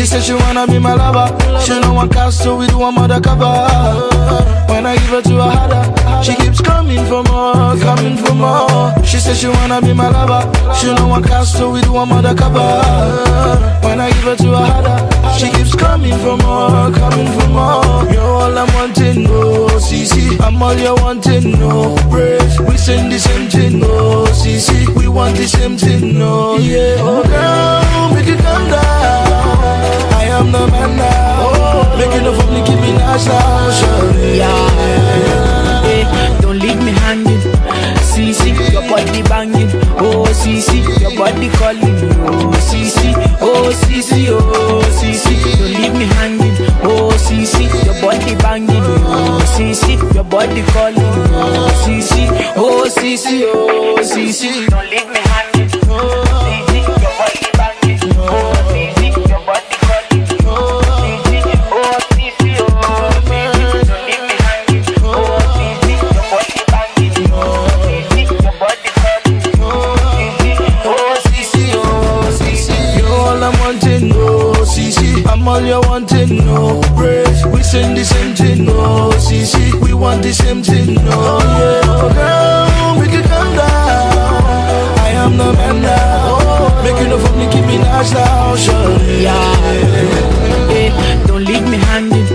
She said she wanna be my lover. She don't want cast, so we do one undercover. When I give her to her harder, she keeps coming for more, coming for more. She said she wanna be my lover. She don't want cast, so we do one undercover. When I give her to her harder, she keeps coming for more, coming for more. You're all I'm wanting, no CC. I'm all you're wanting, no praise. We sing the same thing, no CC. We want the same thing, no yeah. Oh girl, make it calm down. I am the man now. Make it no for me, keep me nice now, sure. Yeah, hey, don't leave me hanging. CC, your body banging. Oh CC, your body calling. Oh CC, oh CC, oh CC, don't leave me hanging. Oh CC, your body banging. Oh CC, your body calling. Oh CC, oh CC, oh CC, don't leave me hanging. CC, your body banging. Oh CC, your body calling. Oh CC, oh CC, oh CC, don't leave me hanging. Oh CC, your body banging. Oh CC, your body calling. Oh CC, oh CC, you're all I'm wanting, no CC. I'm all you're wanting, no praise. We sing the same thing, no CC. We want the same thing, no yeah. Oh girl, make it calm down. I am the man now. Make it no for me, keep me nice now, sure. yeah. Hey, don't leave me hanging.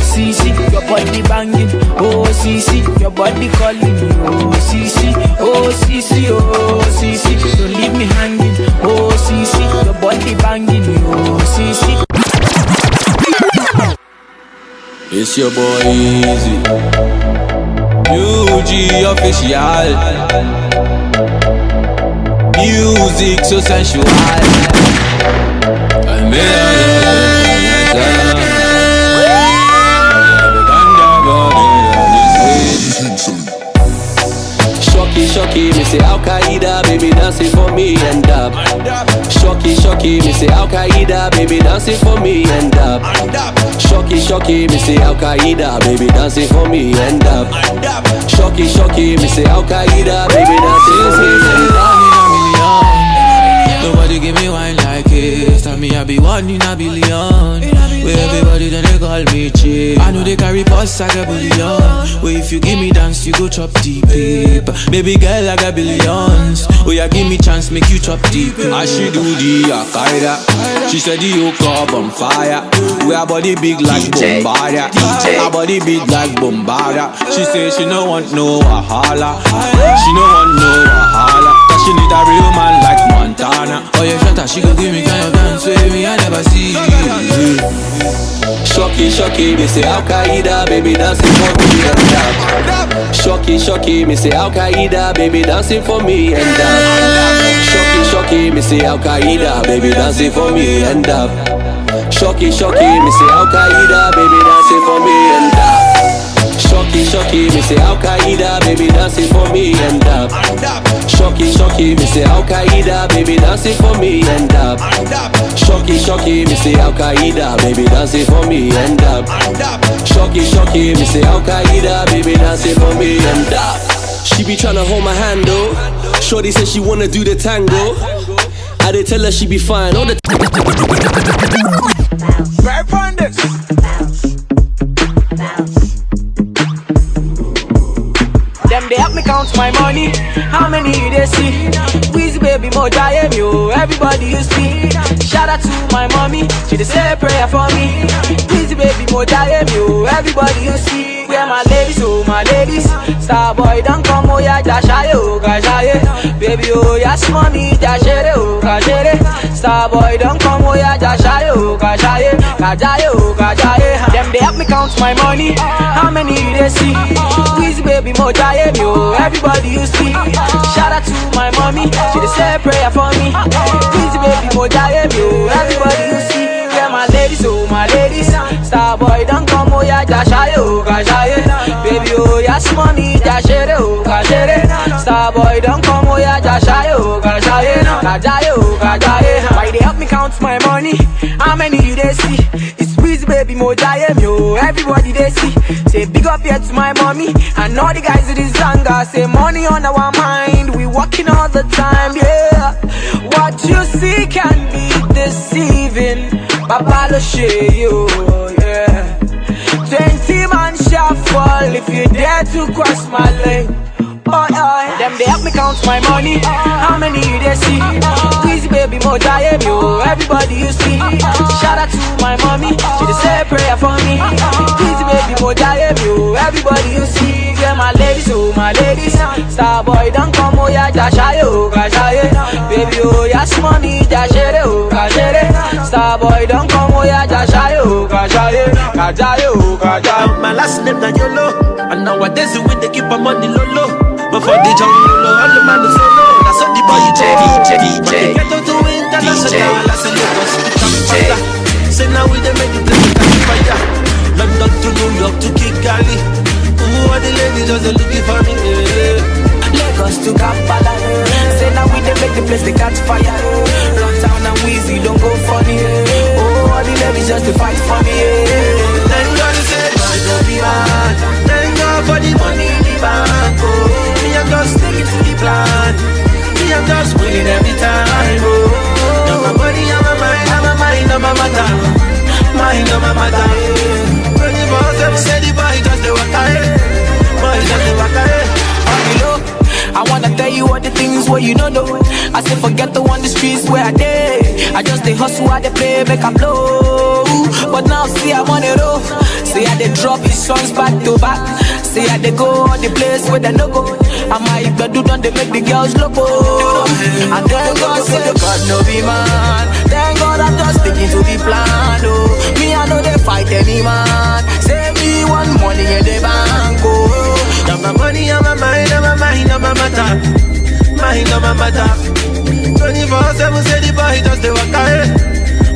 CC, your body banging. Oh CC, your body calling. Oh CC, oh CC, oh CC, don't leave me hanging. Oh CC, your body banging. Oh CC. It's your boy Easy, UG official. Music so sensual. I made Shocky, me say Al Qaeda, baby dancing for me and up. Shocky, me say Al Qaeda, baby dancing for me and up. Shocky, me say Al Qaeda, baby dancing for me and up. Shocky, me say Al Qaeda, baby dancing for me and up. Nobody give me wine like it. Tell me I be one in a billion. Where everybody then they call me cheap. I know they carry posts like a billion. Where if you give me dance, you go chop deep. Baby girl, I got billions. Oh yeah, give me chance, make you chop deep. As she do the Al-Qaeda, she said the yoke up on fire. We our body big like Bombardier. Our body big like Bombardier. She say she no want no Wahala. She no want no Wahala. Cause she need a real man like Montana. Oh yeah, shut up, she go give me kind of dance with me, I never see. Shocky, me say Al Qaeda, baby dancing for me and up. Shocky, me say Al Qaeda, baby dancing for me and up. Shocky, me say Al Qaeda, baby dancing for me and up. Shocky, me say Al Qaeda, baby dancing for me and up. Shocky, me say Al Qaeda, baby dancing for me and up. Shocky, me say Al Qaeda, baby dancing for me and up. Shocky, me say Al Qaeda, baby dancing for me and up. Shocky, me say Al Qaeda, baby dancing for me and up. She be tryna hold my hand though. Shorty said she wanna do the tango. I did tell her she be fine all the Right on this. Them they help me count my money. How many you they see? Weezy baby more giant yo. Everybody you see. Shout out to my mommy. She dey say a prayer for me. Weezy baby more giant yo. Everybody you see. Where my ladies, oh my ladies. Star boy don't come oh ya jashaye oh gashaye. Baby oh yes mommy jashere oh gashere. Star boy don't come oh ya jashaye oh gashaye. Gajaye oh gajaye. Them they help me count my money. How many you they see? Weezy baby more giant yo. Everybody you see. Shout out to my mommy. She dey say a prayer for me. Weezy baby more giant yo. Everybody you see. Where my ladies, oh my ladies. Star boy don't come oh ya jashaye oh gashaye. Baby oh yes mommy jashere oh gashere. Star boy don't come oh ya jashaye oh gashaye. Gajaye oh gajaye. Why they help me count my money? How many you they see? It's Weezy baby more giant yo. Everybody they see. Say big up here to my mommy and all the guys in this zanga. Say money on our mind. We working all the time, yeah. What you see can be deceiving. Papa lo share you, yeah. 20 man shall fall if you dare to cross my lane. Oh, yeah. Them they help me count my money. How many you they see? Please, baby, more die yo. Everybody you see. Shout out to my mommy. She dey say prayer for me. Please, baby, more die yo. Everybody you see. Yeah, my ladies, oh my ladies. Star boy, don't come, oh yeah, jashayo, kashaye. Baby, oh yes, money, jashere, oh kashere. Star boy, don't come, oh yeah, jashayo, kashaye, kajayo, kajayo. My last name na YOLO, and nowadays we dey keep our money low low. But for the jungle, all the man is solo. That's what the boy DJ. Get to international, I say Lagos to Kampala. Say now we dey make the place catch fire. London to New York to Kigali. All the ladies just looking for me. Lagos to Kampala. Say now we dey make the place they catch fire. Run town and Weezy don't go funny. Oh, all the ladies just to fight for me. Thank God say I don't be mad. Thank God for the money in the bank. Oh. I'm just sticking to the plan. Me, I'm just winning every time. Oh, now my body, I'm my mind, I'm my mind, I'm my matter. Mind, I'm my matter. 24/7 say the boy just the walk ahead. Boy just the walk ahead. I wanna tell you all the things where you don't know. I say forget the one the streets where I dey. I just dey hustle, I dey play, make I blow. But now see I'm on the road. See I dey drop his songs back to back. See I dey go all the place where they no go. I might do done they make the girls loco. And thank God say God no be man. Thank God I'm just sticking to the plan. Oh, me I know they fight any man. Say me one money in the bank. Oh, now my money on my mind, on my mind, on my matter. Mind on my matter. 24/7 say the boy just the walk ahead.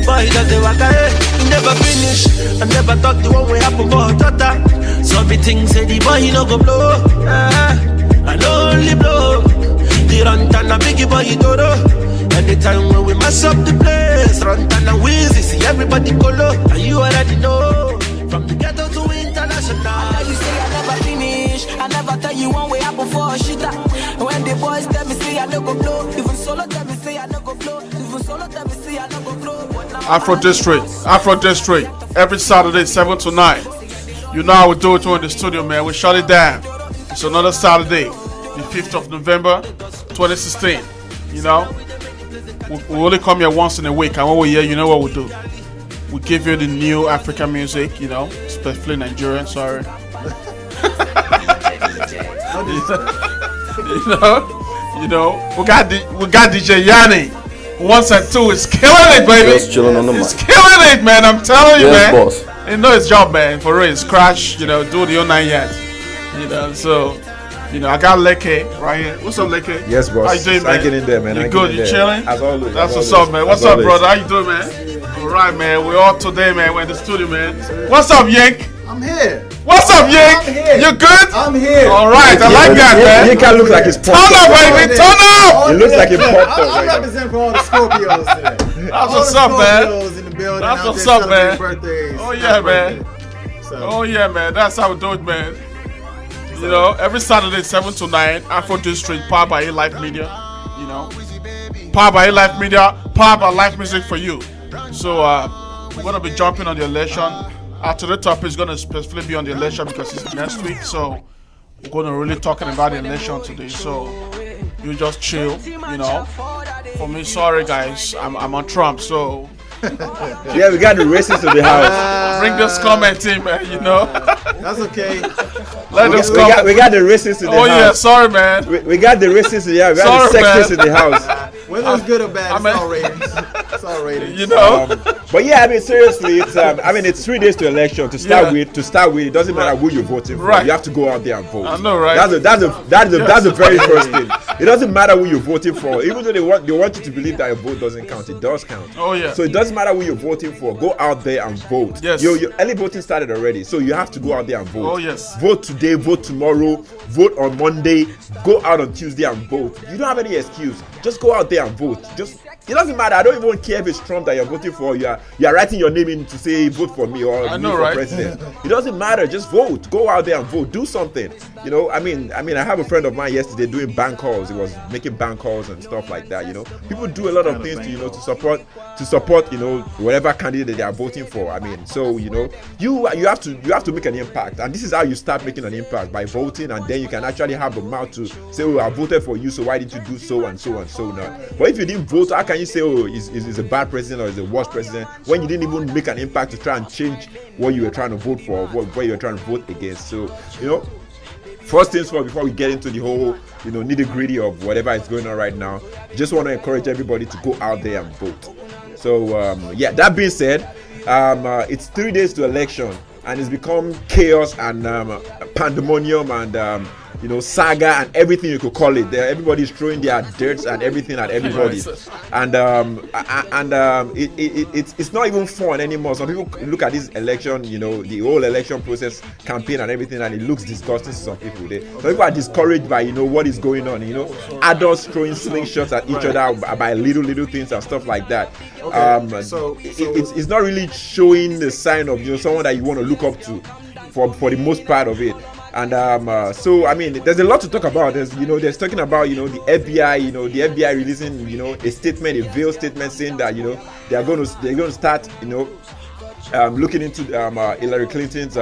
Boy just the walk ahead. Never finish. I never thought the one way happen for a daughter. So me think say the boy he no go blow. I no only blow. The Rantan a biggie boy he dodo. Anytime when we mess up the place, Rantan and Weezy see everybody go low. And you already know. From the ghetto to international. You say I never finish. I never tell you one way happen for a shitter. When the boys tell me say I no go blow. Even solo tell me say I no go blow. Even solo tell me say I no go blow. Afro District, every Saturday 7 to 9. You know how we do it in the studio, man. We shut it down. It's another Saturday, the 5th of November, 2016. You know, we only come here once in a week, and when we're here, you know what we do. We give you the new African music, you know, especially Nigerian. Sorry. you know, we got DJ Yanni. 1 and 2 is killing it, baby. Just chilling on the mic. It's killing it, man. I'm telling you, yes, man. Boss. You know his job, man. For real, it's crash. You know, do the 9 yet. You know, so. You know, I got Leke right here. What's up, Leke? Yes, boss. How you doing, man? I get in there, man. You good? You chilling? As always. That's what's up, man. What's up, brother? How you doing, man? All right, man. We're all today, man. We're in the studio, man. What's up, Yank? I'm here. What's up, Yank? I'm here. You good? I'm here. All right, I like that, man. He can look like he's pumped Turn up, baby. Turn up. He looks like he pumped up. I'm representing for all the Scorpios today. That's what's up, man. In the building. That's what's up, man. Birthdays. Oh yeah, man. So. Oh yeah, man. That's how we do it, man. You know, every Saturday 7 to 9, Afro District, powered by A-Life Media. You know, powered by A-Life Media, powered by Life Music for you. So we're gonna be jumping on the election. Today's topic is gonna specifically be on the election because it's next week. So we're gonna really talking about the election today. So you just chill, you know. For me, sorry guys, I'm on Trump, so. Yeah, we got the racists in the house. Bring this comment in, man, you know. That's okay. We got the racists in the house. Oh yeah, sorry, man. We got the racists in the house. We got the sexists in the house. Whether it's good or bad, it's all ratings. It's all ratings. You know. But yeah, I mean seriously, it's 3 days to election. To start with, it doesn't matter who you're voting for. Right. You have to go out there and vote. I know, right? That's the very first thing. It doesn't matter who you're voting for, even though they want you to believe that your vote doesn't count. It does count. Oh yeah. So it doesn't matter who you're voting for. Go out there and vote. Yes. Your early voting started already, so you have to go out there and vote. Oh yes. Vote today, vote tomorrow, vote on Monday, go out on Tuesday and vote. You don't have any excuse. Just go out there and vote. Just it doesn't matter. I don't even care if it's Trump that you're voting for. You're writing your name in to say vote for me or me for president. It doesn't matter. Just vote. Go out there and vote. Do something. You know, I mean, I have a friend of mine yesterday doing bank calls. He was making bank calls and stuff like that. You know, people do a lot of things to, you know, to support, you know, whatever candidate they are voting for. I mean, so, you know, you have to make an impact, and this is how you start making an impact, by voting, and then you can actually have the mouth to say, oh, I voted for you, so why didn't you do so and so and so now? But if you didn't vote, how can you say, oh, is a bad president or is a worse president, when you didn't even make an impact to try and change what you were trying to vote for, what you were trying to vote against? So, you know, first things first, before we get into the whole, you know, nitty-gritty of whatever is going on right now, just want to encourage everybody to go out there and vote. So, yeah, that being said, it's 3 days to election, and it's become chaos and pandemonium and you know, saga and everything you could call it. Everybody's throwing their dirts and everything at everybody, and it's not even fun anymore. Some people look at this election, you know, the whole election process, campaign and everything, and it looks disgusting to some people. Some people are discouraged by, you know, what is going on. You know, adults throwing slingshots at each other by little things and stuff like that. Okay. It's not really showing the sign of, you know, someone that you want to look up to for the most part of it. And so I mean, there's a lot to talk about. There's talking about, you know, the FBI releasing, you know, a statement, a veiled statement saying that, you know, they're going to start, you know, looking into Hillary Clinton's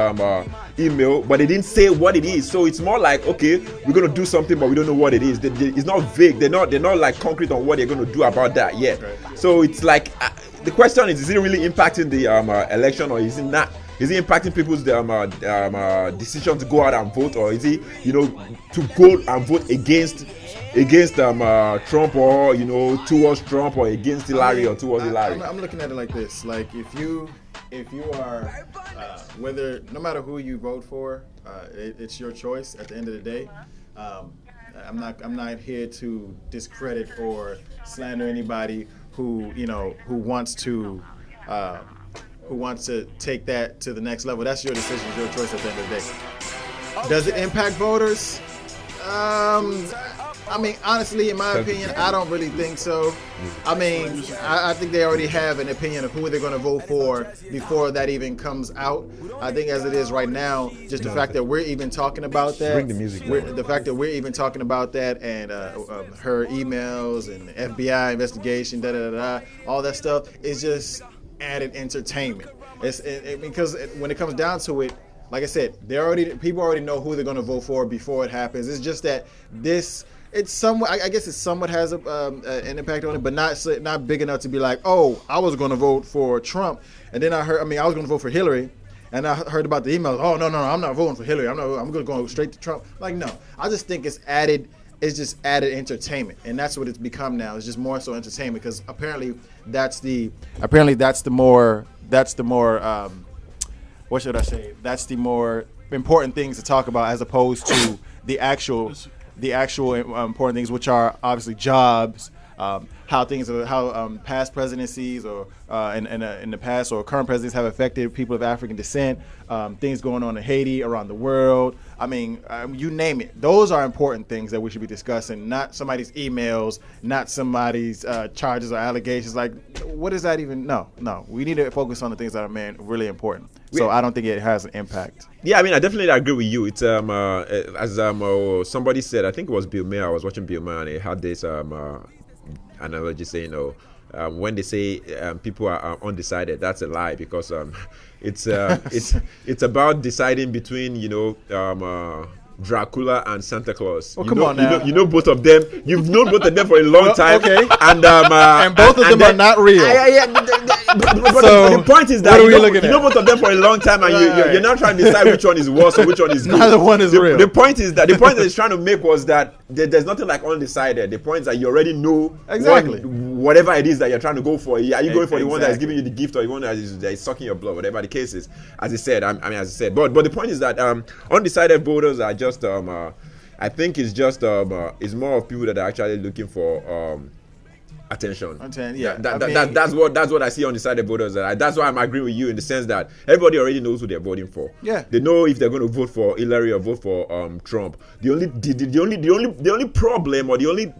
email, but they didn't say what it is. So it's more like, okay, we're going to do something, but we don't know what it is. It's not vague. They're not like concrete on what they're going to do about that yet. Okay. So it's like the question is it really impacting the election, or is it not? Is it impacting people's decision to go out and vote, or is it, you know, to go and vote against Trump, or, you know, towards Trump, or against Hillary, or towards Hillary? I'm looking at it like this: like if you are whether, no matter who you vote for, it's your choice at the end of the day. I'm not here to discredit or slander anybody who wants to take that to the next level. That's your decision, your choice at the end of the day. Does it impact voters? I mean, honestly, in my opinion, I don't really think so. I mean, I think they already have an opinion of who they're going to vote for before that even comes out. I think as it is right now, just the fact that we're even talking about that, bring the music. The fact that we're even talking about that, and her emails and FBI investigation, all that stuff is just added entertainment. Because when it comes down to it, like I said, people already know who they're going to vote for before it happens. It's just that it's somewhat, I guess it somewhat has an impact on it, but not big enough to be like, oh, I was going to vote for Trump, and then I was going to vote for Hillary, and I heard about the emails. Oh, no, I'm not voting for Hillary. I'm going to go straight to Trump. Like, no, I just think it's just added entertainment, and that's what it's become now. It's just more so entertainment, because apparently that's the more what should I say? That's the more important things to talk about, as opposed to the actual important things, which are obviously jobs, how past presidencies or in the past or current presidents have affected people of African descent, things going on in Haiti, around the world. I mean, you name it. Those are important things that we should be discussing, not somebody's emails, not somebody's charges or allegations. Like, what is that even? No. We need to focus on the things that are really important. So I don't think it has an impact. Yeah, I mean, I definitely agree with you. It's as somebody said, I think it was Bill Maher. I was watching Bill Maher, and he had this analogy saying, when they say people are undecided, that's a lie, because it's about deciding between, you know, Dracula and Santa Claus. Well, come on now. You know both of them. You've known both of them for a long time. Okay. And both of them are not real. But the point is that you know both of them for a long time, and you're now trying to decide which one is worse or which one is good. Neither one is real. The point that he's trying to make was that there's nothing like undecided. The point is that you already know exactly whatever it is that you're trying to go for. Are you going for the one that is giving you the gift, or the one that is sucking your blood, whatever the case is? As I said, but the point is that undecided voters are just I think it's just it's more of people that are actually looking for attention. Yeah, that's what I see on the side of voters. That's why I'm agreeing with you in the sense that everybody already knows who they're voting for. Yeah, they know if they're going to vote for Hillary or vote for Trump. The only problem, or the only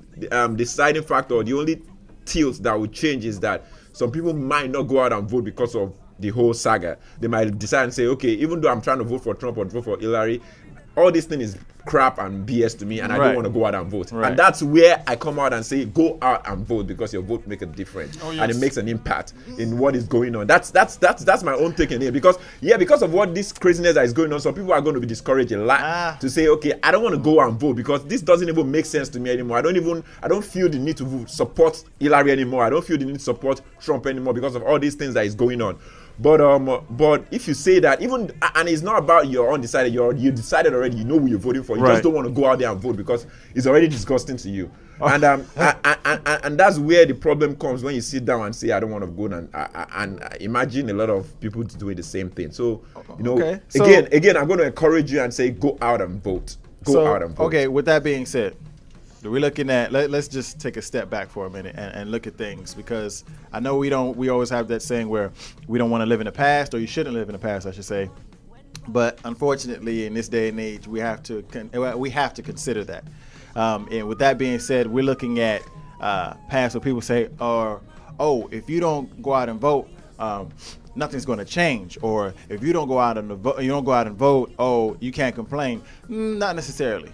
deciding factor, or the only tilt that will change is that some people might not go out and vote because of the whole saga. They might decide and say, okay, even though I'm trying to vote for Trump or vote for Hillary, all this thing is crap and BS to me, and I don't want to go out and vote. And that's where I come out and say, go out and vote, because your vote makes a difference, and it makes an impact in what is going on. That's my own take in here, because of what this craziness that is going on, some people are going to be discouraged a lot to say, okay, I don't want to go and vote because this doesn't even make sense to me anymore. I don't feel the need to support Hillary anymore. I don't feel the need to support Trump anymore because of all these things that is going on. But if you say that, even, and it's not about you're undecided, you decided already, you know who you're voting for. You just don't want to go out there and vote because it's already disgusting to you. And that's where the problem comes, when you sit down and say, I don't want to go, and imagine a lot of people doing the same thing. So, again, I'm going to encourage you and say, go out and vote. Go out and vote. Okay, with that being said, we're looking at, let's just take a step back for a minute and look at things, because I know we always have that saying where we don't want to live in the past, or you shouldn't live in the past, I should say. But unfortunately, in this day and age, we have to consider that. And with that being said, we're looking at past where people say, if you don't go out and vote, nothing's going to change, or if you don't go out and vote, you can't complain. Not necessarily.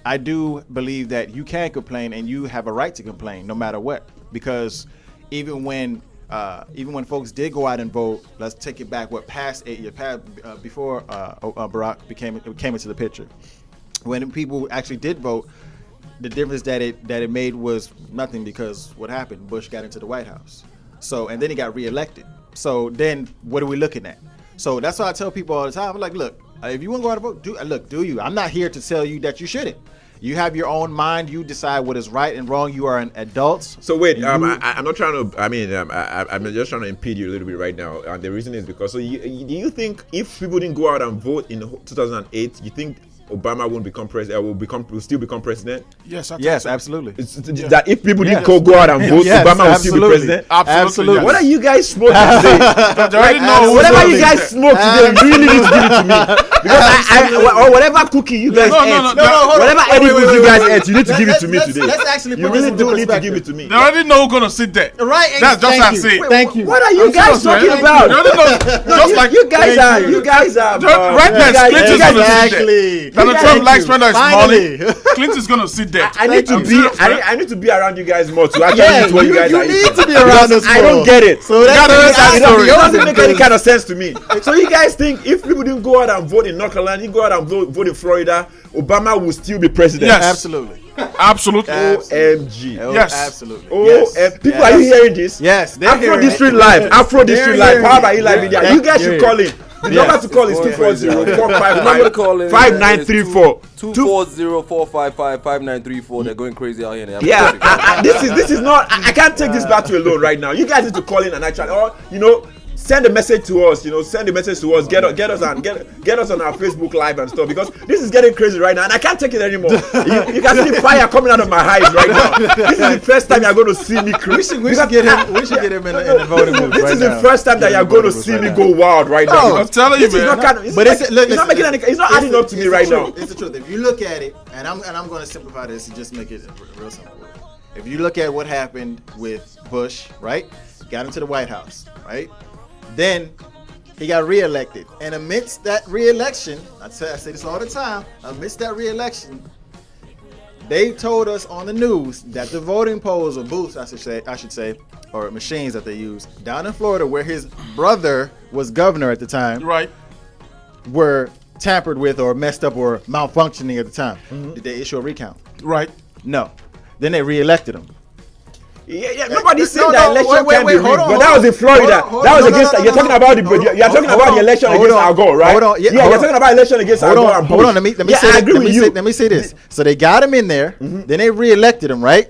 I do believe that you can complain, and you have a right to complain no matter what, because even when folks did go out and vote, let's take it back before Barack came into the picture. When people actually did vote, the difference that it made was nothing, because what happened? Bush got into the White House, and then he got reelected. So then what are we looking at? So that's why I tell people all the time. I'm like, look, if you want to go out and vote, do you? I'm not here to tell you that you shouldn't. You have your own mind. You decide what is right and wrong. You are an adult. So wait, I'm not trying to. I'm just trying to impede you a little bit right now. And the reason is because, do you think if people didn't go out and vote in 2008, you think Obama won't become president? Will still become president? Yes, absolutely. That if people didn't go out and vote, Obama will still be president? Absolutely. Yes. What are you guys smoking today? Whatever you guys smoke today, you really need to give it to me. Because or whatever cookie you guys ate, whatever edibles you guys ate, you need to give it to me today. Let's actually you really do need to give it to me. They already know who's gonna sit there. Right. That's just how I say. Thank you. What are you guys talking about? They already know. Just like you guys are. Right there, Clinton's gonna sit there. Donald Trump likes spend his money. Clinton's gonna sit there. I need to be around you guys more to actually eat what you guys are eating. You need to be around us more. I don't get it. So it doesn't make any kind of sense to me. So you guys think if people didn't go out and vote in North Carolina, you go out and vote in Florida, Obama will still be president? Yes. Absolutely. OMG. Yes. Absolutely. People, are you hearing this? Yes. Afro District Live. Afro District Live. Powered by Eli Media. You guys should call in. The number to call is 240-455-5934. 240-455-5934. They're going crazy out here. This is not. I can't take this battle alone right now. You guys need to call in and actually, send a message to us. Send a message to us. Get us on our Facebook Live and stuff, because this is getting crazy right now, and I can't take it anymore. You can see the fire coming out of my eyes right now. This is the first time you're going to see me crazy. We should get him in the voting booth. This is the first time that you're going to see me go wild right now. I'm telling you, man. It's not adding up to me right now. It's the truth. If you look at it, and I'm going to simplify this and just make it real simple. If you look at what happened with Bush, right? Got into the White House, right? Then he got reelected, and amidst that reelection, I say this all the time. Amidst that reelection, they told us on the news that the voting polls or booths, I should say, or machines that they use down in Florida, where his brother was governor at the time, right, were tampered with or messed up or malfunctioning at the time. Mm-hmm. Did they issue a recount? Right. No. Then they reelected him. Yeah, nobody said that election can be rigged, but that was in Florida. That was against. You're talking about the election against Al Gore, right? You're talking about election against Al Gore. Hold on. Let me say this. So they got him in there. Mm-hmm. Then they reelected him, right?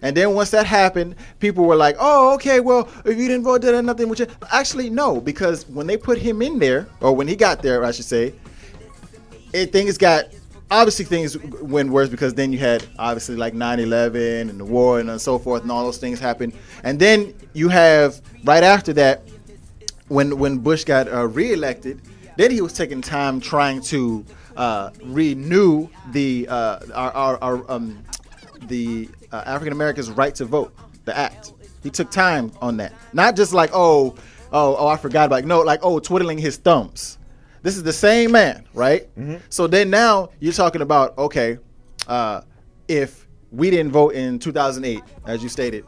And then once that happened, people were like, "Oh, okay. Well, if you didn't vote, then nothing would change." Actually, no, because when they put him in there, or when he got there, I should say, things went worse, because then you had obviously like 9/11 and the war and so forth, and all those things happened. And then you have right after that, when Bush got reelected, then he was taking time trying to renew the African Americans' right to vote. the act. He took time on that. Not just like, oh, I forgot about it. No, like, twiddling his thumbs. This is the same man, right? Mm-hmm. So then now you're talking about, okay, if we didn't vote in 2008, as you stated,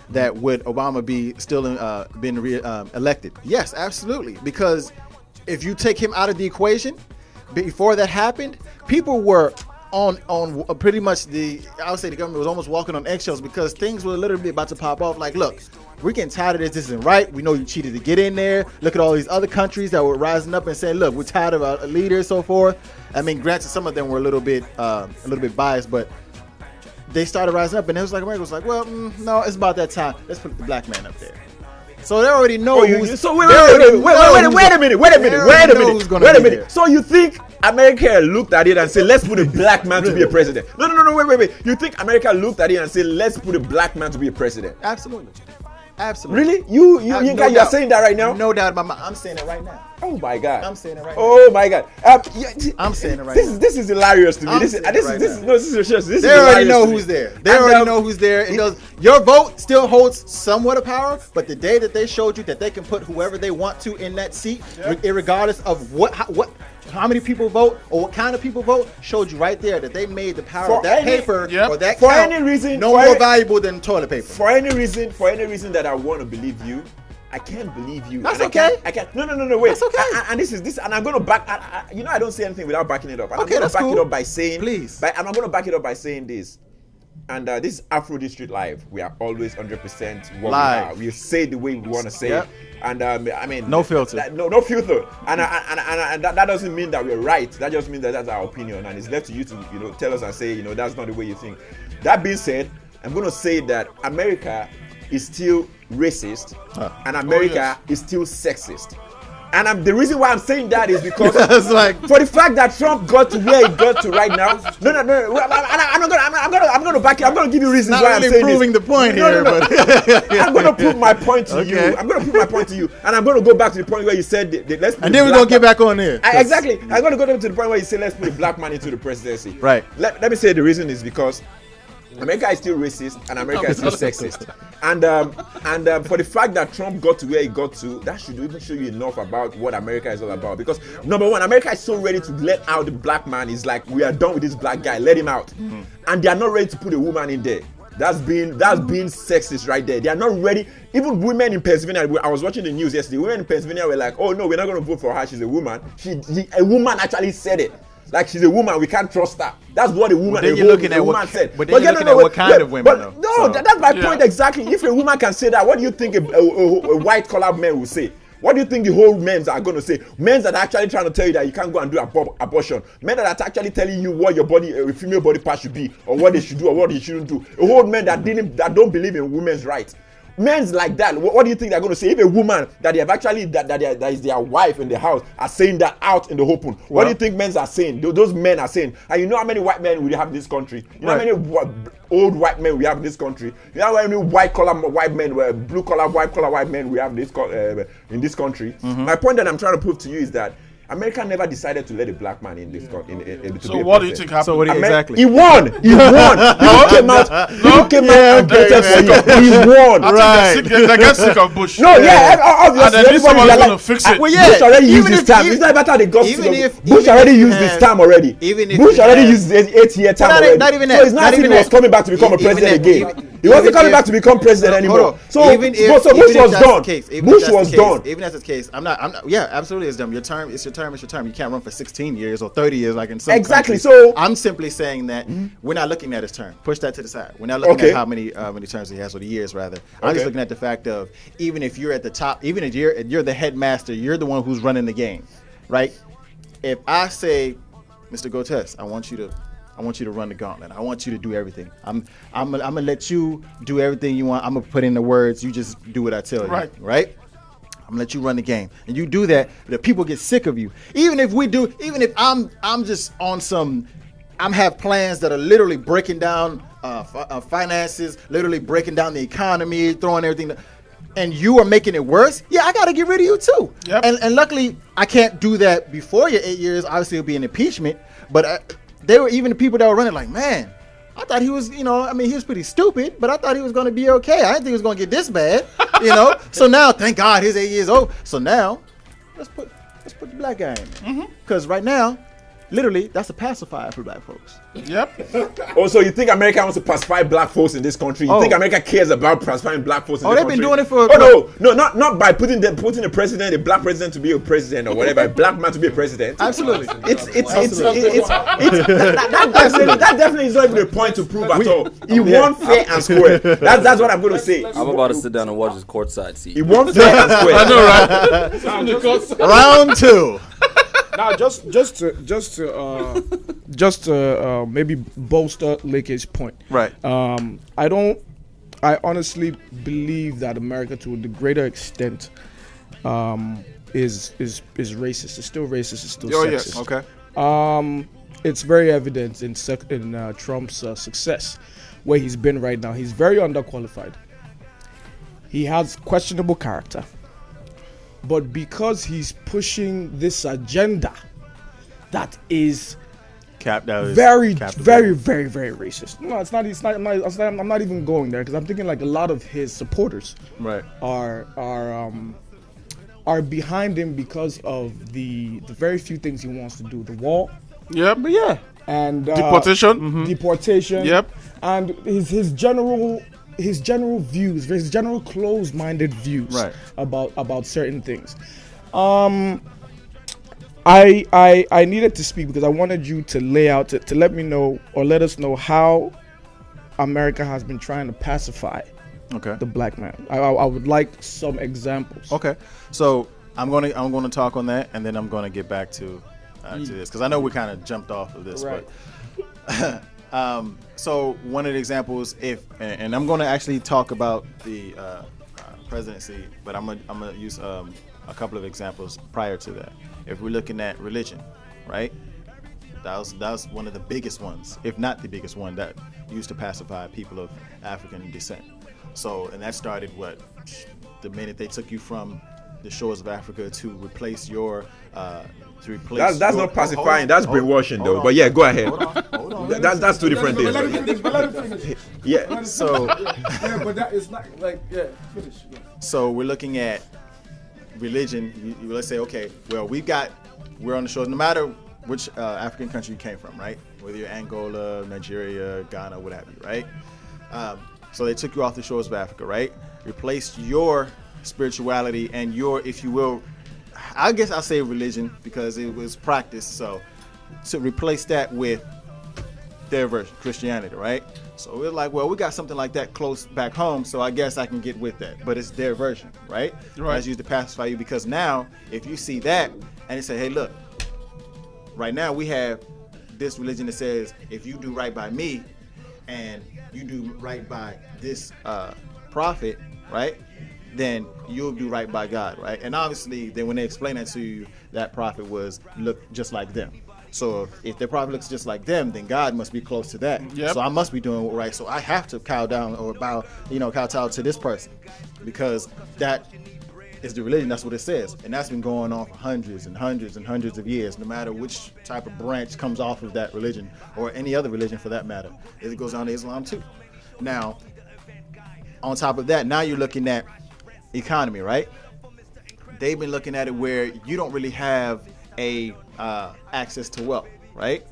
that would Obama be still been elected? Yes, absolutely. Because if you take him out of the equation, before that happened, people were on pretty much I would say the government was almost walking on eggshells because things were literally about to pop off. Like, look, we're getting tired of this. This isn't right. We know you cheated to get in there. Look at all these other countries that were rising up and saying, look, we're tired of our leaders, so forth. I mean, granted, some of them were a little bit biased, but they started rising up, and it was like America was like, well, no, it's about that time. Let's put the black man up there. So they already know. Wait a minute. So you think America looked at it and said, let's put a black man to be a president? No, wait. You think America looked at it and said, let's put a black man to be a president? Absolutely. Really? You're saying that right now? No doubt about my. I'm saying it right now. Oh my God. I'm saying it right now. Oh my God. I'm saying it right now. This is hilarious to me. This is They already know who's there. They already know who's there. It goes, your vote still holds somewhat of power, but the day that they showed you that they can put whoever they want to in that seat, regardless of how many people vote or what kind of people vote, showed you right there that they made the power of that paper or that for count any reason more valuable than toilet paper. For any reason that I want to believe you, I can't believe you. That's okay. I can't. No. Wait. That's okay. And this, and I'm going to back. I don't say anything without backing it up. And okay, I'm going to back cool. it up by saying. Please. I'm going to back it up by saying this. And this is Afro District Live. We are always 100% what live. We are. We say the way we want to say it. And I mean, no filter. No filter. And that doesn't mean that we're right. That just means that that's our opinion, and it's left to you to tell us and say that's not the way you think. That being said, I'm going to say that America is still racist and America is still sexist. And the reason why I'm saying that is because for the fact that Trump got to where he got to right now. No. I'm gonna back it. I'm gonna give you reasons why really I'm saying proving this. the point here, but I'm gonna prove my point to you. I'm gonna prove my point to you, and I'm gonna go back to the point where you said let's. And then we're gonna get back on here. Exactly. I'm gonna go to the point where you said let's put a black man into the presidency. Right. Let me say the reason is because America is still racist and America is still sexist. And for the fact that Trump got to where he got to, that should even show you enough about what America is all about. Because number one, America is so ready to let out the black man. It's like, we are done with this black guy, let him out. Mm-hmm. And they are not ready to put a woman in there. That's being sexist right there. They are not ready. Even women in Pennsylvania, I was watching the news yesterday. Women in Pennsylvania were like, oh no, we're not going to vote for her. She's a woman. A woman actually said it. Like, she's a woman, we can't trust her. That's what a woman, said. But then you're looking at what kind of women, though. No, that's my point exactly. If a woman can say that, what do you think a white-collar man will say? What do you think the whole men are going to say? Men that are actually trying to tell you that you can't go and do abortion. Men that are actually telling you what your body, a female body part should be, or what they should do, or what they shouldn't do. A whole men that don't believe in women's rights. Men like that, what do you think they're going to say? If a woman that they have actually that is their wife in the house are saying that out in the open, what do you think men are saying? Those men are saying, and you know how many white men we have in this country? You know how many old white men we have in this country? You know how many white collar white men, blue collar white men we have in this country? Mm-hmm. My point that I'm trying to prove to you is that America never decided to let a black man in this country. So what do you think happened? So what exactly? He won. He came out and voted for him. He won. Right. They get sick of Bush. No, obviously. And then this one's going to fix it. Bush already used his term. It's not better they got sick of Bush already used his term already. Bush already used his 8-year term already. Not even that. So it's not as if he was coming back to become a president again. He wasn't coming back to become president anymore. So Bush was done. Bush was done. Even as it's case, I'm not. Yeah, absolutely, it's done. It's your term. You can't run for 16 years or 30 years like in some countries. So I'm simply saying that we're not looking at his term. Push that to the side. We're not looking at how many terms he has, or the years rather. I'm just looking at the fact of, even if you're at the top, even if you're the headmaster, you're the one who's running the game, right? If I say, Mr. Gotes, I want you to run the gauntlet. I want you to do everything. I'm gonna let you do everything you want. I'm gonna put in the words. You just do what I tell you. Right? I'm gonna let you run the game, and you do that. But if people get sick of you, even if I'm just on some, have plans that are literally breaking down finances, literally breaking down the economy, throwing everything. And you are making it worse. Yeah, I got to get rid of you too. Yep. And luckily, I can't do that before your 8 years. Obviously, it'll be an impeachment. But there were even the people that were running like, man, I thought he was, he was pretty stupid, but I thought he was going to be okay. I didn't think he was going to get this bad, So now, thank God, he's 8 years old. So now, let's put the black guy in there. Because right now, literally, that's a pacifier for black folks. Yep. Also, you think America wants to pacify black folks in this country? You think America cares about pacifying black folks in this country? They've been doing it for... no, not by putting the president, a black president to be a president or whatever, a black man to be a president. Absolutely. That definitely is not even a point to prove at all. He won fair and square. That's what I'm going to say. I'm about to sit down and watch his courtside seat. He won fair and square. I know, right? Round 2. Now, just to maybe bolster Lake's point. Right. I honestly believe that America, to the greater extent, is racist. It's still racist. It's still sexist. Yes. Okay. It's very evident in Trump's success, where he's been right now. He's very underqualified. He has questionable character. But because he's pushing this agenda that is very, very, very, very racist. No, it's not. I'm not even going there because I'm thinking like a lot of his supporters, right, are behind him because of the very few things he wants to do. The wall. Yep. But yeah. And deportation. Deportation. Yep. And his general views, his general closed-minded views about certain things. I needed to speak because I wanted you to lay out to let me know or let us know how America has been trying to pacify the black man. I would like some examples. Okay, so I'm gonna talk on that, and then I'm gonna get back to this because I know we kind of jumped off of this, right. But. So one of the examples, and I'm going to actually talk about the presidency, but I'm gonna use a couple of examples prior to that. If we're looking at religion, right? That was one of the biggest ones, if not the biggest one, that used to pacify people of African descent. So, and that started the minute they took you from the shores of Africa to replace your that's not pacifying. That's brainwashing, though. But yeah, go ahead. Hold on. That's two different things. Let him finish. Yeah. So. Yeah, but that is not like finish. Yeah. So we're looking at religion. Let's say, okay, well, we're on the shores. No matter which African country you came from, right? Whether you're Angola, Nigeria, Ghana, what have you, right? So they took you off the shores of Africa, right? Replaced your spirituality and your, if you will, I guess I'll say religion because it was practice. So to replace that with their version, Christianity, right? So we're like, well, we got something like that close back home, so I guess I can get with that. But it's their version, right? That's used to pacify you because now, if you see that and they say, hey, look, right now we have this religion that says if you do right by me and you do right by this prophet, right? Then you'll do right by God, right? And obviously, then when they explain that to you, that prophet look just like them. So if their prophet looks just like them, then God must be close to that. Yep. So I must be doing right. So I have to kowtow to this person because that is the religion. That's what it says, and that's been going on for hundreds and hundreds and hundreds of years. No matter which type of branch comes off of that religion or any other religion for that matter, it goes down to Islam too. Now, on top of that, now you're looking at economy, right? They've been looking at it where you don't really have a access to wealth, right?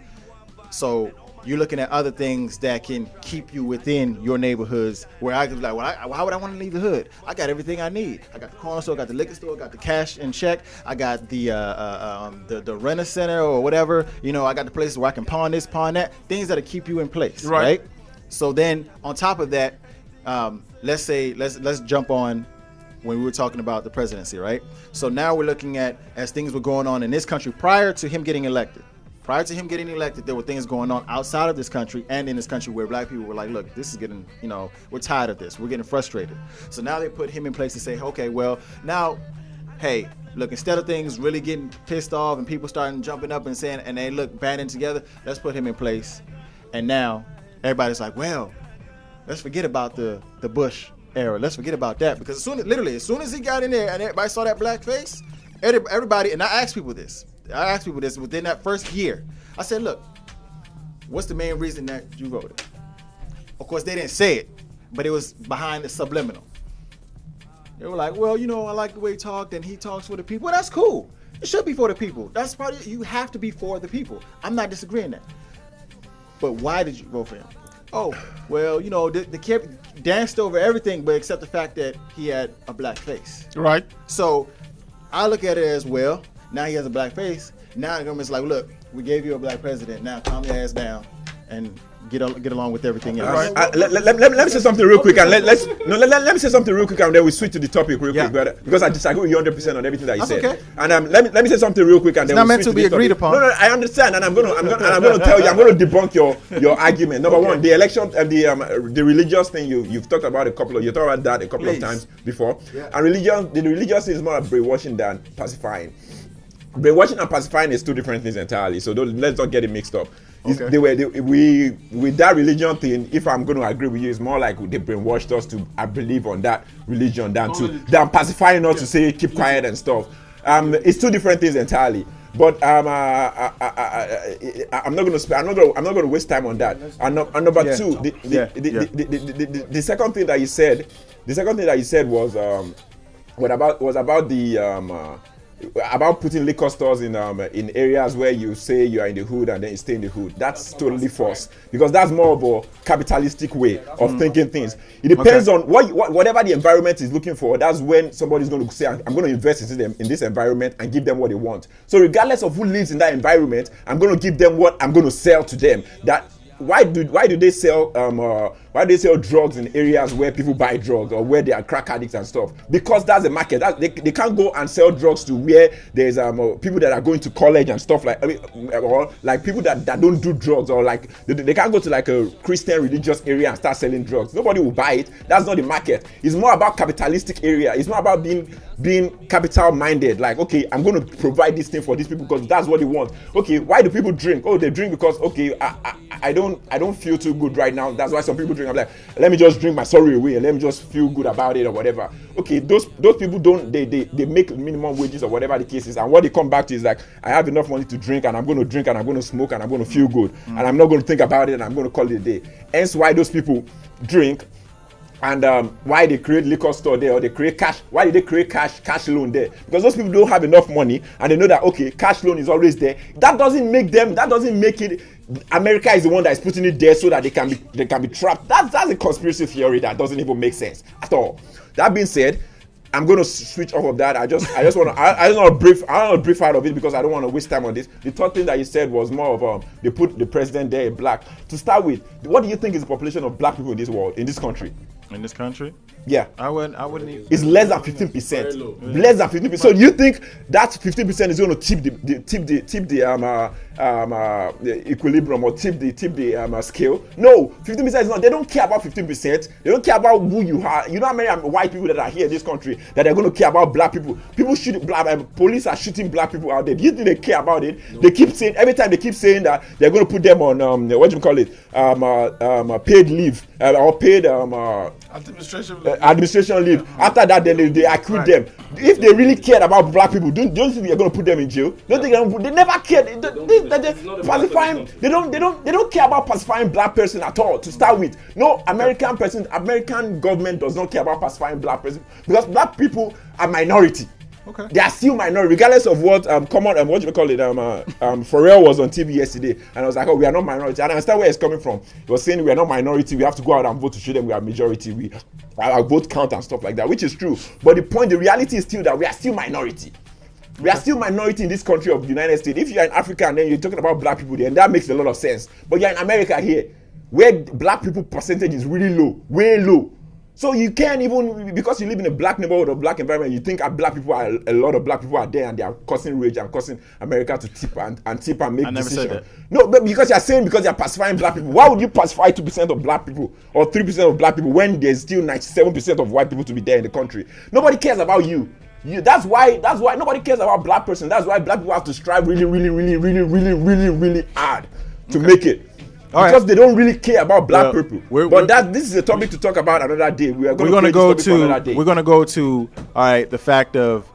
So you're looking at other things that can keep you within your neighborhoods where I could be like, well, why would I want to leave the hood? I got everything I need. I got the corner store, I got the liquor store, I got the cash and check, I got the rent center or whatever, I got the places where I can pawn this, pawn that, things that'll keep you in place, right? So then on top of that, let's jump on when we were talking about the presidency, right? So now we're looking at, as things were going on in this country prior to him getting elected. Prior to him getting elected, there were things going on outside of this country and in this country where black people were like, look, this is getting, we're tired of this. We're getting frustrated. So now they put him in place to say, okay, well, now, hey, look, instead of things really getting pissed off and people starting jumping up and saying, and they look banding together, let's put him in place. And now everybody's like, well, let's forget about the Bush era. Let's forget about that because as soon as he got in there and everybody saw that black face, everybody, and I asked people this within that first year. I said, look, what's the main reason that you voted? course, they didn't say it, but it was behind the subliminal. They were like, well, I like the way he talked, and he talks for the people. Well, that's cool. It should be for the people. That's part of it. You have to be for the people. I'm not disagreeing that. But why did you vote for him? Oh, well, the kid danced over everything, but except the fact that he had a black face. Right. So I look at it as, well, now he has a black face. Now the government's like, look, we gave you a black president. Now calm your ass down and get along with everything else. Right. Let me say something real quick, and let me say something real quick, and then we switch to the topic real quick, brother, because I disagree with you 100% on everything that you said. Okay. And let me say something real quick, and then it's not we'll meant to be agreed upon. No, I understand, and I'm gonna tell you, I'm gonna debunk your argument. Number one, the election and the religious thing you've talked about you talked about that a couple of times before, and the religious thing is more brainwashing than pacifying. Brainwashing and pacifying is two different things entirely, so let's not get it mixed up. Okay. With that religion thing, if I'm going to agree with you, it's more like they brainwashed us to believe on that religion than pacifying us to say keep quiet and stuff. It's two different things entirely. But I'm not going to waste time on that. And number two, the second thing that you said, was about the about putting liquor stores in areas where you say you are in the hood and then you stay in the hood. That's totally false, because that's more of a capitalistic way of thinking things. It depends on whatever the environment is looking for. That's when somebody's going to say, I'm going to invest in this environment and give them what they want. So regardless of who lives in that environment, I'm going to give them what I'm going to sell to them. Why do they sell drugs in areas where people buy drugs or where they are crack addicts and stuff? Because that's the market. They can't go and sell drugs to where there's people that are going to college and stuff or like people that don't do drugs, or like they can't go to like a Christian religious area and start selling drugs. Nobody will buy it. That's not the market. It's more about capitalistic area. It's not about being capital minded. Like, okay, I'm going to provide this thing for these people because that's what they want. Okay, why do people drink? Oh, they drink because I don't feel too good right now. That's why some people drink. I'm like, let me just drink my sorrow away and let me just feel good about it or whatever. Okay, those people they make minimum wages or whatever the case is, and what they come back to is like, I have enough money to drink, and I'm going to drink, and I'm going to smoke, and I'm going to feel good, and I'm not going to think about it, and I'm going to call it a day. Hence why those people drink. And why they create liquor store there, or they create cash? Why did they create cash loan there? Because those people don't have enough money, and they know that, okay, cash loan is always there. That doesn't make it. America is the one that is putting it there so that they can be trapped. That's a conspiracy theory that doesn't even make sense at all. That being said, I'm going to switch off of that. I just want to brief out of it because I don't want to waste time on this. The third thing that you said was more of they put the president there in black. To start with, what do you think is the population of black people in this country? In this country? Yeah. I wouldn't even. It's less than 15%. Less than 15%. So you think that 15% is going to tip the equilibrium or tip the scale? No, 15% is not. They don't care about 15%. They don't care about who you are. You know how many white people that are here in this country that are going to care about black people? People shoot police are shooting black people out there. Do you think they care about it? No. They keep saying every time they keep saying that they're going to put them on paid leave or paid administration leave. After that, then they acquit them. If they really cared about black people, don't you think they're going to put them in jail? Don't think they never cared. They don't care about pacifying black person at all. To start with, no American government does not care about pacifying black person because black people are minority. Okay. They are still minority, regardless of what Pharrell was on TV yesterday, and I was like, oh, we are not minority. And I understand where it's coming from. He was saying we are not minority. We have to go out and vote to show them we are majority. Our vote count and stuff like that, which is true. But the reality is still that we are still minority. We are still minority in this country of the United States. If you are in Africa and then you're talking about black people there, and that makes a lot of sense. But you're in America here, where black people percentage is really low, way low. So you can't even, because you live in a black neighborhood or black environment, you think a lot of black people are there and they are causing rage and causing America to tip and make decisions. No, but because you're pacifying black people. Why would you pacify 2% of black people or 3% of black people when there's still 97% of white people to be there in the country? Nobody cares about you. That's why nobody cares about black person. That's why black people have to strive really, really, really, really, really, really, really hard to make it. Because they don't really care about black people. This is a topic to talk about another day. We're going to go to the fact of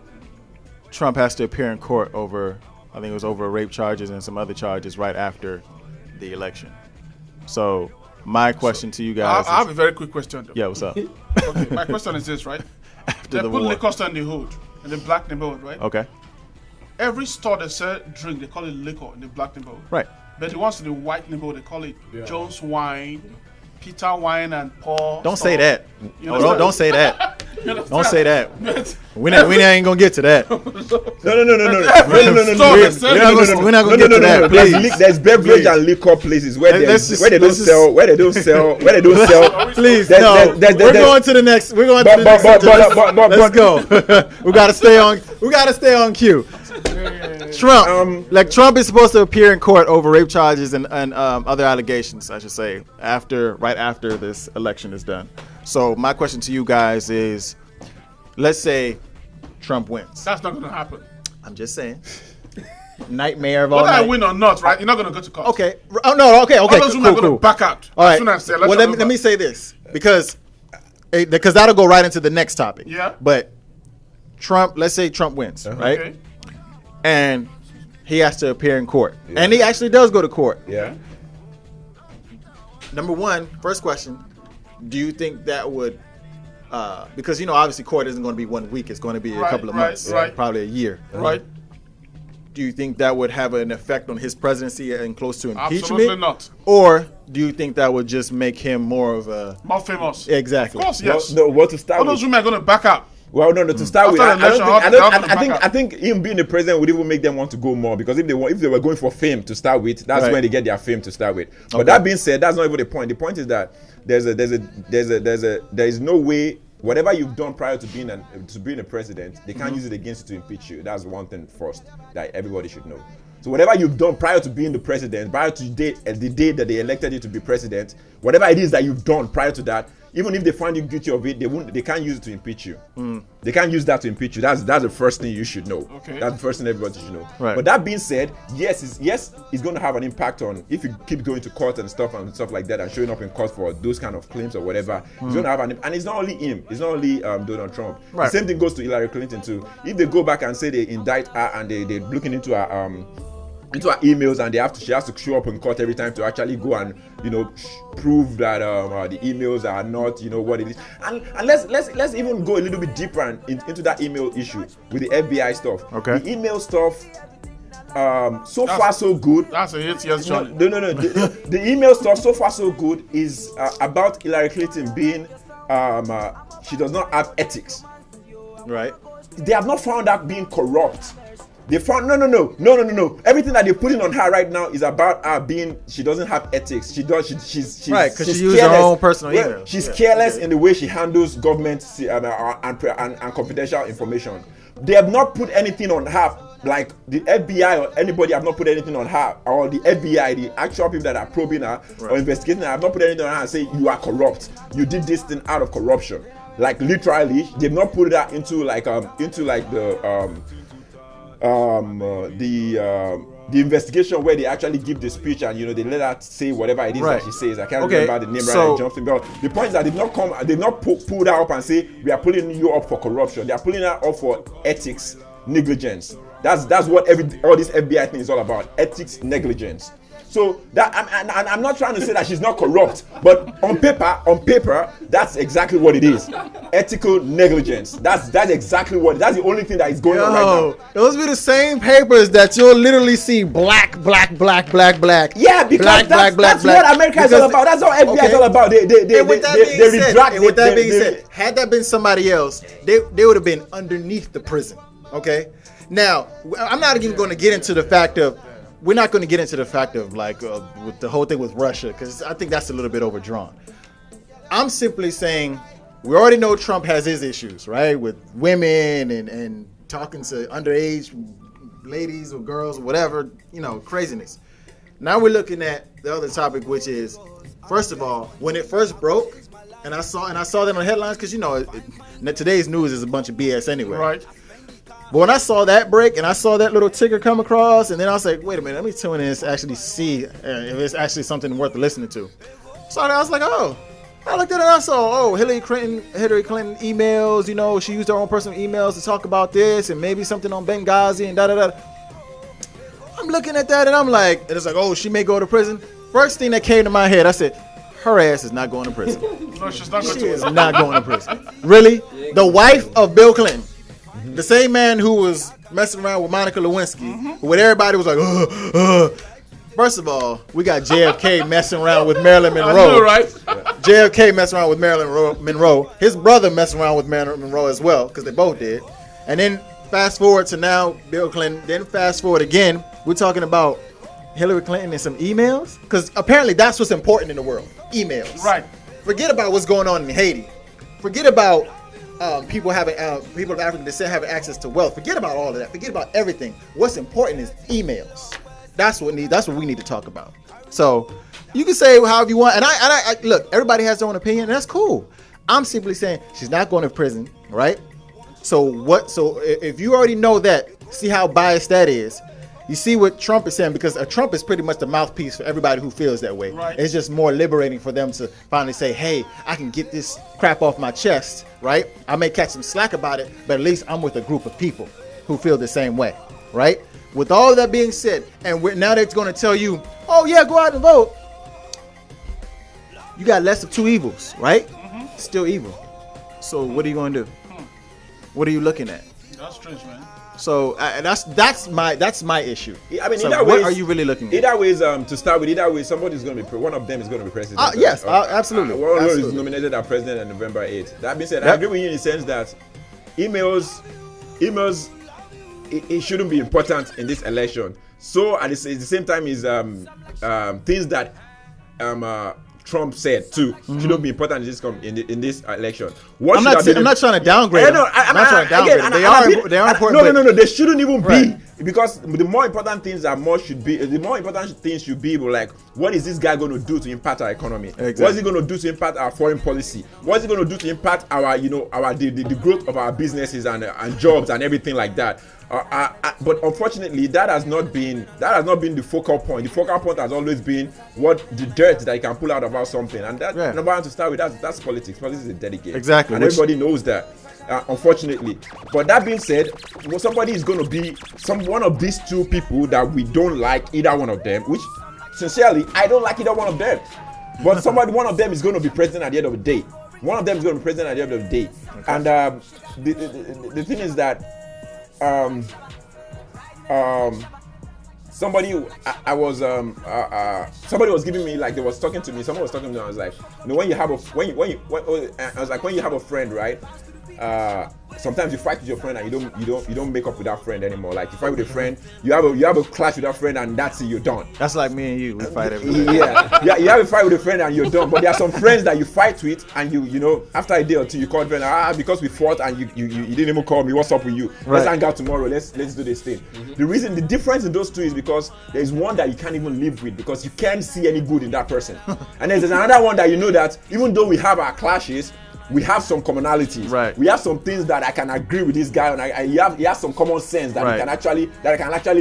Trump has to appear in court over rape charges and some other charges right after the election. So My question to you guys. I have a very quick question. Though. Yeah, what's up? Okay, my question is this, right? They put liquor store in the hood, in the black neighborhood, right? Okay. Every store they sell drink, they call it liquor in the black neighborhood. Right. But the ones in the white neighborhood, they call it Jones Wine, Peter Wine, and Paul. Don't say that. Don't say that. You understand? Don't say that. We ain't gonna get to that. No. We're not gonna get to that. Please. There's beverage and liquor places where they don't sell. Please, no. We're going to the next. We're going to the next. Let's go. We gotta stay on cue. Trump, Trump is supposed to appear in court over rape charges and other allegations, I should say, right after this election is done. So my question to you guys is, let's say Trump wins. That's not going to happen. I'm just saying. Nightmare of all Whether night. I win or not, right? You're not going to go to court. Okay. Oh no. Okay. All those women are going to back out. All right. Let me say this because that'll go right into the next topic. Yeah. But Trump, let's say Trump wins, right? Okay. And he has to appear in court. Yeah. And he actually does go to court. Yeah. Number one, first question, do you think that would, because, obviously court isn't going to be 1 week. It's going to be a couple of months, probably a year. Right. Do you think that would have an effect on his presidency and close to impeachment? Absolutely not. Or do you think that would just make him more famous? Exactly. Of course, yes. What to start all those women are going to back out. Well, no. To start with, I think him being the president would even make them want to go more, because if they were going for fame to start with, that's when they get their fame to start with. But that being said, that's not even the point. The point is that there is no way. Whatever you've done prior to being a president, they can't use it against you to impeach you. That's one thing first that everybody should know. So whatever you've done prior to being the president, prior to the day that they elected you to be president, whatever it is that you've done prior to that, even if they find you guilty of it, they can't use it to impeach you. They can't use that to impeach you. That's the first thing you should know. Okay. That's the first thing everybody should know. Right. But that being said, yes, it's going to have an impact on, if you keep going to court and stuff like that and showing up in court for those kind of claims or whatever. It's going to have and it's not only him. It's not only Donald Trump. Right. The same thing goes to Hillary Clinton too. If they go back and say they indict her and they're looking into her emails, and she has to show up in court every time to actually go and prove that the emails are not what it is. And let's even go a little bit deeper into that email issue with the FBI stuff. Okay. The email stuff, so far so good. That's a 8 years journey. No. The email stuff, so far so good, is about Hillary Clinton being she does not have ethics. Right. They have not found out being corrupt. They found no. Everything that they're putting on her right now is about her being. She doesn't have ethics. She's right, because she uses her own personal email. She's careless in the way she handles government and confidential information. They have not put anything on her. Like the FBI or anybody have not put anything on her, or the FBI, the actual people that are probing her or investigating her, have not put anything on her and say you are corrupt. You did this thing out of corruption. Like literally, they've not put that into the investigation where they actually give the speech and they let her say whatever it is that she says. I can't remember the name right. Johnson. But the point is that they've not pulled her up and say we are pulling you up for corruption. They are pulling her up for ethics negligence. That's what all this FBI thing is all about. Ethics negligence. So that I'm not trying to say that she's not corrupt, but on paper, that's exactly what it is. Ethical negligence. That's exactly what. That's the only thing that is going on right now. Those be the same papers that you'll literally see black. Yeah, because that's what America is all about. That's what FBI is all about. They retract. And with that being said, had that been somebody else, they would have been underneath the prison. Okay. Now I'm not even going to get into the fact of. We're not going to get into the fact of with the whole thing with Russia, because I think that's a little bit overdrawn. I'm simply saying we already know Trump has his issues, right, with women and talking to underage ladies or girls or whatever, craziness. Now we're looking at the other topic, which is, first of all, when it first broke, and I saw that on the headlines, because today's news is a bunch of BS anyway. Right. But when I saw that break and I saw that little ticker come across, and then I was like, wait a minute, let me tune in and actually see if it's actually something worth listening to. So I was like, I looked at it and I saw, Hillary Clinton emails, she used her own personal emails to talk about this and maybe something on Benghazi and da-da-da. I'm looking at that and I'm like, she may go to prison. First thing that came to my head, I said, her ass is not going to prison. No, she's not going She to. is not going to prison. Really? The wife of Bill Clinton, the same man who was messing around with Monica Lewinsky, when everybody was like, First of all, we got JFK messing around with Marilyn Monroe. I know, right? JFK messing around with Marilyn Monroe. His brother messing around with Marilyn Monroe as well, because they both did. And then fast forward to now, Bill Clinton. Then fast forward again, we're talking about Hillary Clinton and some emails, because apparently that's what's important in the world. Emails. Right. Forget about what's going on in Haiti. Forget about people of African descent having access to wealth. Forget about all of that. Forget about everything. What's important is emails. That's what we need to talk about. So you can say however you want, and I look. Everybody has their own opinion, and that's cool. I'm simply saying she's not going to prison, right? So what? So if you already know that, see how biased that is. You see what Trump is saying, because Trump is pretty much the mouthpiece for everybody who feels that way. Right. It's just more liberating for them to finally say, hey, I can get this crap off my chest, right? I may catch some slack about it, but at least I'm with a group of people who feel the same way, right? With all of that being said, and now they're going to tell you, oh yeah, go out and vote. You got less of two evils, right? Mm-hmm. Still evil. So what are you going to do? What are you looking at? That's strange, man. So that's my issue. I mean, so either what ways, are you really looking at? Either ways, to start with, either way, somebody's going to be one of them is going to be president. Yes, absolutely. One of them is Absolutely. nominated as president on November 8th. That being said, I Yep. agree with you in the sense that emails, it shouldn't be important in this election. So at the same time, is things that Trump said too shouldn't be important in this election. I'm not trying to downgrade them. I'm not trying to downgrade them. They are important. No. They shouldn't even Right. be, because the more important things should be like, what is this guy going to do to impact our economy? Exactly. What is he going to do to impact our foreign policy? What is he going to do to impact our the growth of our businesses and jobs and everything like that? But unfortunately, that has not been the focal point. The focal point has always been what the dirt that you can pull out about something, and that number one to start with. That's politics. Politics is a dead game. Exactly, and everybody knows that. Unfortunately, but that being said, somebody is going to be one of these two people that we don't like, either one of them. Which, sincerely, I don't like either one of them. But one of them is going to be president at the end of the day. One of them is going to be president at the end of the day. Okay. And the thing is that. Somebody was giving me, like, they was talking to me. Someone was talking to me. I was like, when you have a friend, right? Sometimes you fight with your friend and you don't make up with that friend anymore. Like, you fight with a friend, you have a clash with that friend, and that's it, you're done. That's like me and you. We fight every day. Yeah, you have a fight with a friend and you're done. But there are some friends that you fight with, and you know, after a day or two, you call friend, because we fought and you didn't even call me. What's up with you? Right. Let's hang out tomorrow. Let's do this thing. Mm-hmm. The difference in those two is because there's one that you can't even live with, because you can't see any good in that person, and there's another one that you know that even though we have our clashes, we have some commonalities. Right. We have some things that I can agree with this guy, and he has some common sense that I can actually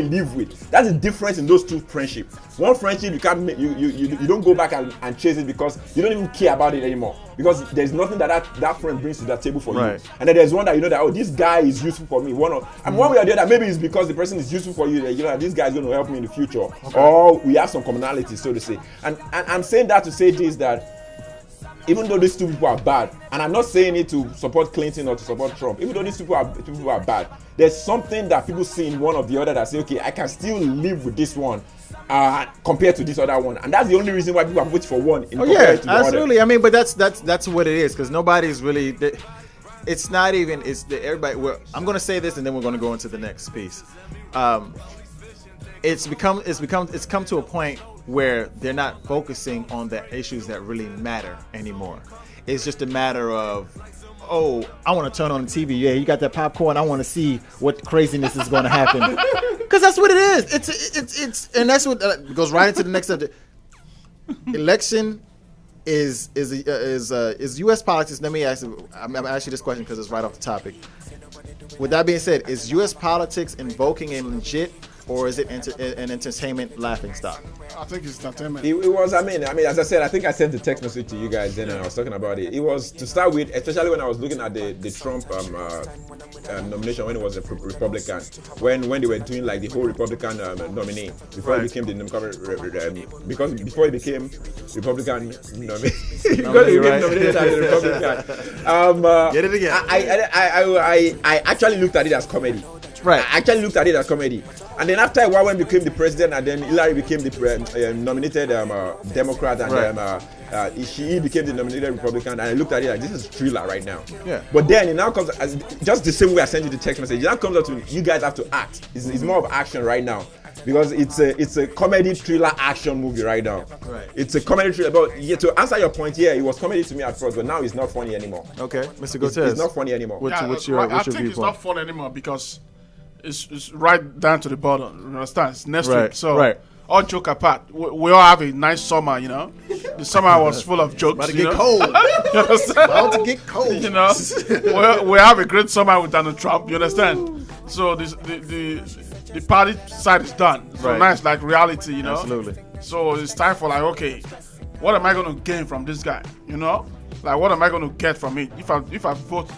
live with. That's the difference in those two friendships. One friendship you can't make, you don't go back and chase it because you don't even care about it anymore, because there's nothing that friend brings to that table for you. And then there's one that you know that, this guy is useful for me. One way or the other, maybe it's because the person is useful for you, that you know this guy is going to help me in the future, or we have some commonalities, so to say. And I'm saying that to say this, that even though these two people are bad, and I'm not saying it to support Clinton or to support Trump, even though these people are bad, there's something that people see in one or the other that say, okay, I can still live with this one compared to this other one, and that's the only reason why people are voting for one compared to the absolutely. other. I mean, but that's what it is, because nobody's really. It's not even. It's the everybody. Well, I'm going to say this, and then we're going to go into the next piece. It's come to a point where they're not focusing on the issues that really matter anymore. It's just a matter of, I want to turn on the TV. Yeah, you got that popcorn. I want to see what craziness is going to happen. Because that's what it is. It's and that's what goes right into the next subject. Election is U.S. politics. Let me ask you. I'm gonna ask you this question because it's right off the topic. With that being said, is U.S. politics invoking a legit or is it an entertainment laughing stock? I think it's entertainment. It was. I mean, as I said, I think I sent the text message to you guys then, and I was talking about it. It was to start with, especially when I was looking at the Trump nomination when it was a Republican, when they were doing like the whole Republican nominee before he became the because before he became Republican nominee, because he became nominated as a Republican. Get it again. I actually looked at it as comedy. Right. I actually looked at it as comedy. And then after a while, when he became the president, and then Hillary became the nominated Democrat, and he became the nominated Republican, and I looked at it like, this is thriller right now. Yeah. But then it now comes, just the same way I sent you the text message, it now comes up to you guys have to act. It's more of action right now. Because it's a comedy thriller action movie right now. Right. It's a comedy thriller. But yeah, to answer your point, yeah, it was comedy to me at first, but now it's not funny anymore. Okay, Mr. Gotez. It's not funny anymore. What's your I think it's not fun anymore because it's right down to the bottom. You understand? It's next week. So all joke apart, we all have a nice summer, you know. The summer was full of jokes. About to get cold. You understand? About to get cold. You know, we have a great summer with Donald Trump. You understand? So the party side is done. So now it's like reality, you know. Absolutely. So it's time for like, okay, what am I going to gain from this guy? You know, like what am I going to get from it? If I vote,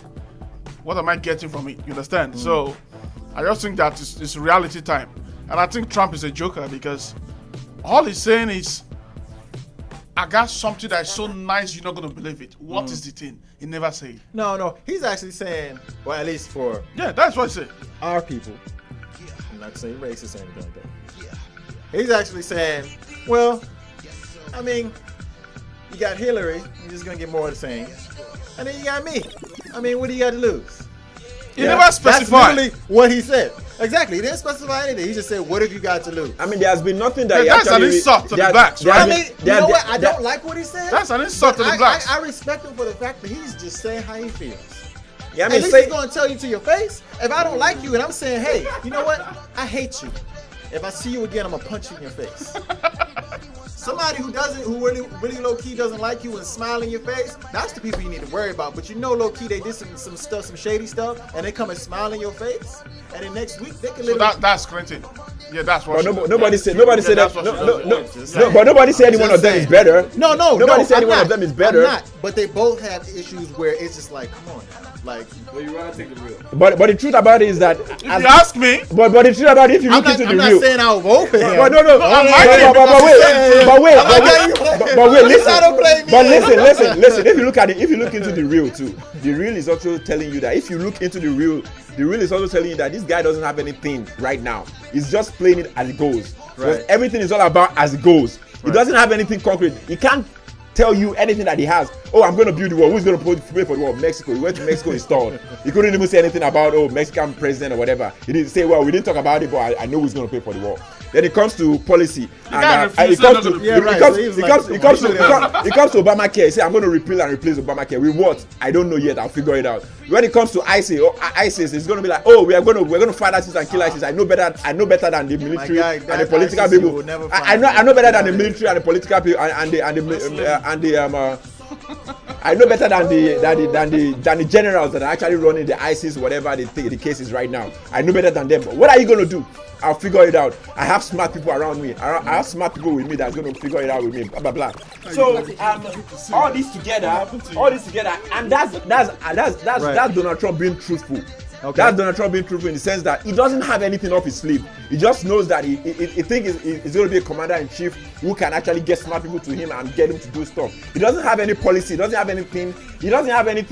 what am I getting from it? You understand? So I just think that it's reality time. And I think Trump is a joker because all he's saying is, I got something that is so nice you're not going to believe it. What is the thing? He never said it. No. He's actually saying, well, at least for that's what he said. our people. I'm not saying racist or anything like that. He's actually saying, well, I mean, you got Hillary, you're just going to get more of the same. And then you got me. I mean, what do you got to lose? He never specified. That's literally what he said. Exactly. He didn't specify anything. He just said, what have you got to lose? I mean, there has been nothing that that's an insult to the blacks, right? I mean, you know what? I don't like what he said. That's an insult to the blacks. I respect him for the fact that he's just saying how he feels. Yeah, I mean, At least he's going to tell you to your face. If I don't like you and I'm saying, hey, you know what? I hate you. If I see you again, I'm going to punch you in your face. Somebody who really low key doesn't like you and smile in your face, that's the people you need to worry about. But you know, low key they did some stuff, some shady stuff, and they come and smile in your face, and then next week they can live. So that's Clinton. Yeah, that's what. But nobody said that. No, but nobody said any one of them is better. Nobody said any one of them is better. I'm not. But they both have issues where it's just like, come on now. Like, well, you rather take the real. But the truth about it is that if you ask me, but the truth about it, if you look into the real, I'm not saying I'll vote for him. But no, but wait, listen. If you look at it, if you look into the real too, the real is also telling you that if you look into the real is also telling you that this guy doesn't have anything right now. He's just playing it as it goes. Right. Everything is all about as it goes. He doesn't have anything concrete. He can't tell you anything that he has. Oh, I'm going to build the wall. Who's going to pay for the wall? Mexico. He went to Mexico, installed. He couldn't even say anything about, Mexican president or whatever. He didn't say, well, we didn't talk about it, but I know who's going to pay for the wall. Then it comes to policy. It comes to Obamacare. He said, I'm going to repeal and replace Obamacare. With what? I don't know yet. I'll figure it out. When it comes to ISIS, it's going to be like, we're going to fight ISIS and kill ISIS. I know better than the military and the political people. I know better than the military and the political people I know better than the generals that are actually running the ISIS, whatever the case is right now. I know better than them. But what are you going to do? I'll figure it out. I have smart people around me. I have smart people with me that's going to figure it out with me. Blah blah blah. So all this together, and that's Donald Trump being truthful. Okay. That's Donald Trump being truthful in the sense that he doesn't have anything up his sleeve. He just knows that he thinks he's going to be a commander-in-chief who can actually get smart people to him and get him to do stuff. He doesn't have any policy. He doesn't have anything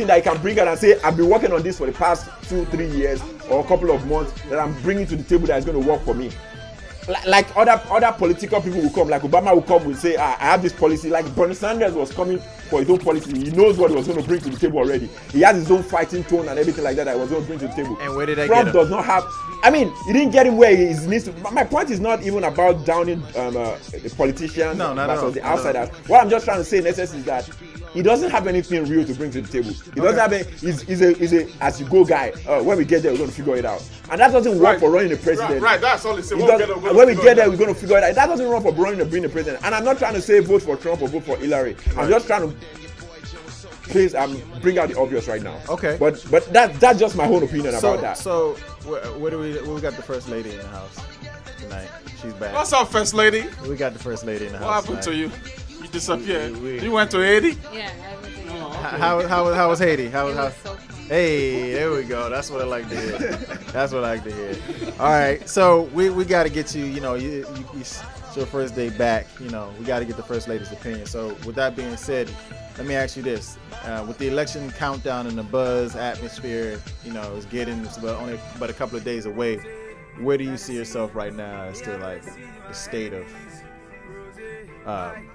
that he can bring out and say, I've been working on this for the past 2-3 years or a couple of months that I'm bringing to the table that is going to work for me. Like other political people will come, like Obama will come and say, I have this policy. Like Bernie Sanders was coming for his own policy. He knows what he was going to bring to the table already. He has his own fighting tone and everything like that he was going to bring to the table. And where did I Trump get him? does not have. I mean, he didn't get him where he needs to. My point is not even about downing the politicians versus the outsiders. What I'm just trying to say in essence is that he doesn't have anything real to bring to the table. He doesn't have he's a as you go guy. When we get there, we're going to figure it out. And that doesn't work for running a president. Right, that's all he said. When we get there, we're going to figure it out. That doesn't run for being a president. And I'm not trying to say vote for Trump or vote for Hillary. I'm just trying to bring out the obvious right now. Okay. But that's just my own opinion about that. So we got the first lady in the house. tonight. She's back. What's up, First Lady? We got the First Lady in the What house happened tonight. to you? You disappeared. We- You went to Haiti? Yeah, I went to How was Haiti? How It how? was so Hey, there we go. That's what I like to hear. That's what I like to hear. All right, so we got to get you. You know, it's your first day back. You know, we got to get the First Lady's opinion. So with that being said, let me ask you this: with the election countdown and the buzz atmosphere, you know, it's only but a couple of days away. Where do you see yourself right now as to like the state of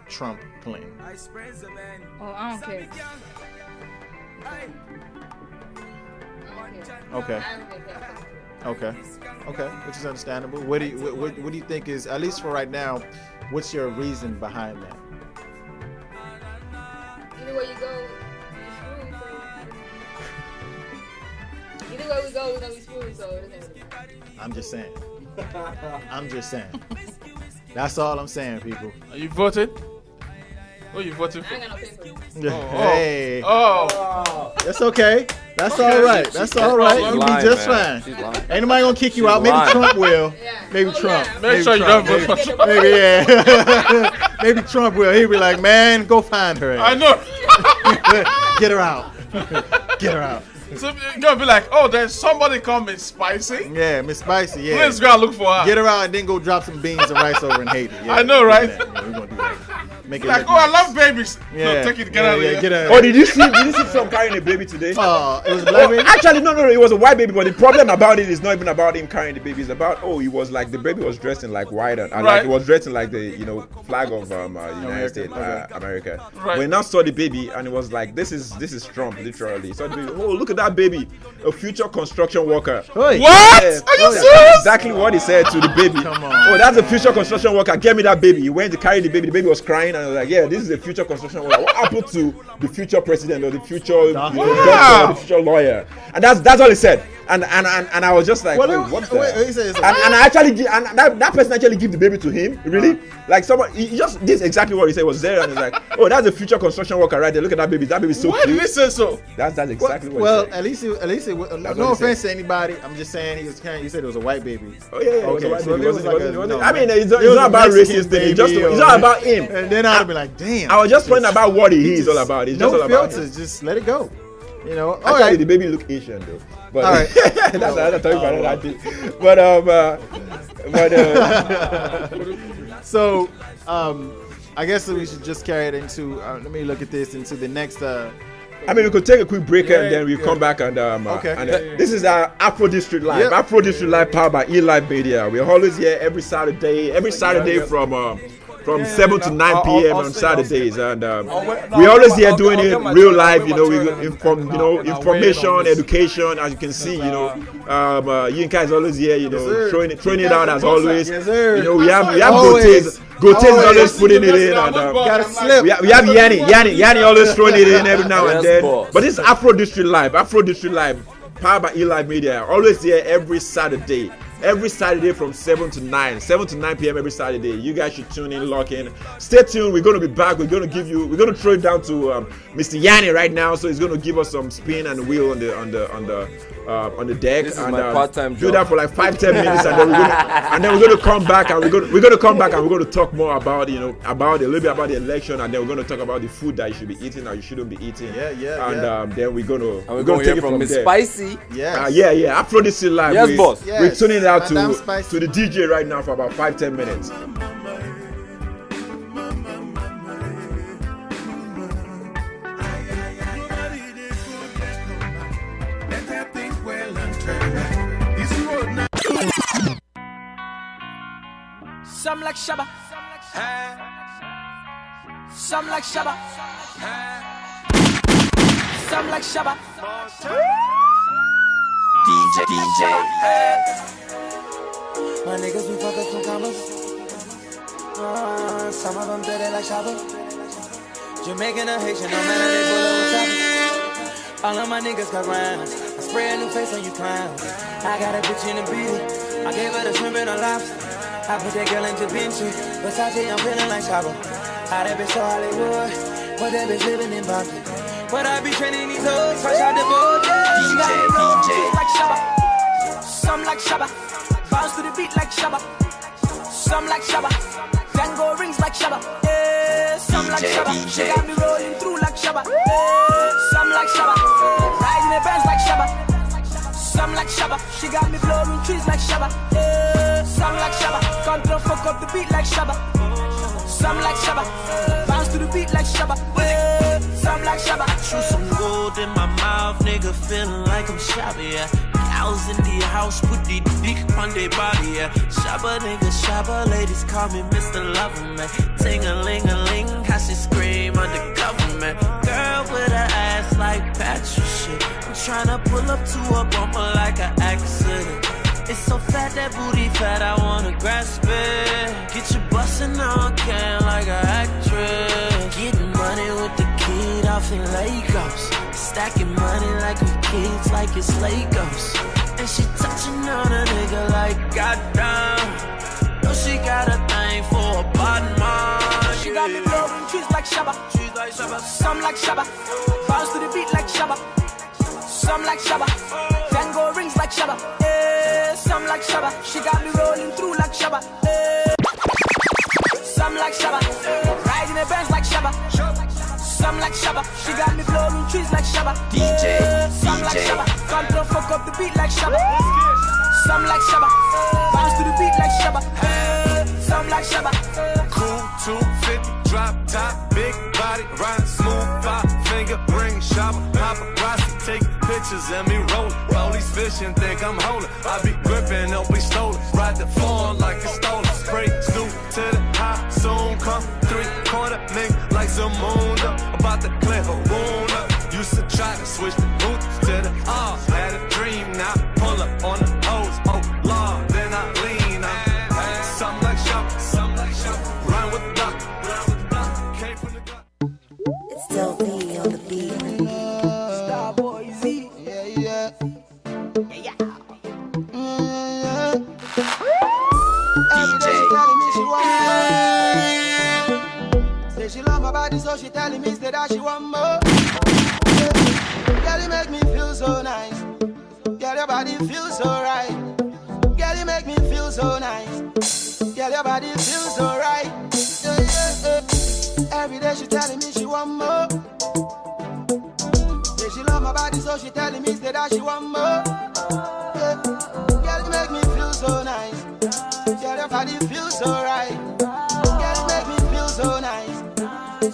Trump, Clinton? Oh, I don't care. Okay. I don't care. Okay, which is understandable. What do you think is, at least for right now, what's your reason behind that? Either way you go, you're screwed. So. Either way we go, we're gonna be screwed. So it doesn't matter. I'm just saying. That's all I'm saying, people. Are you voted? Who you voting I for? ain't got no paper. Hey, Oh. that's okay. That's all right. That's all right. She's You'll lying, be just man. fine. She's lying. Ain't nobody gonna kick you She's out. Maybe lying. Trump will. Yeah. Maybe Oh, Trump. yeah. Make sure you don't vote for Trump. Maybe yeah. Maybe Trump will. He'll be like, man, go find her. I know. Get her out. Get her out. So you're gonna be like, oh, there's somebody coming spicy. Yeah, Miss Spicy. Yeah. Let's go and look for her. Get her out and then go drop some beans and rice over in Haiti. Yeah, I know, right? Yeah, we're gonna do that. Make it Like, look oh, I nice. love babies. Yeah. No, take it, get out of here. Get her. Oh, did you see Trump carrying a baby today? Oh, it was a black baby? Actually, no, it was a white baby. But the problem about it is not even about him carrying the baby. It's about he was like the baby was dressed in like white and like Right. it was dressed in like the flag of United States, Okay. America. Right. When I saw the baby and it was like this is Trump literally. So the baby, oh look at that baby, a future construction worker. Hey. What? Yeah, Are you that's serious? exactly what he said to the baby. Come on. Oh, that's a future construction worker. Get me that baby. He went to carry the baby. The baby was crying, and I was like, "Yeah, this is a future construction worker." What happened to the future president or the future doctor or the future lawyer? And that's all he said. And I was just like, Well, wait, what the? wait, he said, And I actually that person actually give the baby to him. Really? Like someone he just did exactly what he said was there, and it's like, oh, that's a future construction worker right there. Look at that baby. That baby's so Why did cute. he say so? That's exactly what well, he said. at least what no he offense to anybody. I'm just saying he said it was a white baby. Oh yeah, it was a Okay, white so baby. if it was like It wasn't- no, I mean, it's it was not a about Mexican racist thing. baby It's or- not about him. And then I'd be like, damn. I was just pointing about what he's all about. It's no just all about filters. him. Just let it go. You know. All Actually, right. the baby look Asian though. But All right. that's another topic for another day. But So, I guess we should just carry it into. Let me look at this into the next. I mean, we could take a quick break and then we come back and Okay. This is our Afro District Live. Yep. Afro District Live powered by eLive Media. We're always here every Saturday from 7 to 9 p.m. on Saturdays, and we're always here doing it real live. You know, we information, education. As you can see, Yinka is always here. You know, throwing it out as always. Yes, sir. You know, we have Always. Gotes is always putting it in, and Gotta slip. we have Yanni always throwing it in every now and Yes, then. boss. But this is Afro District Live, powered by eLive Media. Always here every Saturday. Every Saturday from 7 to 9 p.m. every Saturday. You guys should tune in, lock in. Stay tuned. We're going to be back. We're going to throw it down to Mr. Yanni right now. So he's going to give us some spin and wheel on the deck. This is and, my part-time do job. that for like 5-10 minutes, and then we're going to come back and we're going to come back and we're going to talk more about a little bit about the election, and then we're going to talk about the food that you should be eating or you shouldn't be eating. And then we're going to hear take it from from Miss there. Spicy. Yes. Yeah. Afro District Live. Yes, boss. Yes. We're tuning it out Madame to Spicy. the DJ right now for about 5-10 minutes. Some like Shabba. Some like Shabba. Some like Shabba. DJ. My niggas be fuck up some commas. Some of them dirty like Shabba. Jamaican or Haitian, no matter they bullet with choppers. All of my niggas got rhymes. I spray a new face on you clowns. I got a bitch in the beat. I gave her the shrimp and a lobster. I put that girl in Da Vinci. Versace, I'm feeling like Shabba. How that bitch so Hollywood, but that bitch living in Boston. But I be training these hoes, fresh out the boat. DJ. Like Shabba. Some like Shabba. Bounce to the beat like Shabba. Some like Shabba, Tango rings like Shabba. Yeah, some like Shabba, she got me rolling through like Shabba. Yeah, some like Shabba, riding the Benz like Shabba. Some like Shabba, she got me blowing trees like Shabba. Yeah, some like Shabba, control fuck up the beat like Shabba. Some like Shabba, bounce to the beat like Shabba. Yeah, some like Shabba. Chew some gold in my mouth, nigga, feeling like I'm Shabba, yeah. Cows in the house, put the dick on their body, yeah. Shabba, nigga, Shabba, ladies call me Mr. Lover, man. Ting-a-ling-a-ling, how she scream undercover, man. Girl with her ass like Patrick shit. I'm tryna pull up to a bumper like an accident. It's so fat, that booty fat, I wanna grasp it. Get you bustin' on can like an actress. Getting money with the kid off in Lagos. Stacking money like we kids, like it's Legos. And she touching on a nigga like goddamn. No, she got a thing for a bottom man. She got me blowing trees like Shabba. Trees like Shabba. Some like Shabba, bounce to the beat like Shabba. Some like Shabba, Tango rings like Shabba. Yeah, some like Shabba, she got me rolling through like Shabba. Yeah. Some like Shabba, riding the Benz like Shabba. Some like Shabba, she got me blowing trees like Shabba. Yeah, some like Shabba, control fuck up the beat like Shabba. Some like Shabba, bounce to the beat like Shabba. Yeah, some like Shabba. Cool 250, drop top, big body, ride smooth, 5-finger ring, Shabba, paparazzi, take pictures and me rollin'. All these fishing think I'm holding. I be gripping, don't be stolen. Ride the phone like it's stolen. Spray snoop to the high, soon come 3-quarter link like some moon up. About to clear a wound up. Used to try to switch the boots to the R. Had a dream, now pull up on the hose. Oh Lord, then I lean up. Something like Shabba, something like Shabba. Run with the block, came from the gut. It's still me on the beat. Starboy Z. Yeah, yeah. Yeah. Every day she telling me she want more. Say she love my body, so she telling me say that she want more. Girl, you make me feel so nice. Girl, your body feels so right. Girl, you make me feel so nice. Girl, your body feels so right. Yeah, yeah, yeah. Every day she telling me she want more. Say she love my body, so she telling me say that she want more. Yeah. Girl, you make me feel so nice. Girl, your body feels so right. Girl, you make me feel so nice.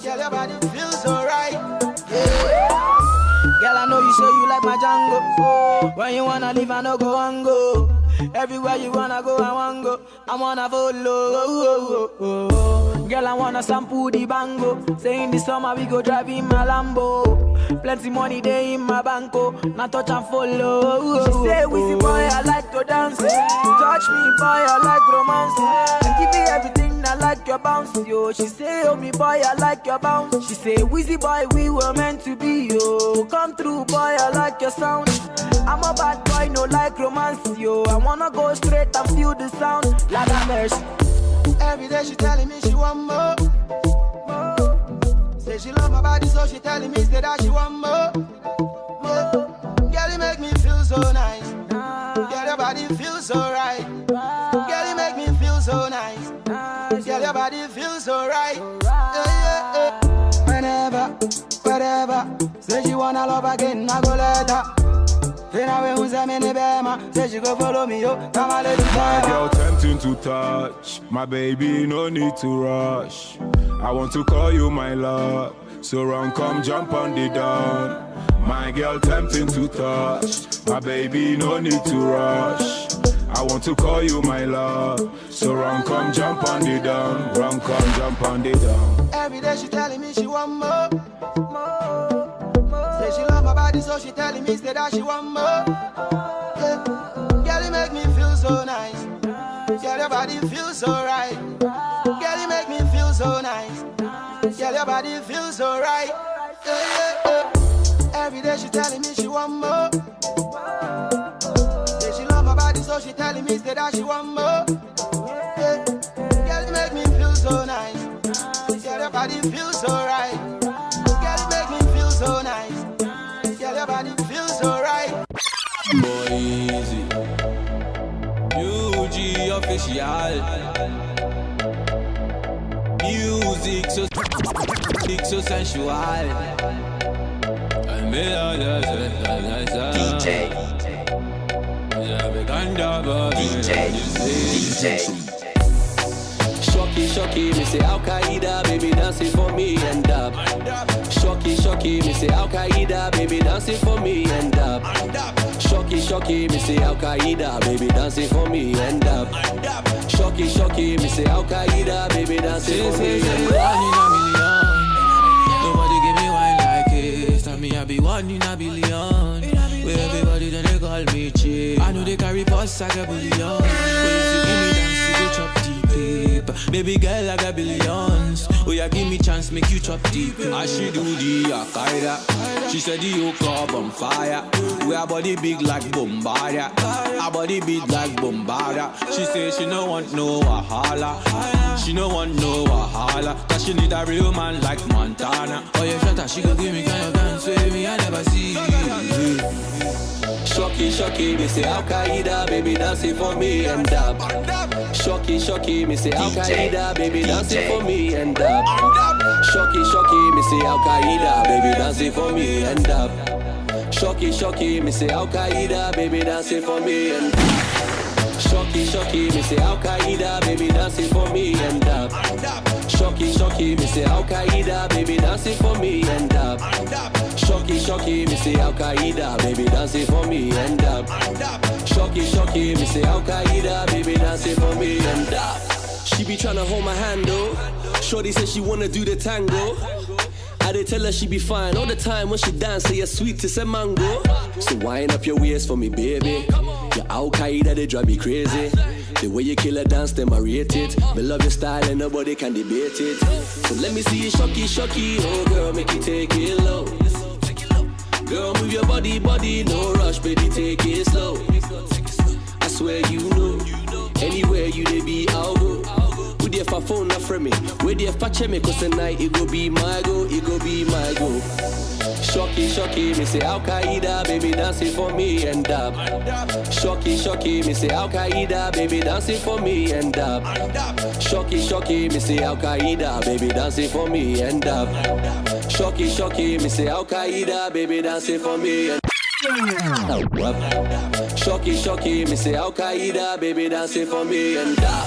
Girl, your body feels so right. Yeah. Girl, I know you say you like my Django. Oh, when you wanna leave, I no go and go. Everywhere you wanna go, I wanna go. I wanna follow. Girl, I wanna sample the bango. Say in the summer we go drive in my Lambo. Plenty money there in my banco. Now touch and follow. She say, Wizzy boy, I like to dance. Touch me, boy, I like romance. And give me everything, I like your bounce, yo. She say, oh me boy, I like your bounce. She say, Wizzy boy, we were meant to be, yo. Come through, boy, I like your sound. I'm a bad boy, no like romance, yo. I wanna go straight and feel the sound. Like a mercy. Every day she telling me she want more. Say she love my body, so she telling me say that she want more. Yeah. Girl, you make me feel so nice. Girl, your body feels so right. Girl, you make me feel so nice. Girl, your body feels so right. Yeah, yeah, yeah. Whenever, wherever. Say she wanna love again, I go let her. Say she go follow me, yo. My girl tempting to touch. My baby, no need to rush. I want to call you my love. So run, come jump on the dawn. My girl tempting to touch. My baby, no need to rush. I want to call you my love. So run, come jump on the dawn. Run, come jump on the dawn. Every day she telling me she want more. Say she love my body, so she telling me say that she want more. Yeah. Girl, you make me feel so nice. Girl, your body feels so right. Girl, you make me feel so nice. Girl, your body feels so right. Yeah, yeah, yeah. Every day she telling me she want more. Say she love my body, so she telling me say that she want more. Yeah. Girl, you make me feel so nice. Girl, your body feels so right. Girl, you make me feel so nice. Girl, your body feels so right. Boy, easy. UG official. Music so sensual. And me DJ. Shocky, me say Al Qaeda, baby dancing for me and up. Shocky, me say Al Qaeda, baby dancing for me and up. Shocky, me say Al Qaeda, baby dancing for me and up. Shocky, me say Al Qaeda, baby dancing for me and up. Nobody give me wine like it. Tell me I be one in a billion. Where everybody then they call me cheap. I know they carry posts like a bullion. But if you give me dance, you go chop deep. Baby girl, I got billions. Oh yeah, give me chance, make you chop deep. As she do the Al-Qaeda, she said the whole club on fire. We our body big like Bombardia. Our body big like Bombardia. She say she no want no wahala. She no want no wahala. Cause she need a real man like Montana. Oh yeah, shut up, she go give me kind of dance with me, I never see. Shocky, me say Al Qaeda, baby dancing for me and up. Shocky, me say Al Qaeda, baby dancing for me and up. Shocky, me say Al Qaeda, baby dancing for me and up. Shocky, me say Al Qaeda, baby dancing for me and up. Shocky, me say Al Qaeda, baby dancing for me and up. Shocky, me say Al Qaeda, baby dancing for me and up. Shocky, me say Al Qaeda, baby dancing for me and up. Shocky, me say Al Qaeda, baby dancing for me and up. She be tryna hold my hand though. Shorty said she wanna do the tango. I did tell her she be fine all the time when she dance, say you're sweet to say mango. So wind up your waist for me, baby. Your Al Qaeda, they drive me crazy. The way you kill a dance, them I rate it. Me love your style and nobody can debate it. So let me see you shocky, oh girl, make you take it low. Girl, move your body, no rush, baby, take it slow. I swear you know, anywhere you they be, I'll go. With the fa phone not from me, with the fa check me, cause tonight it go be my go, it go be my go. Shocky, me say Al Qaeda, baby dancing for me and up. Shocky, me say Al Qaeda, baby dancing for me and up. Shocky, me say Al Qaeda, baby dancing for me and up. Shocky, me say Al Qaeda, baby dancing for me and Shocky, me say Al Qaeda, baby dancing for me and up.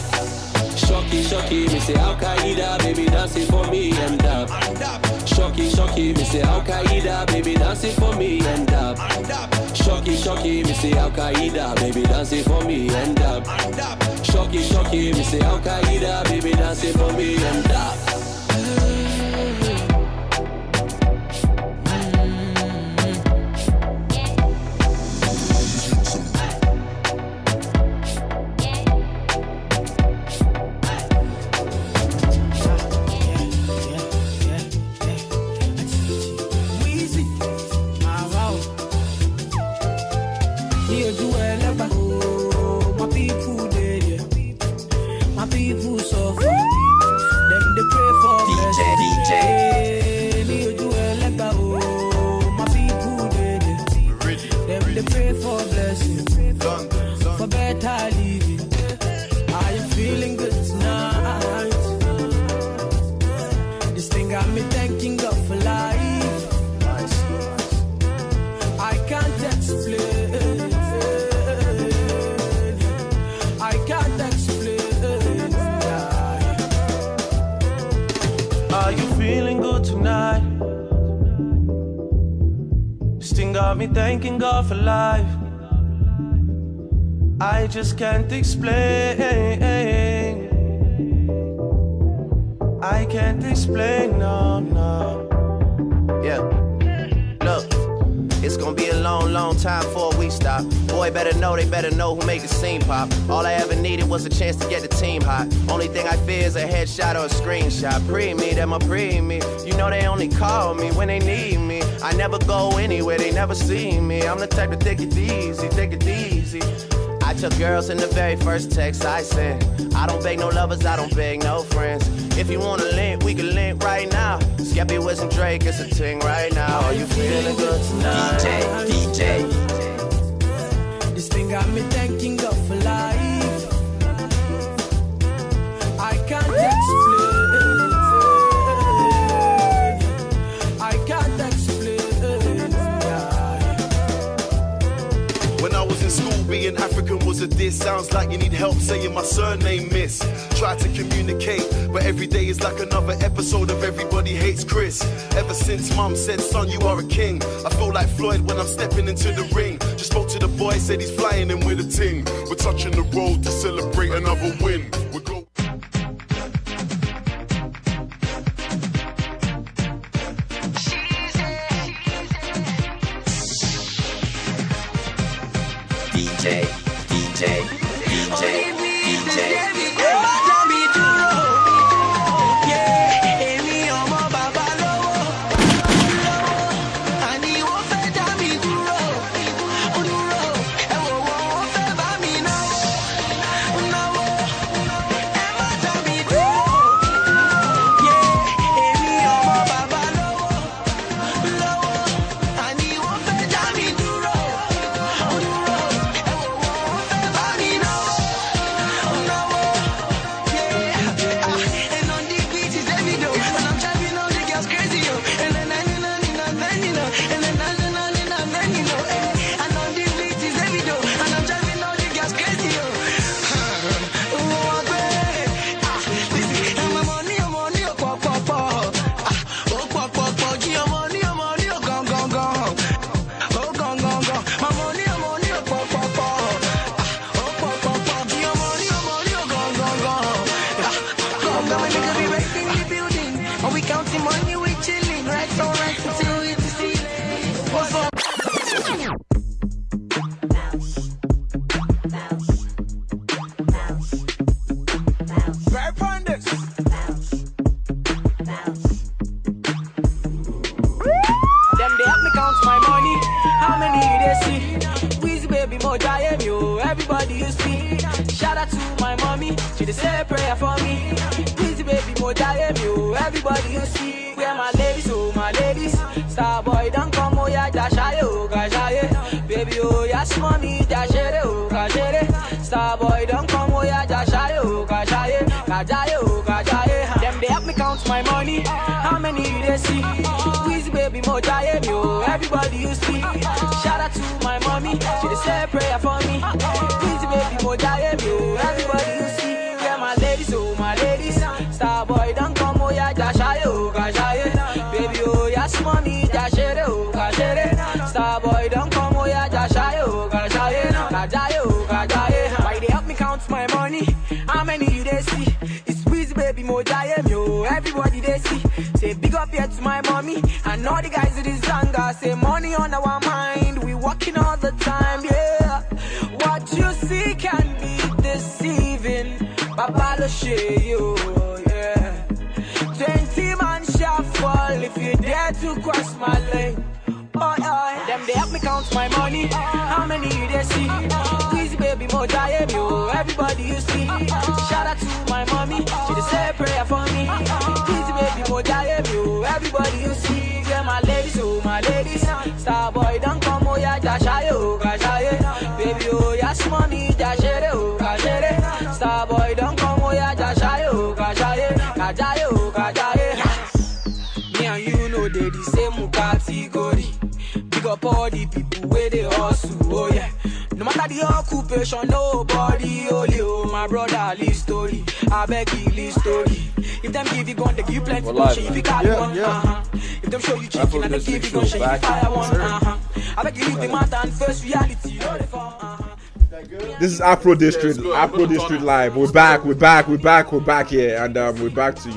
Shocky, me say Al Qaeda, baby dancing for me and up. Shocky, me say Al Qaeda, baby dancing for me and up. Shocky, me say Al Qaeda, baby dancing for me and up. Shocky, me say Al Qaeda, baby dancing for me and up. Me thanking God for life. I just can't explain. I can't explain, no. Yeah, look, it's gonna be a long time before we stop. Boy, they better know who made the scene pop. All I ever needed was a chance to get the team hot. Only thing I fear is a headshot or a screenshot. Pre-me, them a pre-me. You know they only call me when they need me. I never go anywhere, they never see me. I'm the type to take it easy. I took girls in the very first text I sent. I don't beg no lovers, I don't beg no friends. If you wanna link, we can link right now. Skeppy, Wiz, and Drake, it's a ting right now. Are you feeling good tonight? DJ. This thing got me thanking God for life. Sounds like you need help saying my surname, miss. Try to communicate, but every day is like another episode of Everybody Hates Chris. Ever since mum said, son, you are a king, I feel like Floyd when I'm stepping into the ring. Just spoke to the boy, said he's flying in with a ting. We're touching the road to celebrate another win. We're go- DJ, DJ, DJ, DJ. Everybody you see, shout out to my mommy, she dey say a prayer for me. Easy baby, mo die me, everybody you see. Where my ladies, oh my ladies, star boy don't come, oh yeah, dashaye, oh gashaye. Baby, oh yes, mommy, dashere, oh gashere. Star boy don't come, oh yeah, dashaye, oh gashaye, gajaye, oh gajaye. Them they help me count my money, how many you they see? Easy baby, mo die me, everybody you see. Shout out to my mommy, she dey say a prayer for me. Easy baby, mo die me, everybody you see. Where my ladies, oh my ladies, star boy don't come, oh yeah, dashaye, oh gashaye. Baby, oh yes, mommy, dashere, oh gashere. Star boy don't come, oh yeah, dashaye, oh gashaye. Gajaye, oh gajaye. Why they help me count my money? How many you they see? It's Weezy baby, mo die me, oh everybody they see. Say big up here to my mommy and all the guys in this zanga. Say money on our mind, we working all the time, yeah. What you see can be deceiving. Babalo you, yeah. 20 man shuffle if you dare to cross my lane. Oh, oh. Them they help me count my money. How many you they see? Easy baby, mo die me, oh everybody you see. Shout out to my mommy, she dey say a prayer for me. Easy baby, mo die me, oh everybody you see. Yeah, my ladies, oh my ladies, star boy don't come, oh yeah, dashaye, oh gashaye. Baby, oh yes, mommy, dashere, oh gashere. Star boy don't come, oh yeah, dashaye, oh gashaye, gajaye, oh gajaye. Me and you know they the same category. Big up all the people where they hustle, oh yeah. No matter the occupation, nobody only, oh my brother, live story. I beg you, live story. If them give you gun, they give you plenty bullshit. If you got one, If them show you chicken and they give you gun, shit, if you fire one, I beg you, leave the matter and face reality, you know the fun, This is Afro District, Afro District Live. We're back here, and we're back to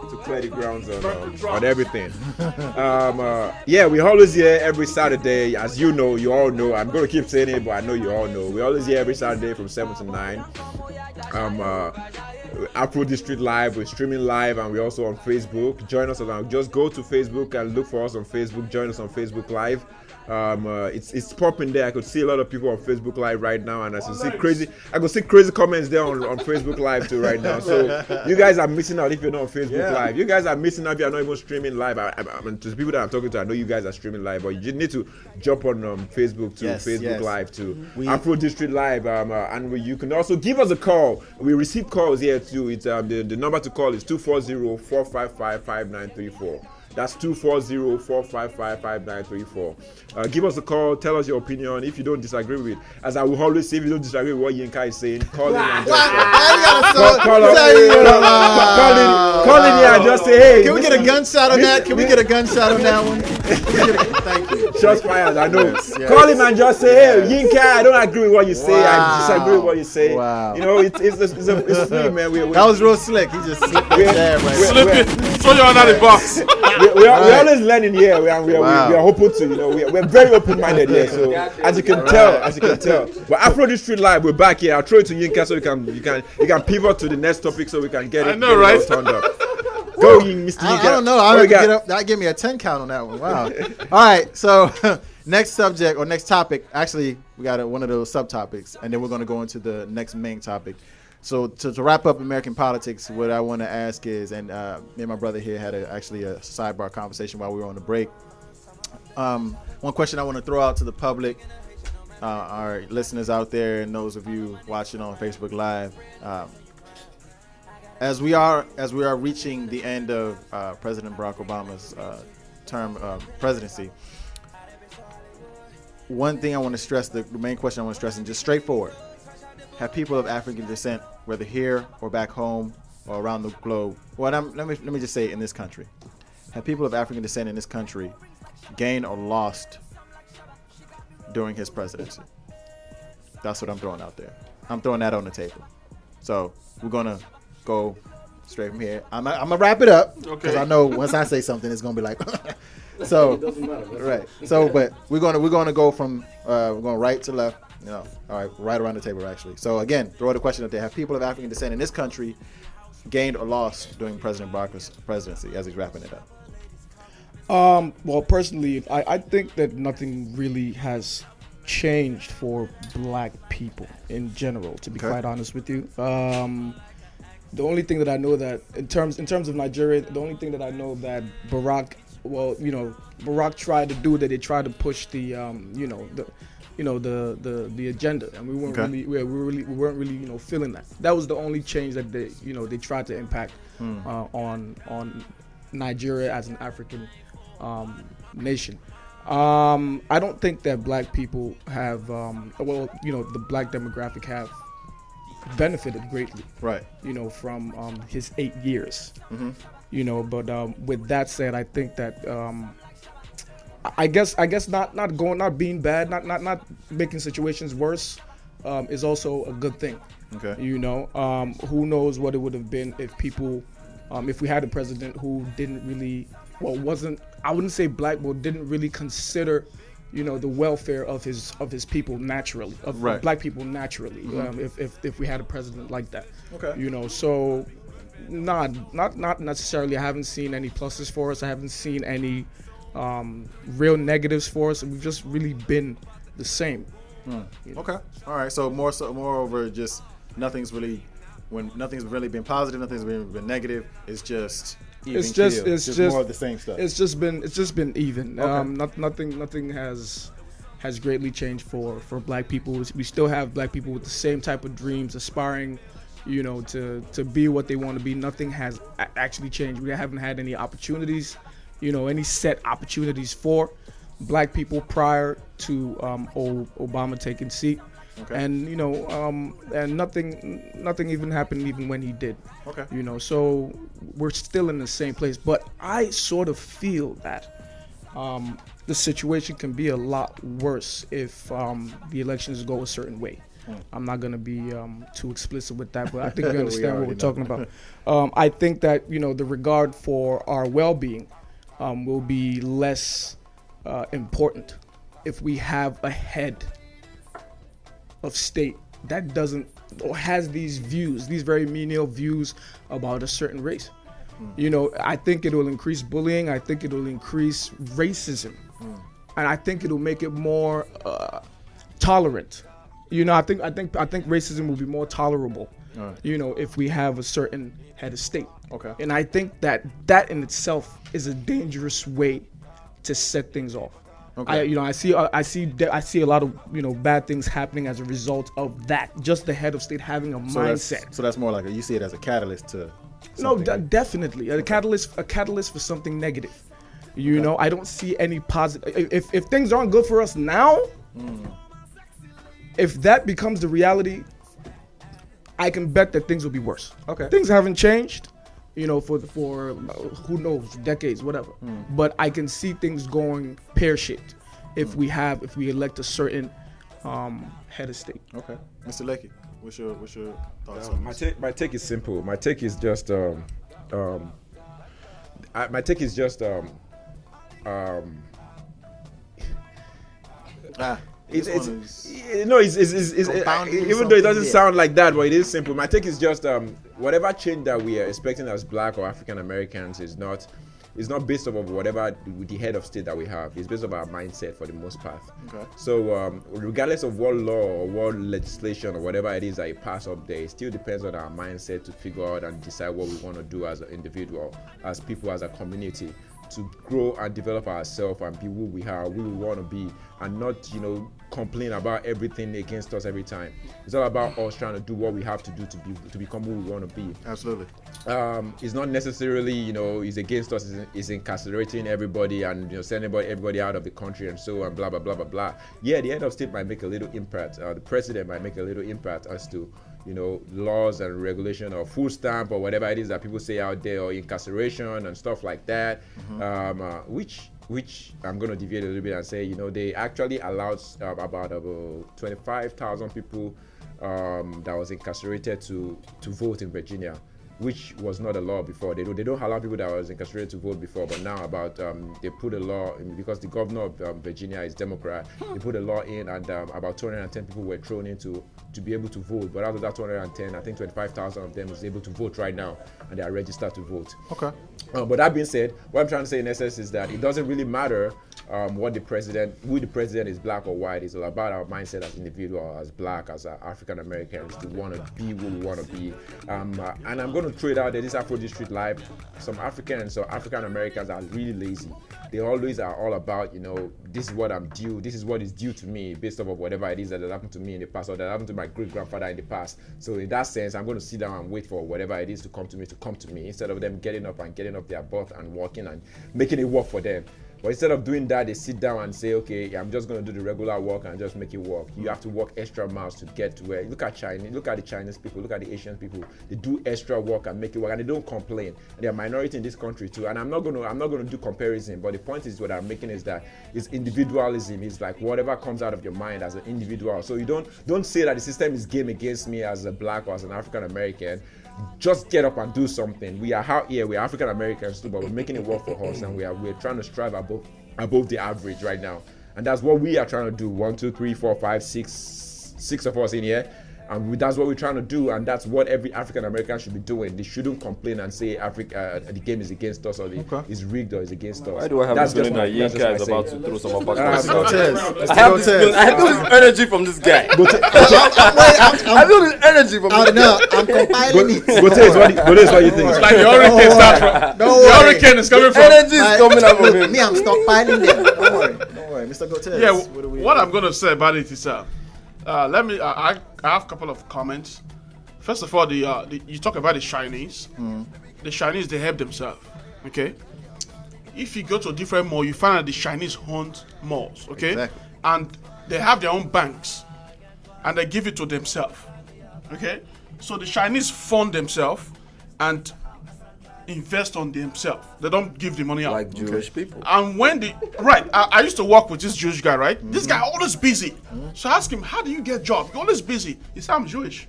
to clear the grounds on everything. Yeah, we always here every Saturday, as you know, you all know. I'm gonna keep saying it, but I know you all know. We always here every Saturday from 7 to 9. Afro District Live, we're streaming live, and we're also on Facebook. Join us on. Just go to Facebook and look for us on Facebook. Join us on Facebook Live. It's popping there. I could see a lot of people on Facebook Live right now, and I could see crazy comments there on Facebook Live too right now. So you guys are missing out if you're not on Facebook Live. You guys are missing out if you're not even streaming live. I mean, to the people that I'm talking to, I know you guys are streaming live, but you need to jump on Facebook too, Facebook Live too, Afro District Live, and you can also give us a call. We receive calls here too. It's the number to call is 240-455-5934. That's 240-455-5934. Give us a call. Tell us your opinion. If you don't disagree with it, as I will always say, if you don't disagree with what Yinka is saying, call in and just call in here and just say, hey. Can we get a gunshot on that? Can we get a gunshot on that one? Thank you. Shots fired. I know. Yes. Call him and just say, hey, Yinka, I don't agree with what you say. I disagree with what you say. Wow. You know, it's free, man. That was real slick. He just slipped it there, right? Slip it. Throw you under the box. We're always learning here. We are open to, you know, we're very open-minded here. So as you can tell. But Afro District Live, we're back here. I'll throw it to Yinka so you can pivot to the next topic so we can get it all turned up. Go, Mr. Yinka. I don't know. I'm gonna get up. That give me a 10 count on that one. Wow. All right. So next subject or next topic. Actually, we got one of those subtopics, and then we're gonna go into the next main topic. So to wrap up American politics, what I want to ask is, and me and my brother here had actually a sidebar conversation while we were on the break. One question I want to throw out to the public, our listeners out there, and those of you watching on Facebook Live. As we are reaching the end of President Barack Obama's term presidency, one thing I want to stress, the main question I want to stress, and just straightforward: have people of African descent, whether here or back home or around the globe, let me just say in this country, have people of African descent in this country gained or lost during his presidency? That's what I'm throwing out there. I'm throwing that on the table. So we're gonna go straight from here. I'm gonna wrap it up because I know once I say something, it's gonna be like. So it doesn't matter. Right. So, but we're gonna go from we're going right to left. You know, all right, right around the table actually. So again, throw the question up there: have people of African descent in this country gained or lost during President Barack's presidency? As he's wrapping it up. Well, personally, I think that nothing really has changed for black people in general. To be quite honest with you. The only thing that I know that in terms of Nigeria, the only thing that I know that Barack tried to do, that they tried to push the the agenda, and we weren't really feeling that. That was the only change that they tried to impact on Nigeria as an African nation. I don't think that black people have the black demographic have benefited greatly, right? From his 8 years. But with that said, I think that I guess not being bad, not making situations worse is also a good thing. Okay. Who knows what it would have been if people if we had a president who didn't really I wouldn't say black, but didn't really consider the welfare of his people naturally, of black people naturally. If we had a president like that. Okay. So not necessarily. I haven't seen any pluses for us. I haven't seen any real negatives for us. We've just really been the same. Okay. All right. So moreover, just nothing's really been positive. Nothing's really been negative. It's just even. It's just more of the same stuff. It's just been even. Okay. Nothing has greatly changed for black people. We still have black people with the same type of dreams, aspiring, to be what they want to be. Nothing has actually changed. We haven't had any opportunities, any set opportunities for black people prior to Obama taking seat. Okay. And and nothing even happened even when he did. Okay. So we're still in the same place. But I sort of feel that the situation can be a lot worse if the elections go a certain way. I'm not going to be too explicit with that, but I think you understand what we're talking about. I think that the regard for our well-being will be less important if we have a head of state that doesn't or has these views, these very menial views about a certain race. I think it will increase bullying. I think it will increase racism, and I think it will make it more tolerant. I think racism will be more tolerable. If we have a certain head of state. Okay. And I think that in itself is a dangerous way to set things off. Okay. I see a lot of bad things happening as a result of that. Just the head of state having a mindset. So that's more like you see it as a catalyst to. No, definitely a catalyst for something negative. You know, I don't see any positive. If things aren't good for us now, if that becomes the reality, I can bet that things will be worse. Okay. Things haven't changed, you know, for who knows, decades, whatever. But I can see things going pear-shaped if we elect a certain head of state. Okay. Mr. Lecky, what's your thoughts on this? My take is simple. My take is just It's even though it doesn't sound like that, but it is simple. My take is just whatever change that we are expecting as Black or African Americans is not based off of whatever the head of state that we have. It's based off our mindset for the most part. Okay. So regardless of what law or what legislation or whatever it is that you pass up there, it still depends on our mindset to figure out and decide what we want to do as an individual, as people, as a community, to grow and develop ourselves and be who we are, who we want to be, and not, you know, complain about everything against us every time. It's all about us trying to do what we have to do to become who we want to be. Absolutely. It's not necessarily, you know, it's against us, it's incarcerating everybody and, you know, sending everybody out of the country and so on, blah blah blah blah blah. Yeah, the head of state might make a little impact. The president might make a little impact as to, you know, laws and regulation or food stamp or whatever it is that people say out there, or incarceration and stuff like that, which I'm going to deviate a little bit and say, you know, they actually allowed about 25,000 people that was incarcerated to vote in Virginia, which was not a law before. They don't allow people that was incarcerated to vote before, but now they put a law in, because the governor of Virginia is Democrat. They put a law in, and about 210 people were thrown in to be able to vote. But out of that 210, I think 25,000 of them is able to vote right now, and they are registered to vote. Okay. But that being said, what I'm trying to say in essence is that it doesn't really matter who the president is, Black or white. It's all about our mindset as individuals, as Black, as African Americans, to want to be who we want to be. And I'm going to throw it out there, this Afro District Live, some Africans or African Americans are really lazy. They always are all about, you know, this is what I'm due, this is what is due to me based off of whatever it is that has happened to me in the past or that happened to my great-grandfather in the past. So in that sense, I'm going to sit down and wait for whatever it is to come to me instead of them getting up their butt and walking and making it work for them. But instead of doing that, they sit down and say, okay, I'm just going to do the regular work and just make it work. You have to walk extra miles to get to where. Look at the Chinese people, look at the Asian people. They do extra work and make it work, and they don't complain. And they're a minority in this country too. And I'm not going to do comparison, but the point is, what I'm making is that it's individualism. It's like whatever comes out of your mind as an individual. So you don't say that the system is game against me as a Black or as an African American. Just get up and do something. We are out here, we are African Americans too, but we're making it work for us, and we're trying to strive above the average right now. And that's what we are trying to do. 1, 2, 3, 4, 5, 6 of us in here. And that's what we're trying to do, and that's what every African American should be doing. They shouldn't complain and say the game is against us, or is rigged, or is against us. Why do I have this feeling that Yinka is about to throw some of us? I have this energy from this guy. I feel this energy from this guy. I'm compiling it. What is what you think? It's like the hurricane starts from. The hurricane is coming from. Energy is coming out from him. Me, I'm stockpiling them. Don't worry, Mr. Gotez. Yeah, what I'm going to say about it is, I have a couple of comments. First of all, you talk about the Chinese. The Chinese, they help themselves. Okay, if you go to a different mall, you find that the Chinese own malls. Okay, exactly. And they have their own banks, and they give it to themselves. Okay, so the Chinese fund themselves and invest on themselves. They don't give the money out. Like Jewish people. And when I used to work with this Jewish guy, right? This guy always busy. So I asked him, how do you get job? You're always busy. He said, I'm Jewish.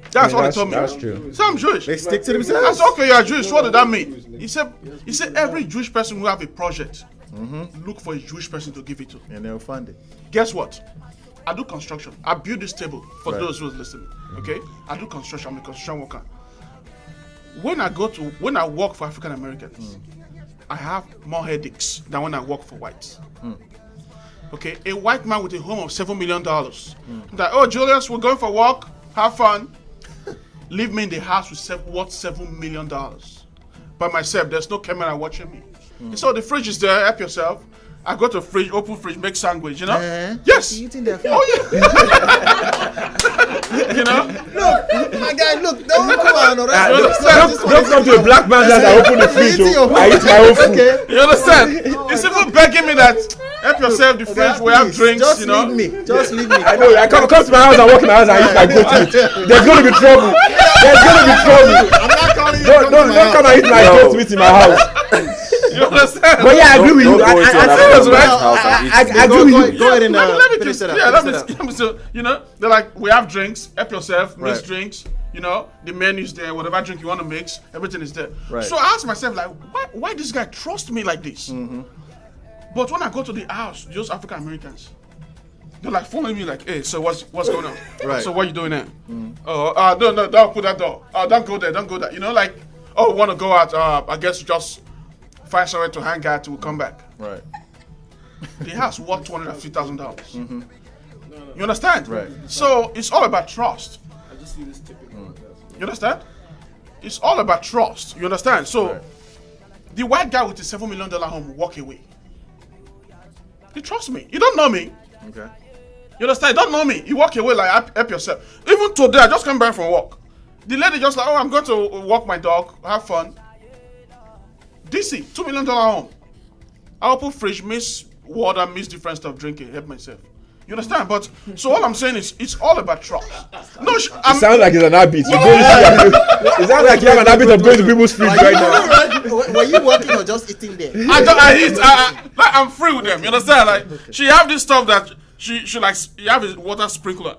That's what he told me. That's true. He said, I'm Jewish. They stick to themselves. I said, okay, you're Jewish. What did that mean? He said every Jewish person who have a project, look for a Jewish person to give it to. And they'll fund it. Guess what? I do construction. I build this table for those who are listening. Okay? I do construction. I'm a construction worker. When I work for African Americans, I have more headaches than when I work for whites. Okay, a white man with a home of $7 million. I'm like, oh, Julius, we're going for a walk. Have fun. Leave me in the house with worth $7 million. By myself, there's no camera watching me. So the fridge is there. Help yourself. I go to fridge, open fridge, make sandwich. You know? Yes. Eating their food. Oh yeah. You know? Look, my my guy, look, don't come on. No, don't come to a black man's house and open the fridge. I eat my own food. You understand? It's even begging me that help yourself the fridge. We have drinks. Just you know. leave me. Just leave me. I know. I come to my house and walk in my house and eat my goat meat. There's gonna be trouble. There's gonna be trouble. I'm not calling you. Don't come and eat my goat meat in my house. You understand? But yeah, I agree with you. I agree with you. Go ahead and let me finish just, it up. yeah, let me so, you know, they're like, we have drinks, help yourself, mix drinks, you know, the menu's there, whatever drink you want to mix, everything is there. Right. So I asked myself, like, why this guy trust me like this? But when I go to the house, just African Americans, they're like following me, like, hey, so what's going on? Right. So what are you doing there? No, don't put that door. Don't go there. You know, like, oh, we want to go out. I guess just find somewhere to hang out till we come back. Right. The house worth $250,000. You understand? Right. So it's all about trust. You understand? It's all about trust. You understand? So the white guy with the $7 million home will walk away. He trusts me. You don't know me. Okay. You understand? You don't know me. You walk away like help yourself. Even today, I just came back from work. The lady just like, oh, I'm going to walk my dog, have fun. DC, $2 million home. I open fridge, miss water, miss different stuff, drinking, help myself. You understand? But so all I'm saying is, it's all about trust. No, it sounds like it's an habit. It sounds like you have an habit of going to people's fridge right now. Were you working or just eating there? I'm free with them. You understand? Like she have this stuff that she like. You have a water sprinkler.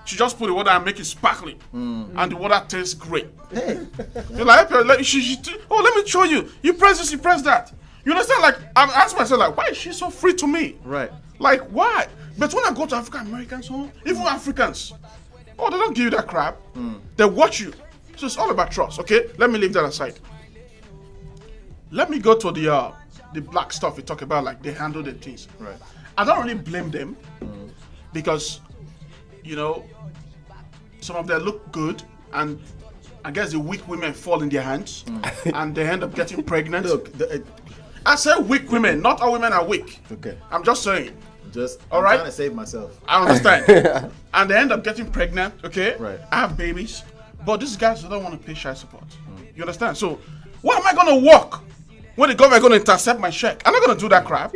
She just put the water and make it sparkling, and the water tastes great. Hey. You're like, let me show you. You press this, you press that. You understand? Like I'm asking myself, like, why is she so free to me? Right. Like why? But when I go to African Americans home, even Africans, they don't give you that crap. They watch you. So it's all about trust. Okay, let me leave that aside. Let me go to the black stuff we talk about, like they handle their things. Right. I don't really blame them because, you know, some of them look good, and I guess the weak women fall in their hands, and they end up getting pregnant. Look, I say weak women, not all women are weak. Okay. I'm just saying. I'm trying to save myself. I understand. And they end up getting pregnant, okay? Right. I have babies, but these guys don't want to pay child support. You understand? So, what am I going to work when the government going to intercept my check? I'm not going to do that crap.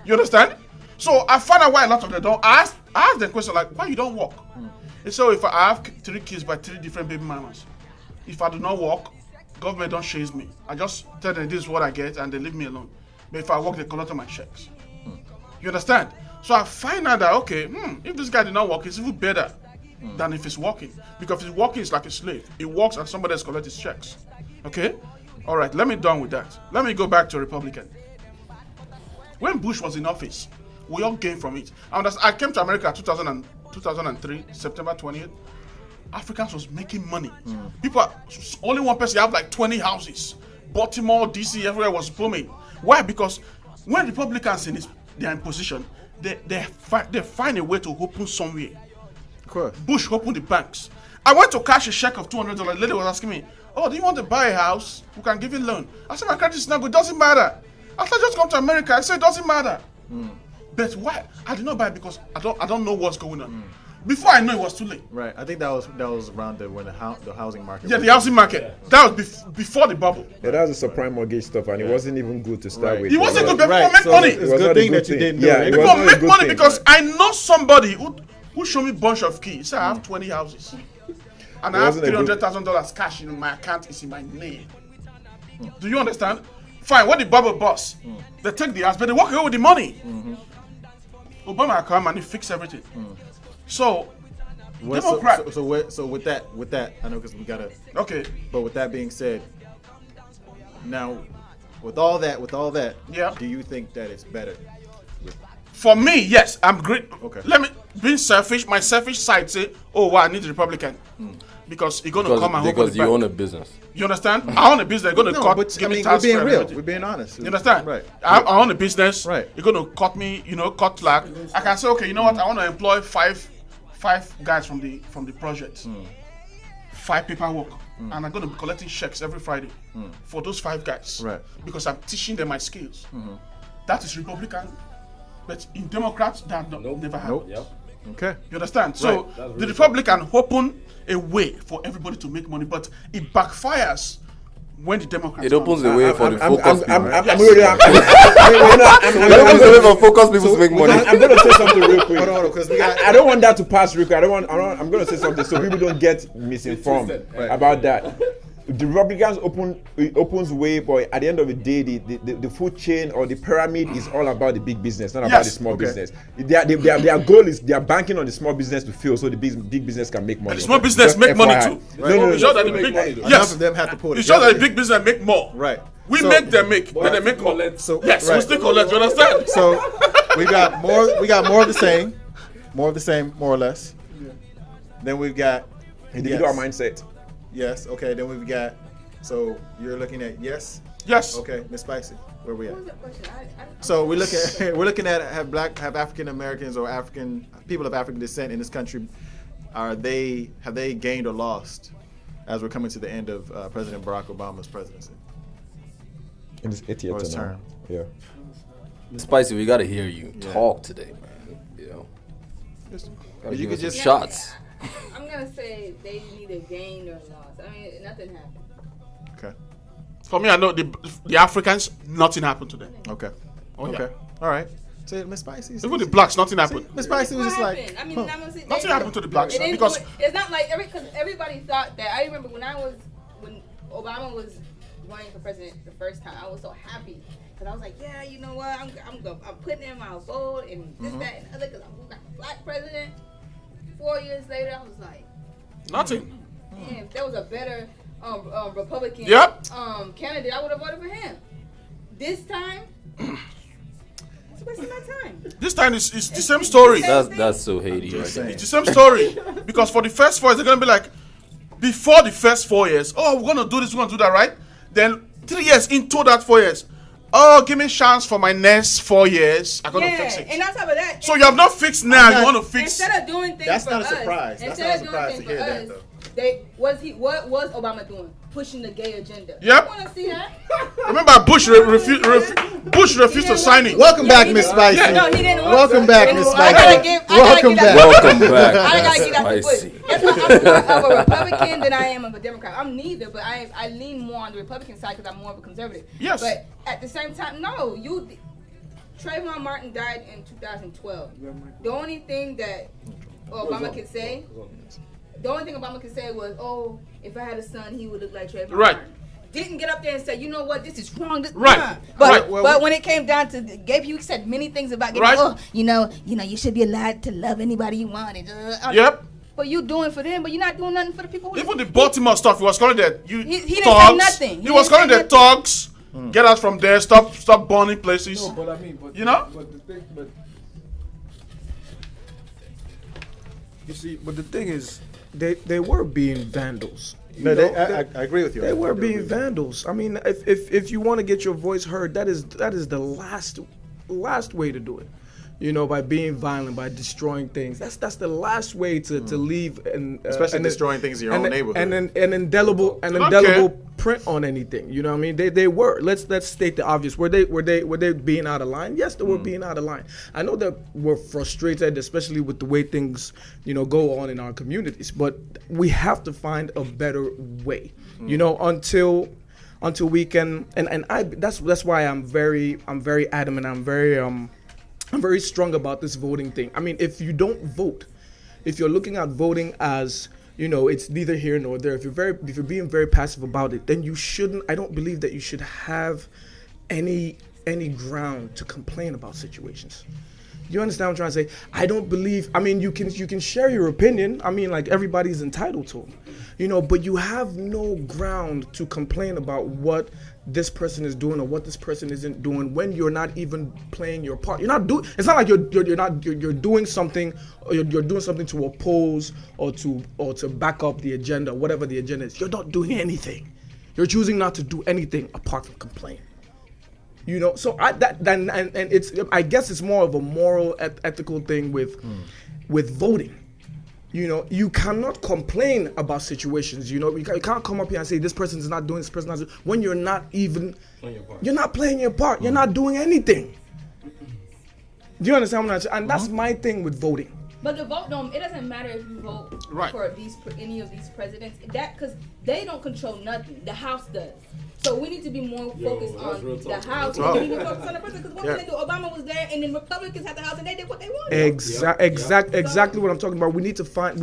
You understand? So, I find out why a lot of them don't. I ask them question like, why you don't work? And so, if I have 3 kids by 3 different baby mamas, if I do not work, government don't chase me. I just tell them this is what I get and they leave me alone. But if I work, they collect my checks. You understand? So I find out that, okay, if this guy did not work, it's even better than if he's working. Because if he's working, it's like a slave. He works and somebody else collects his checks. Okay? All right, let me done with that. Let me go back to Republican. When Bush was in office, we all gained from it. I came to America 2003, September 20th. Africans was making money. People, only one person have like 20 houses. Baltimore, DC, everywhere was booming. Why? Because when Republicans they're in position, they find a way to open somewhere. Of course. Bush opened the banks. I went to cash a check of $200. The lady was asking me, oh, do you want to buy a house? We can give you a loan. I said, my credit is not good. It doesn't matter. I said, just come to America. I said, it doesn't matter. But why? I did not buy it because I don't know what's going on. Before I know, it was too late. Right. I think that was around when the housing market. Yeah, the housing market. That was before the bubble. Yeah, that was the subprime mortgage stuff, and it wasn't even good to start with. It wasn't good. People make money. It's a good thing that you didn't do it. People make money because I know somebody who showed me a bunch of keys. He said, I have 20 houses. And I have $300,000 cash in my account. It's in my name. Do you understand? Fine, when the bubble busts, they take the house, but they walk away with the money. Obama come and he fix everything. So, Democrat. So with that, I know because we gotta. Okay. But with that being said, now, with all that, yeah. Do you think that it's better? For me, yes, I'm great. Okay. Let me being selfish. My selfish side say, oh, wow, I need a Republican because he's gonna come and open the bank. Because you own a business. You understand? I own a business. They're gonna give me tax. We're being real. We're being honest. You understand? Right. I own a business. Right. You're gonna cut me. Cut slack. I can say, okay, you know what? I want to employ five guys from the project. 5 paperwork. And I'm gonna be collecting checks every Friday for those 5 guys. Right. Because I'm teaching them my skills. That is Republican. But in Democrats, that never happened. Nope. Okay. You understand? So the Republican open a way for everybody to make money, but it backfires when the Democrats. It opens the way for the focus people. It opens the way for focus people to make money. I'm going to say something real quick. Hold on, because I don't want that to pass real quick. I'm going to say something so people don't get misinformed about that. The Republicans opens way, but at the end of the day, the food chain or the pyramid is all about the big business, not about the small business. Their goal is they are banking on the small business to fail, so the big business can make money. And the small business make money too. No. It's sure that the big enough of them have to pull it. It's sure that the big business make more. Right. We make them make, but they make more. So yes, we still collect. You understand? So we got more of the same, more or less. Then we've got individual mindset. Yes. Okay. Then we've got. So you're looking at yes. Yes. Okay, Miss Spicy, where we at? So we're looking at have African Americans or African people of African descent in this country. Have they gained or lost as we're coming to the end of President Barack Obama's presidency? In his 80th term. Yeah. Spicy, we gotta hear you talk today, man. You know. You could just shots. I'm gonna say they neither gained or lost. I mean, nothing happened. Okay. For me, I know the Africans, nothing happened to them. Okay. Oh, okay. All right. So Miss Spicy. Even the blacks, nothing happened. Miss Spicy was just like. I mean, I'm gonna say nothing happened to the blacks because it's not like everybody thought that. I remember when Obama was running for president the first time, I was so happy because I was like, yeah, you know what, I'm putting in my vote and this, that, and other because I'm a black president. 4 years later, I was like, nothing. Man, if there was a better Republican candidate, I would have voted for him. This time, it's wasting my time. This time it's the same story. That's so Haiti right there. It's the same story because for the first 4 years, they're gonna be like, before the first 4 years, oh, we're gonna do this, we're gonna do that, right? Then 3 years into that 4 years, oh, give me a chance for my next 4 years. I'm gonna fix it. And on top of that, so you have not fixed now. You want to fix? Instead of doing things that's for not us, a surprise. That's not a surprise to hear that, though. What was Obama doing? Pushing the gay agenda. Yep. I want to see that. Remember, Bush refused to sign it. Welcome back, Miss Spicy. Yeah. No, he didn't. Welcome back, Miss Spicy. Welcome back. I gotta get out the Bush. That's why I'm more of a Republican than I am of a Democrat. I'm neither, but I lean more on the Republican side because I'm more of a conservative. Yes. But at the same time, no, Trayvon Martin died in 2012. The only thing that Obama could say. The only thing Obama could say was, "Oh, if I had a son, he would look like Trayvon." Right. Martin. Didn't get up there and say, "You know what? This is wrong." Right. But when it came down to gay people, he said many things about gay people. Oh, you know, you should be allowed to love anybody you want. Yep. But you doing for them, but you're not doing nothing for the people. Even the Baltimore stuff, he was calling that he didn't say nothing. He was calling the thugs. Get out from there. Stop burning places. No, but I mean, you know. You see, but the thing is, they were being vandals. No, I agree with you. They were being vandals. I mean, if you want to get your voice heard, that is the last way to do it. You know, by being violent, by destroying things. That's the last way to leave, and especially destroying things in your own neighborhood. And an indelible print on anything. You know what I mean? They were. Let's state the obvious. Were they being out of line? Yes, they were being out of line. I know that we're frustrated, especially with the way things go on in our communities. But we have to find a better way. You know, until we can. And that's why I'm very adamant. I'm very strong about this voting thing. I mean, if you don't vote, if you're looking at voting as, it's neither here nor there, if you're being very passive about it, then you shouldn't. I don't believe that you should have any ground to complain about situations. You understand what I'm trying to say? I don't believe. I mean, you can share your opinion. I mean, like, everybody's entitled to, but you have no ground to complain about what this person is doing or what this person isn't doing when you're not even playing your part. You're not doing. It's not like you're doing something, or you're doing something to oppose or to back up the agenda, whatever the agenda is. You're not doing anything. You're choosing not to do anything apart from complain. So it's. I guess it's more of a moral, ethical thing with voting. You cannot complain about situations. You can't come up here and say this person is not doing this person not doing, when you're not even. You're not playing your part. You're not doing anything. Do you understand what I'm saying? And that's my thing with voting. But the vote don't. It doesn't matter if you vote for any of these presidents. Because they don't control nothing. The House does. So we need to be more focused on the House. We need to focus on the president. Because one thing they do, Obama was there, and then Republicans had the House, and they did what they wanted. Exactly what I'm talking about. We need to find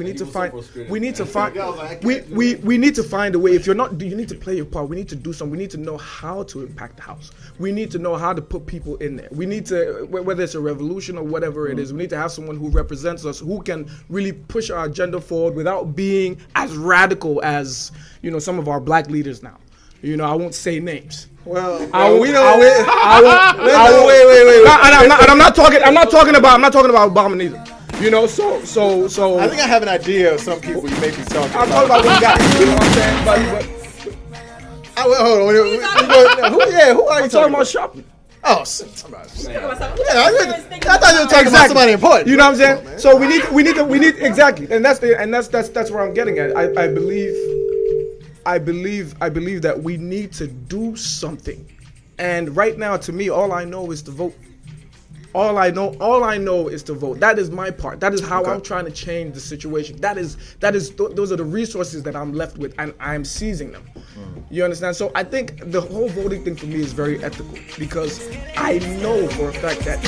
a way. If you're not, you need to play your part. We need to do something. We need to know how to impact the House. We need to know how to put people in there. We need to, whether it's a revolution or whatever it is, we need to have someone who represents us, who can really push our agenda forward without being as radical as some of our black leaders now. I won't say names. Well, wait. I'm not talking about Obama neither. So. I think I have an idea of some people you may be talking about. I'm talking about one guy. You know what I'm saying? Hold on. Who are you talking about? Shopping. Oh, I thought you were talking about somebody important. You know what I'm saying? So we need exactly, and that's where I'm getting at. I believe that we need to do something. And right now, to me, all I know is to vote. All I know is to vote. That is my part. That is how I'm trying to change the situation. Those are the resources that I'm left with, and I'm seizing them. You understand? So I think the whole voting thing for me is very ethical, because I know for a fact that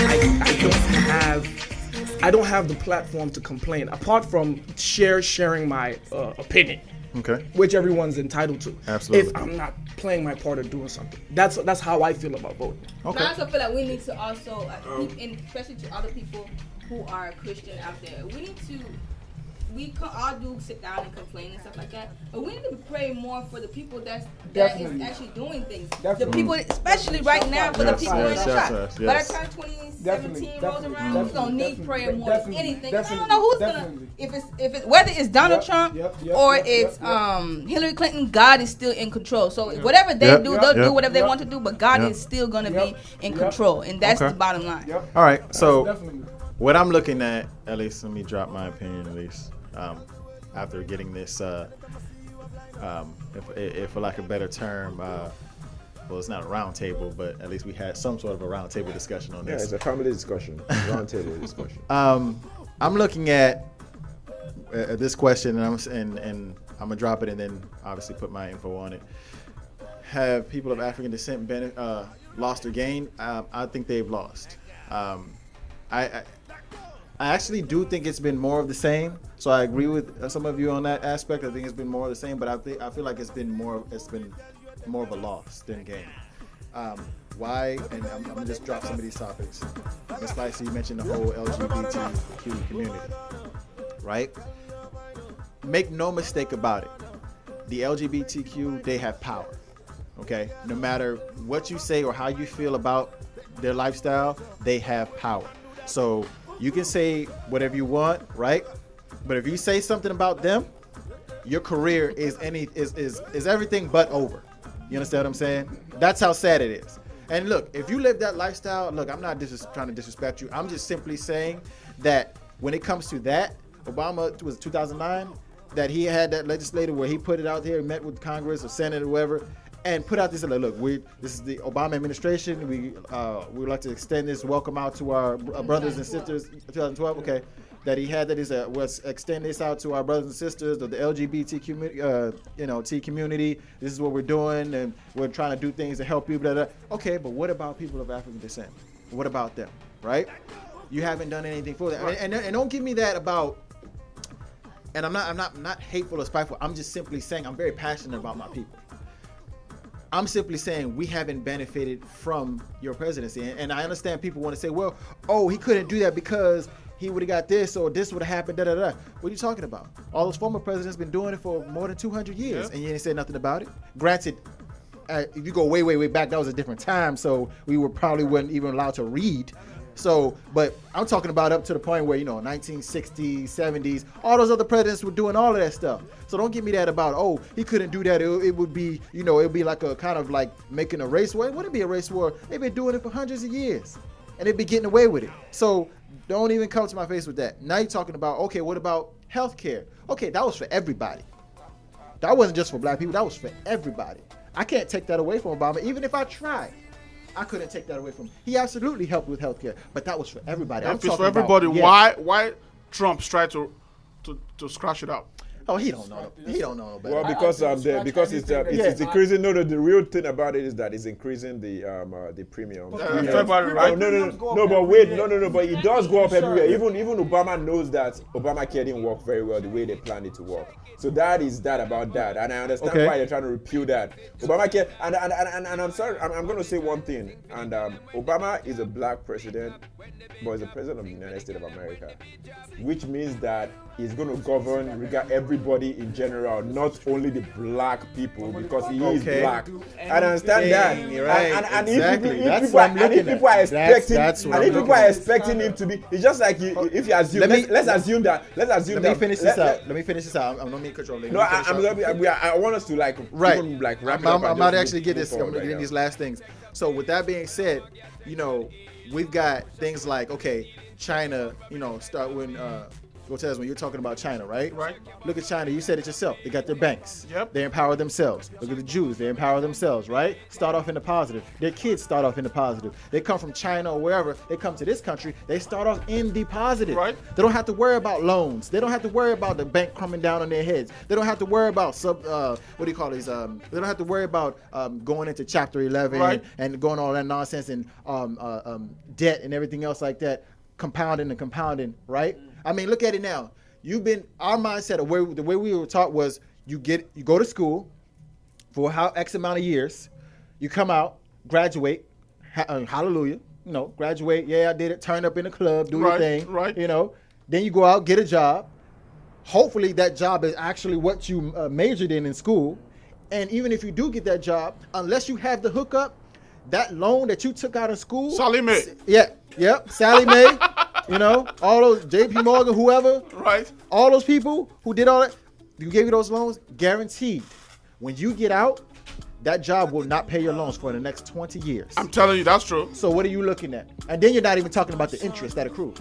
I don't have the platform to complain, apart from sharing my opinion. Okay. Which everyone's entitled to. Absolutely. If I'm not playing my part or doing something. That's how I feel about voting. Okay. I also feel like we need to also, and especially to other people who are Christian out there, we all do sit down and complain and stuff like that, but we need to pray more for the people that is actually doing things. The people, especially right now, for the people in the shop. By the time 2017 rolls around, we're gonna need prayer more than anything. I don't know who's gonna, if it's whether it's Donald Trump or it's Hillary Clinton. God is still in control. So whatever they do, they'll do whatever they want to do, but God is still gonna be in control, and that's the bottom line. All right, so what I'm looking at least, let me drop my opinion at least. After getting this, if for lack of a better term, well, it's not a round table, but at least we had some sort of a round table discussion on this. Yeah, it's a family discussion, round table discussion. I'm looking at this question, and I'm gonna drop it, and then obviously put my info on it. Have people of African descent lost or gained? I think they've lost. I actually do think it's been more of the same. So I agree with some of you on that aspect. I think it's been more of the same, but I feel like it's been more of a loss than a gain. Why? And I'm gonna just drop some of these topics. Ms. Spicy, you mentioned the whole LGBTQ community, right? Make no mistake about it. The LGBTQ, they have power. Okay? No matter what you say or how you feel about their lifestyle, they have power. So you can say whatever you want, right? But if you say something about them, your career is everything but over. You understand what I'm saying? That's how sad it is. And look, if you live that lifestyle, look, I'm not trying to disrespect you. I'm just simply saying that when it comes to that, Obama was 2009, that he had that legislator where he put it out there, met with Congress or Senate or whoever, and put out this, look, this is the Obama administration. We would like to extend this welcome out to our brothers and sisters. 2012, okay, that he had let's extend this out to our brothers and sisters of the LGBT T community. This is what we're doing, and we're trying to do things to help you. Blah, blah. Okay, but what about people of African descent? What about them, right? You haven't done anything for them, right. and don't give me that about. And I'm not hateful or spiteful. I'm just simply saying I'm very passionate about my people. I'm simply saying we haven't benefited from your presidency. And I understand people want to say, well, he couldn't do that because he would have got this or this would have happened, da-da-da. What are you talking about? All those former presidents been doing it for more than 200 years, and you ain't said nothing about it. Granted, if you go way, way, way back, that was a different time, so we weren't even allowed to read. So, but I'm talking about up to the point where, 1960s, 70s, all those other presidents were doing all of that stuff. So don't give me that about, he couldn't do that. It would be, it would be like a kind of like making a race war. It wouldn't be a race war. They've been doing it for hundreds of years, and they've been getting away with it. So don't even come to my face with that. Now you're talking about, okay, what about healthcare? Okay, that was for everybody. That wasn't just for black people. That was for everybody. I can't take that away from Obama, even if I tried. I couldn't take that away from him. He absolutely helped with healthcare, but that was for everybody. If it's for everybody, why Trump's tried to scratch it up. Oh, he don't know. He don't know better. Well, because it's increasing. No, the real thing about it is that it's increasing the premium. February, right? No, but wait, no, but it does go up everywhere. Even Obama knows that Obamacare didn't work very well the way they planned it to work. So that is that about that, and I understand why they're trying to repeal that. Obamacare, and I'm sorry, I'm going to say one thing, and Obama is a black president, but he's the president of the United States of America, which means that he's going to govern everybody in general, not only the black people, because he is black. I understand that. Right. And exactly. if people are expecting him to be, it's just like if you assume. Let's assume that. Let me finish this out. I'm not making control. No, I want us to like right. Even, like wrap it I'm up. about to actually get this. I'm going to get these last things. So with that being said, we've got things like China. Start when. Cortez, when you're talking about China, right? Right. Look at China. You said it yourself. They got their banks. Yep. They empower themselves. Look at the Jews. They empower themselves, right? Start off in the positive. Their kids start off in the positive. They come from China or wherever. They come to this country. They start off in the positive. Right. They don't have to worry about loans. They don't have to worry about the bank coming down on their heads. They don't have to worry about they don't have to worry about going into Chapter 11 and going all that nonsense and debt and everything else like that, compounding, right? I mean, look at it now. Our mindset of the way we were taught was you go to school for X amount of years, you come out, graduate, hallelujah, graduate, I did it, turn up in the club, do your thing, right. Then you go out, get a job. Hopefully that job is actually what you majored in school. And even if you do get that job, unless you have the hookup, that loan that you took out of school. Sallie Mae. Yep, Sallie Mae. All those JP Morgan, whoever. Right. All those people who did all that, you gave you those loans, guaranteed. When you get out, that job will not pay your loans for the next 20 years. I'm telling you, that's true. So what are you looking at? And then you're not even talking about the interest that accrues.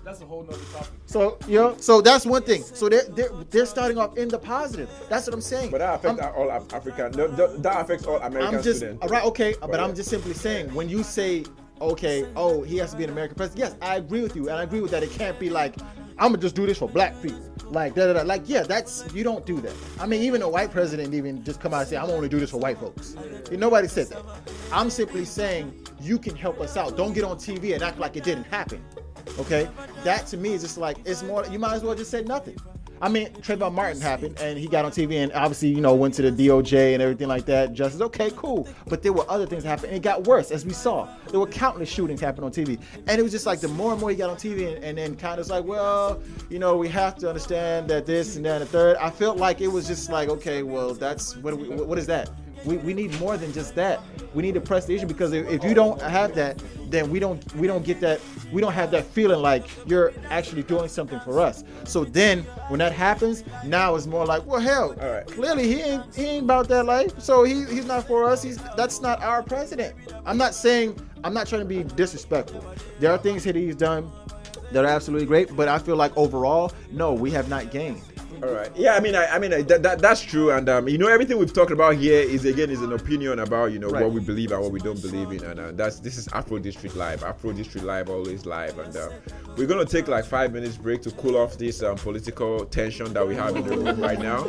That's a whole nother topic. So so that's one thing. So they're starting off in the positive. That's what I'm saying. But that affects all African. That affects all American students. Right, okay. But I'm just simply saying, when you say, he has to be an American president. Yes, I agree with you, and I agree with that. It can't be like, I'm gonna just do this for black people. Like you don't do that. I mean, even a white president even just come out and say, I'm only do this for white folks. Nobody said that. I'm simply saying you can help us out. Don't get on TV and act like it didn't happen. Okay? That to me is just like, it's more, you might as well just say nothing. I mean, Trayvon Martin happened, and he got on TV, and obviously, went to the DOJ and everything like that. Justice, okay, cool. But there were other things that happened, and it got worse, as we saw. There were countless shootings happening on TV. And it was just like, the more and more he got on TV, and then kind of like, well, we have to understand that this and that and the third. I felt like it was just like, okay, well, that's, what is that? We need more than just that. We need to press the issue, because if you don't have that, then we don't get that. We don't have that feeling like you're actually doing something for us. So then when that happens, now it's more like, well, hell, clearly he ain't about that life. So he's not for us. That's not our president. I'm not trying to be disrespectful. There are things that he's done that are absolutely great, but I feel like overall, no, we have not gained. All right. Yeah, I mean, that's true, and everything we've talked about here is an opinion about what we believe and what we don't believe in, and this is Afro District Live. Afro District Live, always live, and we're gonna take like 5 minutes break to cool off this political tension that we have in the room right now.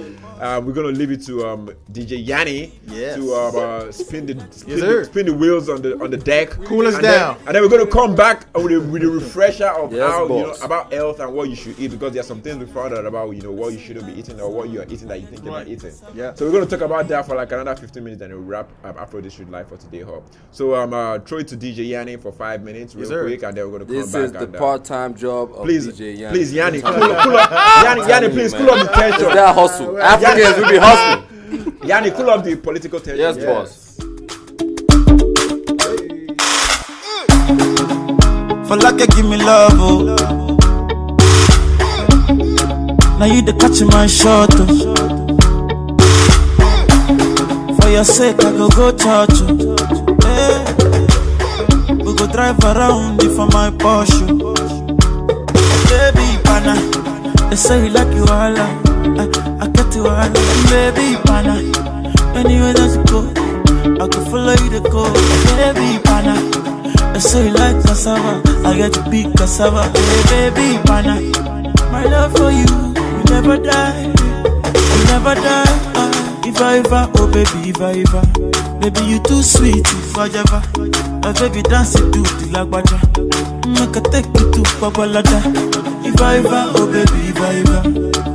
We're gonna leave it to DJ Yanni to spin the wheels on the deck, cool us down, and then we're gonna come back with a refresher of about health and what you should eat, because there's some things we found out about what you shouldn't be eating or what you are eating that you think you're not eating. Yeah. So we're going to talk about that for like another 15 minutes, and we'll wrap up Afro District Live for today. So throw it to DJ Yanni for 5 minutes real quick, and then we're going to come back. This is the part-time job of DJ Yanni. Please, Yanni, cool up. Yanni, please cool up the tension. It's that hustle. Africans will be hustling. Yanni, cool up the political tension. Yes, boss. For like give me love, oh. Now you the catch my shot, oh. For your sake I go church, oh. We go drive around for my Porsche. Baby pana, they say you like you all, I get you all. Baby pana, anywhere that you go, I can follow you to go. Baby pana, they say you like cassava, I get to be cassava. Hey, baby pana, My love for you will never die. Will never die. If I ever, oh baby, if I ever. Baby, you too sweet, if I ever. Oh baby, dance it to the lagwaja. Make a take you to Babalada. If I ever, oh baby, if I ever.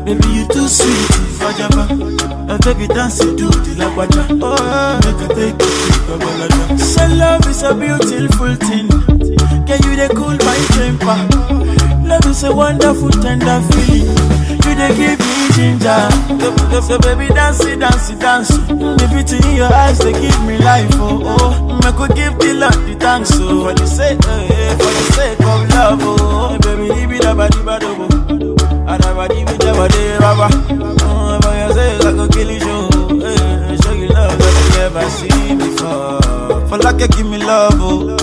Baby, you too sweet, if I ever. Oh baby, dance it to the lagwaja. Oh, make a take you to Babalada. So love is a beautiful thing. Can you they cool my temper? Love is a wonderful, tender feeling. You they give me ginger. So baby, dance it, dance it, dance it. The beauty in your eyes, they give me life, oh, oh. I could give the Lord the thanks, oh. For the sake of love, oh. Baby, leave it up, I never give it up, Baba. Oh, for your sake, I could kill you, show. Show you love that you never seen before. For like you give me love, oh.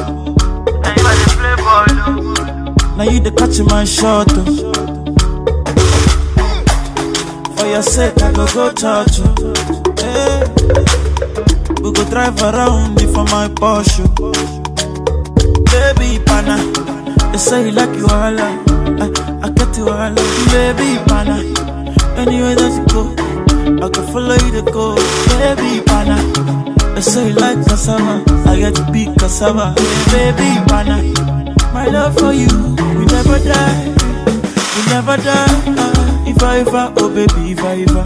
Now you the catch my shot, oh. For your sake, I go touch you. Hey. We go drive around for my Porsche. Baby, pana, they say you like you all. I get you all. Baby, pana, anywhere that you go, I can follow you to go. Baby, pana, they say you like cassava, I get to be cassava. Baby, pana, my love for you will never die. Will never die. If I ever, oh baby, if I ever.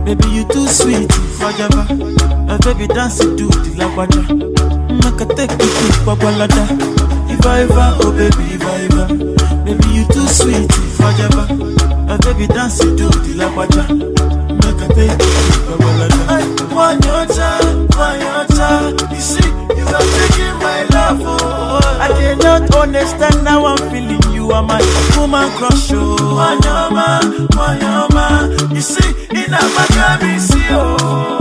Baby, you too sweet, if I ever. Oh baby, dance it to the lagwaja. Make a take you to Babalada. If I ever, oh baby, if I ever. Baby, you too sweet, if I ever. Oh baby, dance it to the lagwaja. Make a take you to Babalada. One your time, you see, you are taking my love, oh. I cannot understand how I'm feeling. You are my woman crush, oh. Wanyama, you see, in a Maccabi, see, oh.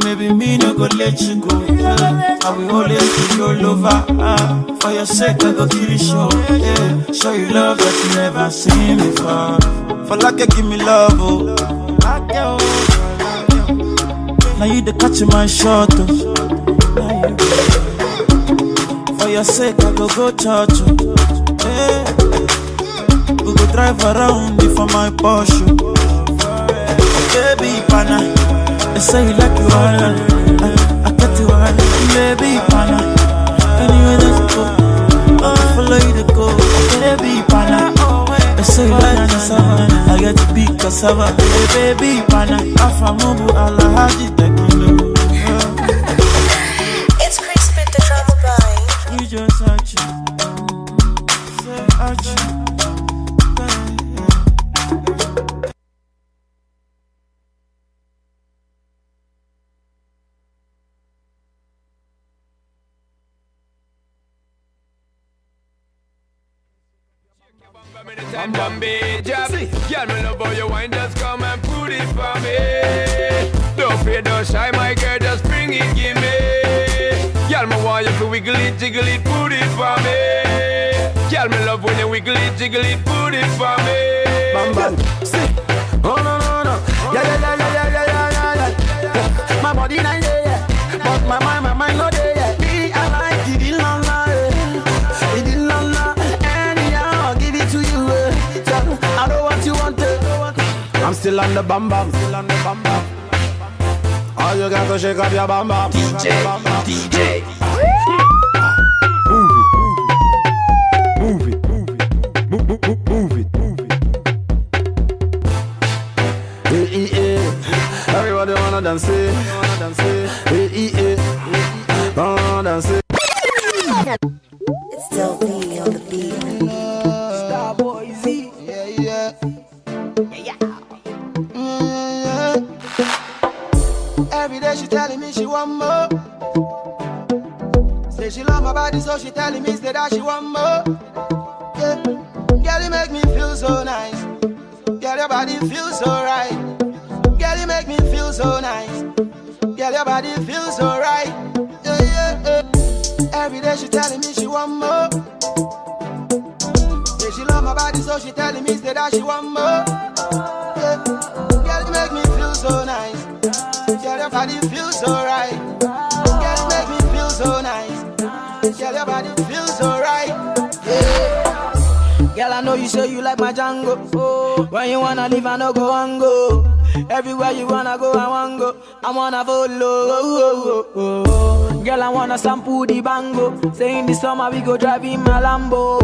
Maybe me no go let you go. I will always be your lover. For your sake, I go kill you, show. Show you love that you never seen before. For like you give me love, oh. Now you the catch my shot, oh. For your sake, I go touch you. Hey. We go drive around for my Porsche. Baby, pana, they say you like you all. I get you all. Baby, pana, anywhere that you go, I follow you to go. Baby, pana, they say you like cassava, I get to be cassava. Baby, pana, afamubu alahaji tequila. It's crispy the drama boy. You just touch you. Girl, me love how you wine, just come and put it for me. Don't fear, don't shy, my girl, just bring it, give me. Girl, me want you to wiggle it, jiggle it, put it for me. Girl, me love when you wiggle it, jiggle it, put it for me. Bam bam, see, oh no no no, yeah. My body not there yet, but my mind not there yet. Me, I like it in la la, anyhow I'll give it to you. I know what you want. I'm still on the bam bam, All you got to shake up your bam bam. DJ. Move it. Everybody wanna dance it. Dance it. It's still me on the beat. Starboy Z. Yeah. Every day she telling me she want more. Say she love my body, so she telling me that she want more. Yeah. Girl, you make me feel so nice. Girl, your body feels so right. Girl, you make me feel so nice. Girl, your body feels so right. Yeah. Every day she telling me she want more. Say she love my body, so she telling me that she want more. Yeah. Girl, you make me feel so nice. Girl, your body feels so right. Girl, you make me feel so nice. Girl, your body feels so right. my Django. Oh, when you wanna leave, I no go and go. Everywhere you wanna go, I wanna go. I wanna follow. Girl, I wanna sample the bango. Say in the summer we go drive in my Lambo.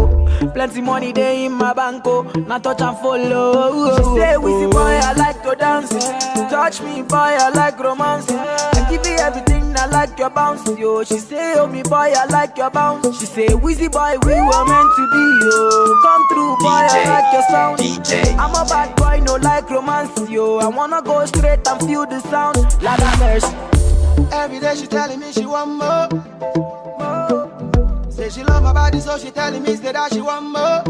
Plenty money there in my banco. Now touch and follow. She say, Wizzy boy, I like to dance. Touch me, boy, I like romance. I give you everything, I like your bounce, yo. She say, oh me boy, I like your bounce. She say, Wizzy boy, we were meant to be, yo. Come through, boy, I like your sound. I'm a bad boy, no like romance, yo. I wanna go straight and feel the sound. Like a mercy. Every day she telling me she want more. Say she love my body, so she telling me say that she want more.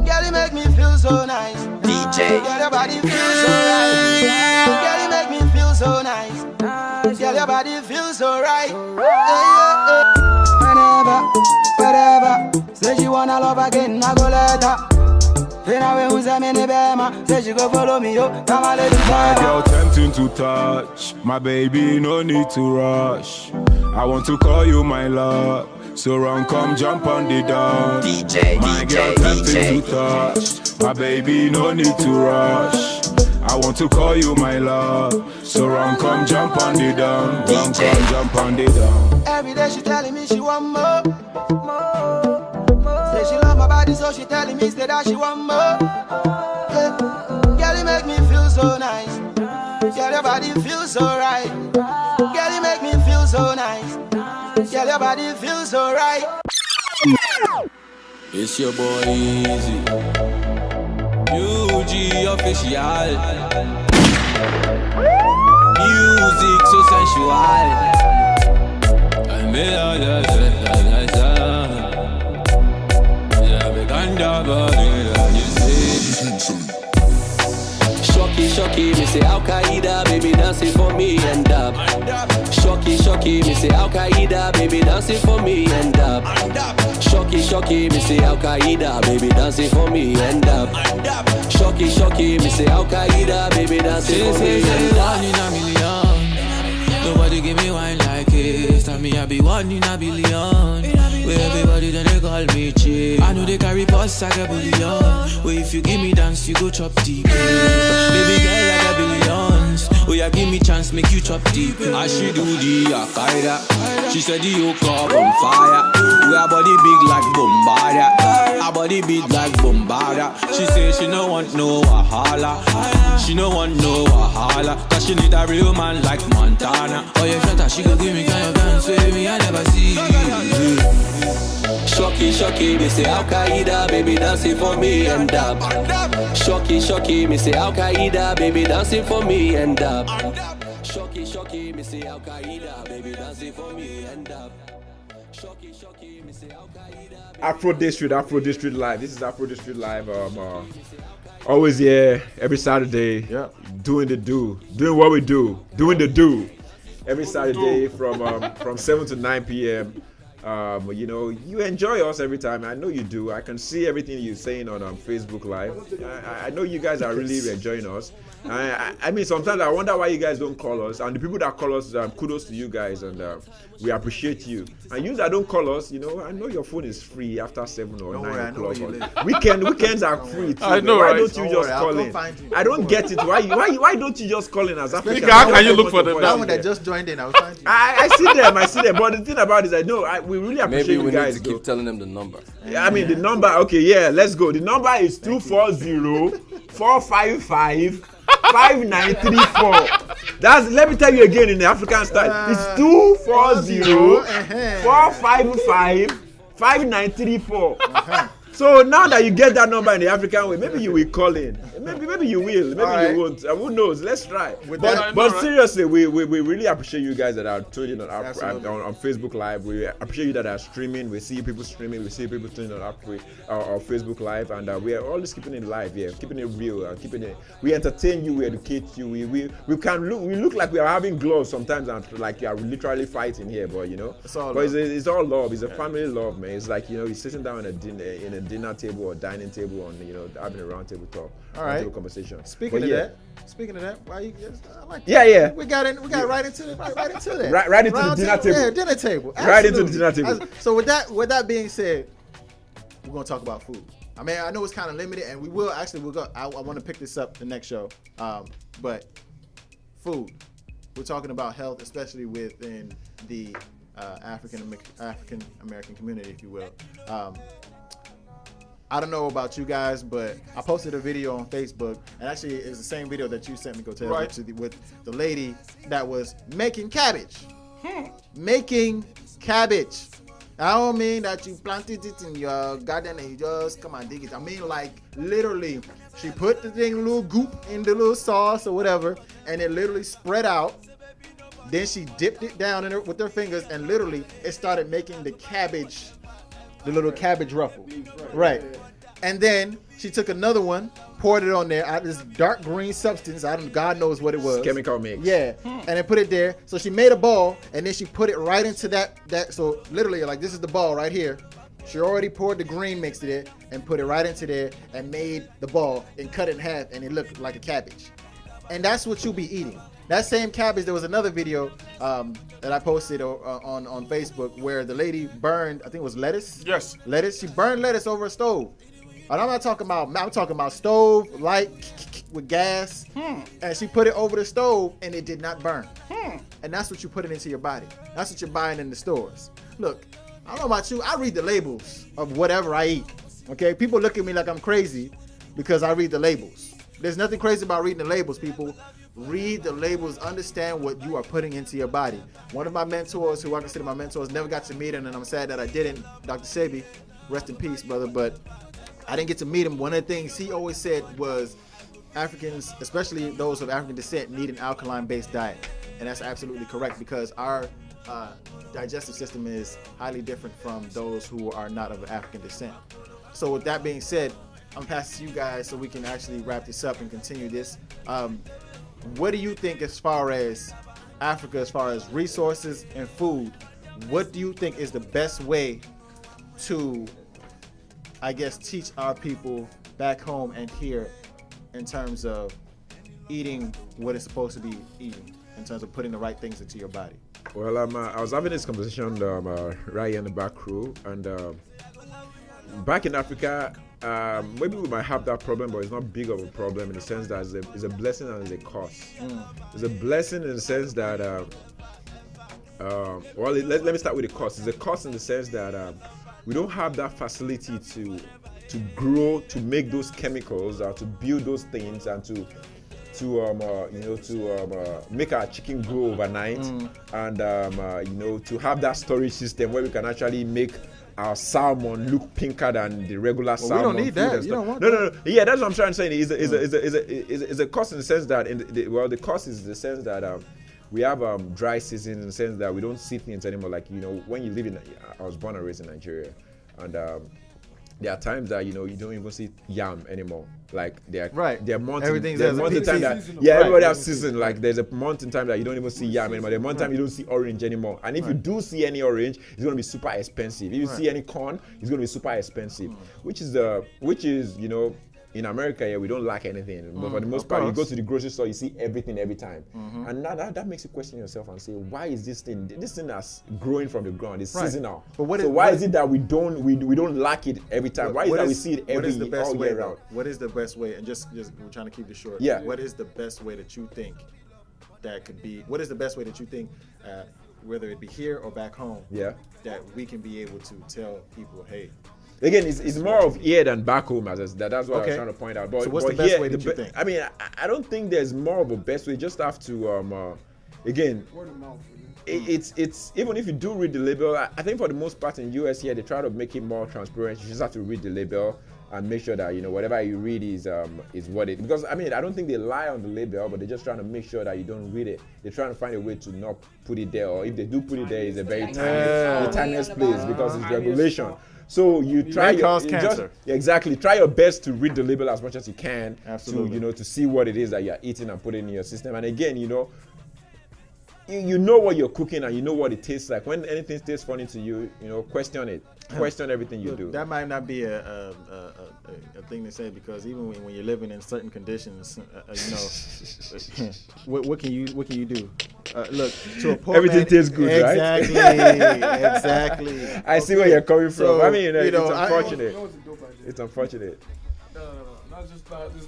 Girl, you make me feel so nice. DJ, girl, your body feels so right. Girl, you make me feel so nice. Girl, your body feels so right. Whenever, say she wanna love again, I go let her. Say she go follow me, yo. My girl tempting to touch. My baby, no need to rush. I want to call you my love. So run, come jump on the dawn. My girl tempting to touch. My baby, no need to rush. I want to call you my love. So run, come jump on the dawn. Run, come jump on the dawn. Every day she telling me she want more. Say she love my body, so she telling me say that she want more. Girl, you make me feel so nice. Girl, your body feels so right. Girl, you make me feel so nice. Girl, your body feels so right. It's your boy Easy, UG official. Music so sensual. I made all Shocky, me say Al Qaeda, baby dancing for me and up. Shocky, me say Al Qaeda, baby dancing for me and up. Shocky, me say Al Qaeda, baby dancing for me and up. Shocky, me say Al Qaeda, baby dancing for me and up. One in a million, nobody give me wine like it. Tell me I be one in a billion. Where everybody then they call me cheap. I know they carry posts like a bullion. Where if you give me dance, you go chop deep. Baby girl like a billions. Oh yeah, give me chance, make you chop deep. I she do the Al-Qaeda. She said the yoke up on fire. We our body big like Bombardier. Our body big like Bombardier. She say she no want no wahala. She no want no wahala. Cause she need a real man like Montana. Oh yeah, shut up, she go give me kind of dance with me, I never see. Shocky, me say Al Qaeda, baby dancing for me and up. Shocky, me say Al Qaeda, baby dancing for me and up. Shocky, me say Al Qaeda, baby dancing for me and up. Shocky, me say Al Qaeda. Afro District Live. This is Afro District Live. Always here every Saturday. Yeah. Doing what we do. Doing the do. Every Saturday from 7 to 9 p.m. You know, you enjoy us every time. I know you do. I can see everything you're saying on Facebook Live. I know you guys are really enjoying us. I mean, sometimes I wonder why you guys don't call us. And the people that call us, kudos to you guys, and we appreciate you. And you that don't call us, you know, I know your phone is free after 7 or 9 o'clock. Weekends are free too. I know, why right? don't you just call in? I don't get it. Why don't you just call in as African? How can you look for them? That one that just joined in, I will find you. I see them. But the thing about it is, I know we really appreciate you guys. Need to keep telling them the number. I mean the number. Okay, yeah, let's go. The number is 240-455-5934. Let me tell you again in the African style. It's 240-455-5934. So now that you get that number in the African way, maybe you will call in. Maybe you will. Maybe you won't. Who knows? Let's try. But seriously, we really appreciate you guys that are tuning in on Facebook Live. We appreciate you that are streaming. We see people streaming. We see people tuning on our Facebook Live, and we are always keeping it live. Yeah, keeping it real. Keeping it. We entertain you. We educate you. We look like we are having gloves sometimes, and like we are literally fighting here. But you know, it's all love. It's a family love, man. It's like, you know, you're sitting down in a dinner table or dining table, and you know, having a round table talk. All right. Conversation. Speaking of that, why you just like yeah. We got right into that. Right into the dinner table. Yeah, dinner table. Absolutely. Right into the dinner table. So with that being said, we're gonna talk about food. I mean, I know it's kind of limited, and we'll go. I want to pick this up the next show. But food. We're talking about health, especially within the African American community, if you will. I don't know about you guys, but I posted a video on Facebook, and actually it's the same video that you sent me, Cortez, with the lady that was making cabbage. Making cabbage. I don't mean that you planted it in your garden and you just come and dig it. I mean, like, literally, she put the thing, little goop in the little sauce or whatever, and it literally spread out. Then she dipped it down in with her fingers, and literally, it started making the cabbage, the little cabbage ruffle. Right. And then she took another one, poured it on there, out of this dark green substance. God knows what it was. Chemical mix. Yeah. And then put it there. So she made a ball, and then she put it right into that. So literally, like, this is the ball right here. She already poured the green mix in it and put it right into there and made the ball and cut it in half, and it looked like a cabbage. And that's what you'll be eating. That same cabbage, there was another video that I posted on Facebook where the lady burned, I think it was lettuce. Yes. Lettuce. She burned lettuce over a stove. And I'm talking about stove, light, with gas. And she put it over the stove, and it did not burn. And that's what you put it into your body. That's what you're buying in the stores. Look, I don't know about you. I read the labels of whatever I eat. Okay? People look at me like I'm crazy because I read the labels. There's nothing crazy about reading the labels, people. Read the labels. Understand what you are putting into your body. One of my mentors, who I consider my mentors, never got to meet him, and I'm sad that I didn't. Dr. Sebi, rest in peace, brother. But I didn't get to meet him. One of the things he always said was Africans, especially those of African descent, need an alkaline-based diet. And that's absolutely correct, because our digestive system is highly different from those who are not of African descent. So with that being said, I'm passing to you guys so we can actually wrap this up and continue this. What do you think as far as Africa, as far as resources and food? What do you think is the best way to, I guess, teach our people back home and here in terms of eating what it's supposed to be eating, in terms of putting the right things into your body? Well, I was having this conversation right in the back row, and back in Africa, maybe we might have that problem, but it's not big of a problem in the sense that it's a blessing and it's a curse. It's a blessing in the sense that, let me start with the curse. It's a curse in the sense that we don't have that facility to grow, to make those chemicals, to build those things, and to make our chicken grow overnight, and to have that storage system where we can actually make our salmon look pinker than the regular salmon. We don't need that. You don't want that. No. Yeah, that's what I'm trying to say. It's a cost in the sense that, the cost is the sense that we have dry season in the sense that we don't see things anymore. Like, when you live I was born and raised in Nigeria, and there are times that you don't even see yam anymore. Like there are months. There's a month in time that everybody has season. Like there's a month in time that you don't even see yam anymore. There's a month in time you don't see orange anymore. And if you do see any orange, it's going to be super expensive. If you see any corn, it's going to be super expensive. Which is in America, we don't lack anything. But for the most part, you go to the grocery store, you see everything every time. And that makes you question yourself and say, why is this thing that's growing from the ground? It's seasonal. But why is it that we don't lack it every time? Why is it that we see it all year round? What is the best way? And just we're trying to keep this short. Yeah. What is the best way that you think that could be? What is the best way that you think, whether it be here or back home, that we can be able to tell people, hey. Again, it's more of here than back home, that's what I was trying to point out. But, so what's the best way that you think? I mean, I don't think there's more of a best way. You just have to, again, it's even if you do read the label, I think for the most part in US here, they try to make it more transparent. You just have to read the label and make sure that whatever you read is what it. Because I don't think they lie on the label, but they're just trying to make sure that you don't read it. They're trying to find a way to not put it there, or if they do put it there, it's a very tiniest place because it's regulation. So you try try your best to read the label as much as you can. Absolutely. To see what it is that you're eating and putting in your system. And again, you know what you're cooking and you know what it tastes like. When anything tastes funny to you, question it. Question everything you do. That might not be a thing to say, because even when you're living in certain conditions, what can you do? Look, to a poor everything man, tastes good, exactly, right? Exactly. I see where you're coming from. So, it's unfortunate. It's unfortunate. No.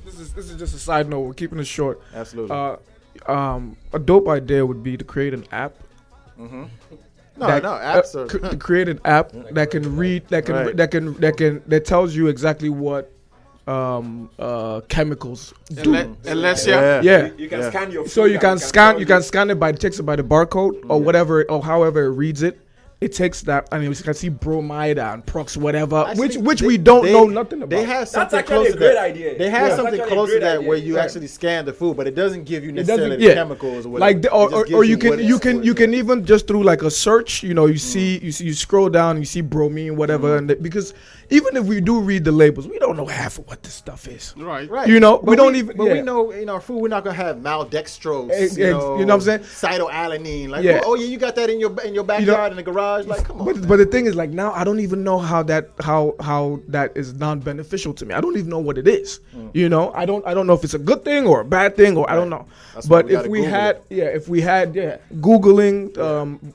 This is just a side note. We're keeping it short. Absolutely. A dope idea would be to create an app. Mm-hmm. Apps are to create an app that can read, that tells you exactly what chemicals do. You can scan your food. So you can scan it by takes it by the barcode or whatever or however it reads it. It takes that. I mean, you can see bromide and prox, whatever, actually, which we don't know nothing about. They have something close to that. They have something close to that where you actually scan the food, but it doesn't give you necessarily the chemicals or whatever. Or you can even just through like a search, you see you scroll down, you see bromine, whatever, and because even if we do read the labels, we don't know half of what this stuff is. Right. We don't even. But we know in our food we're not gonna have maldextrose. You know what I'm saying? Cytoalanine. Like, oh yeah, you got that in your backyard in the garage. Like, come on. But the thing is, like, now I don't even know how that is non-beneficial to me. I don't even know what it is. I don't know if it's a good thing or a bad thing or I don't know. But if we had Googling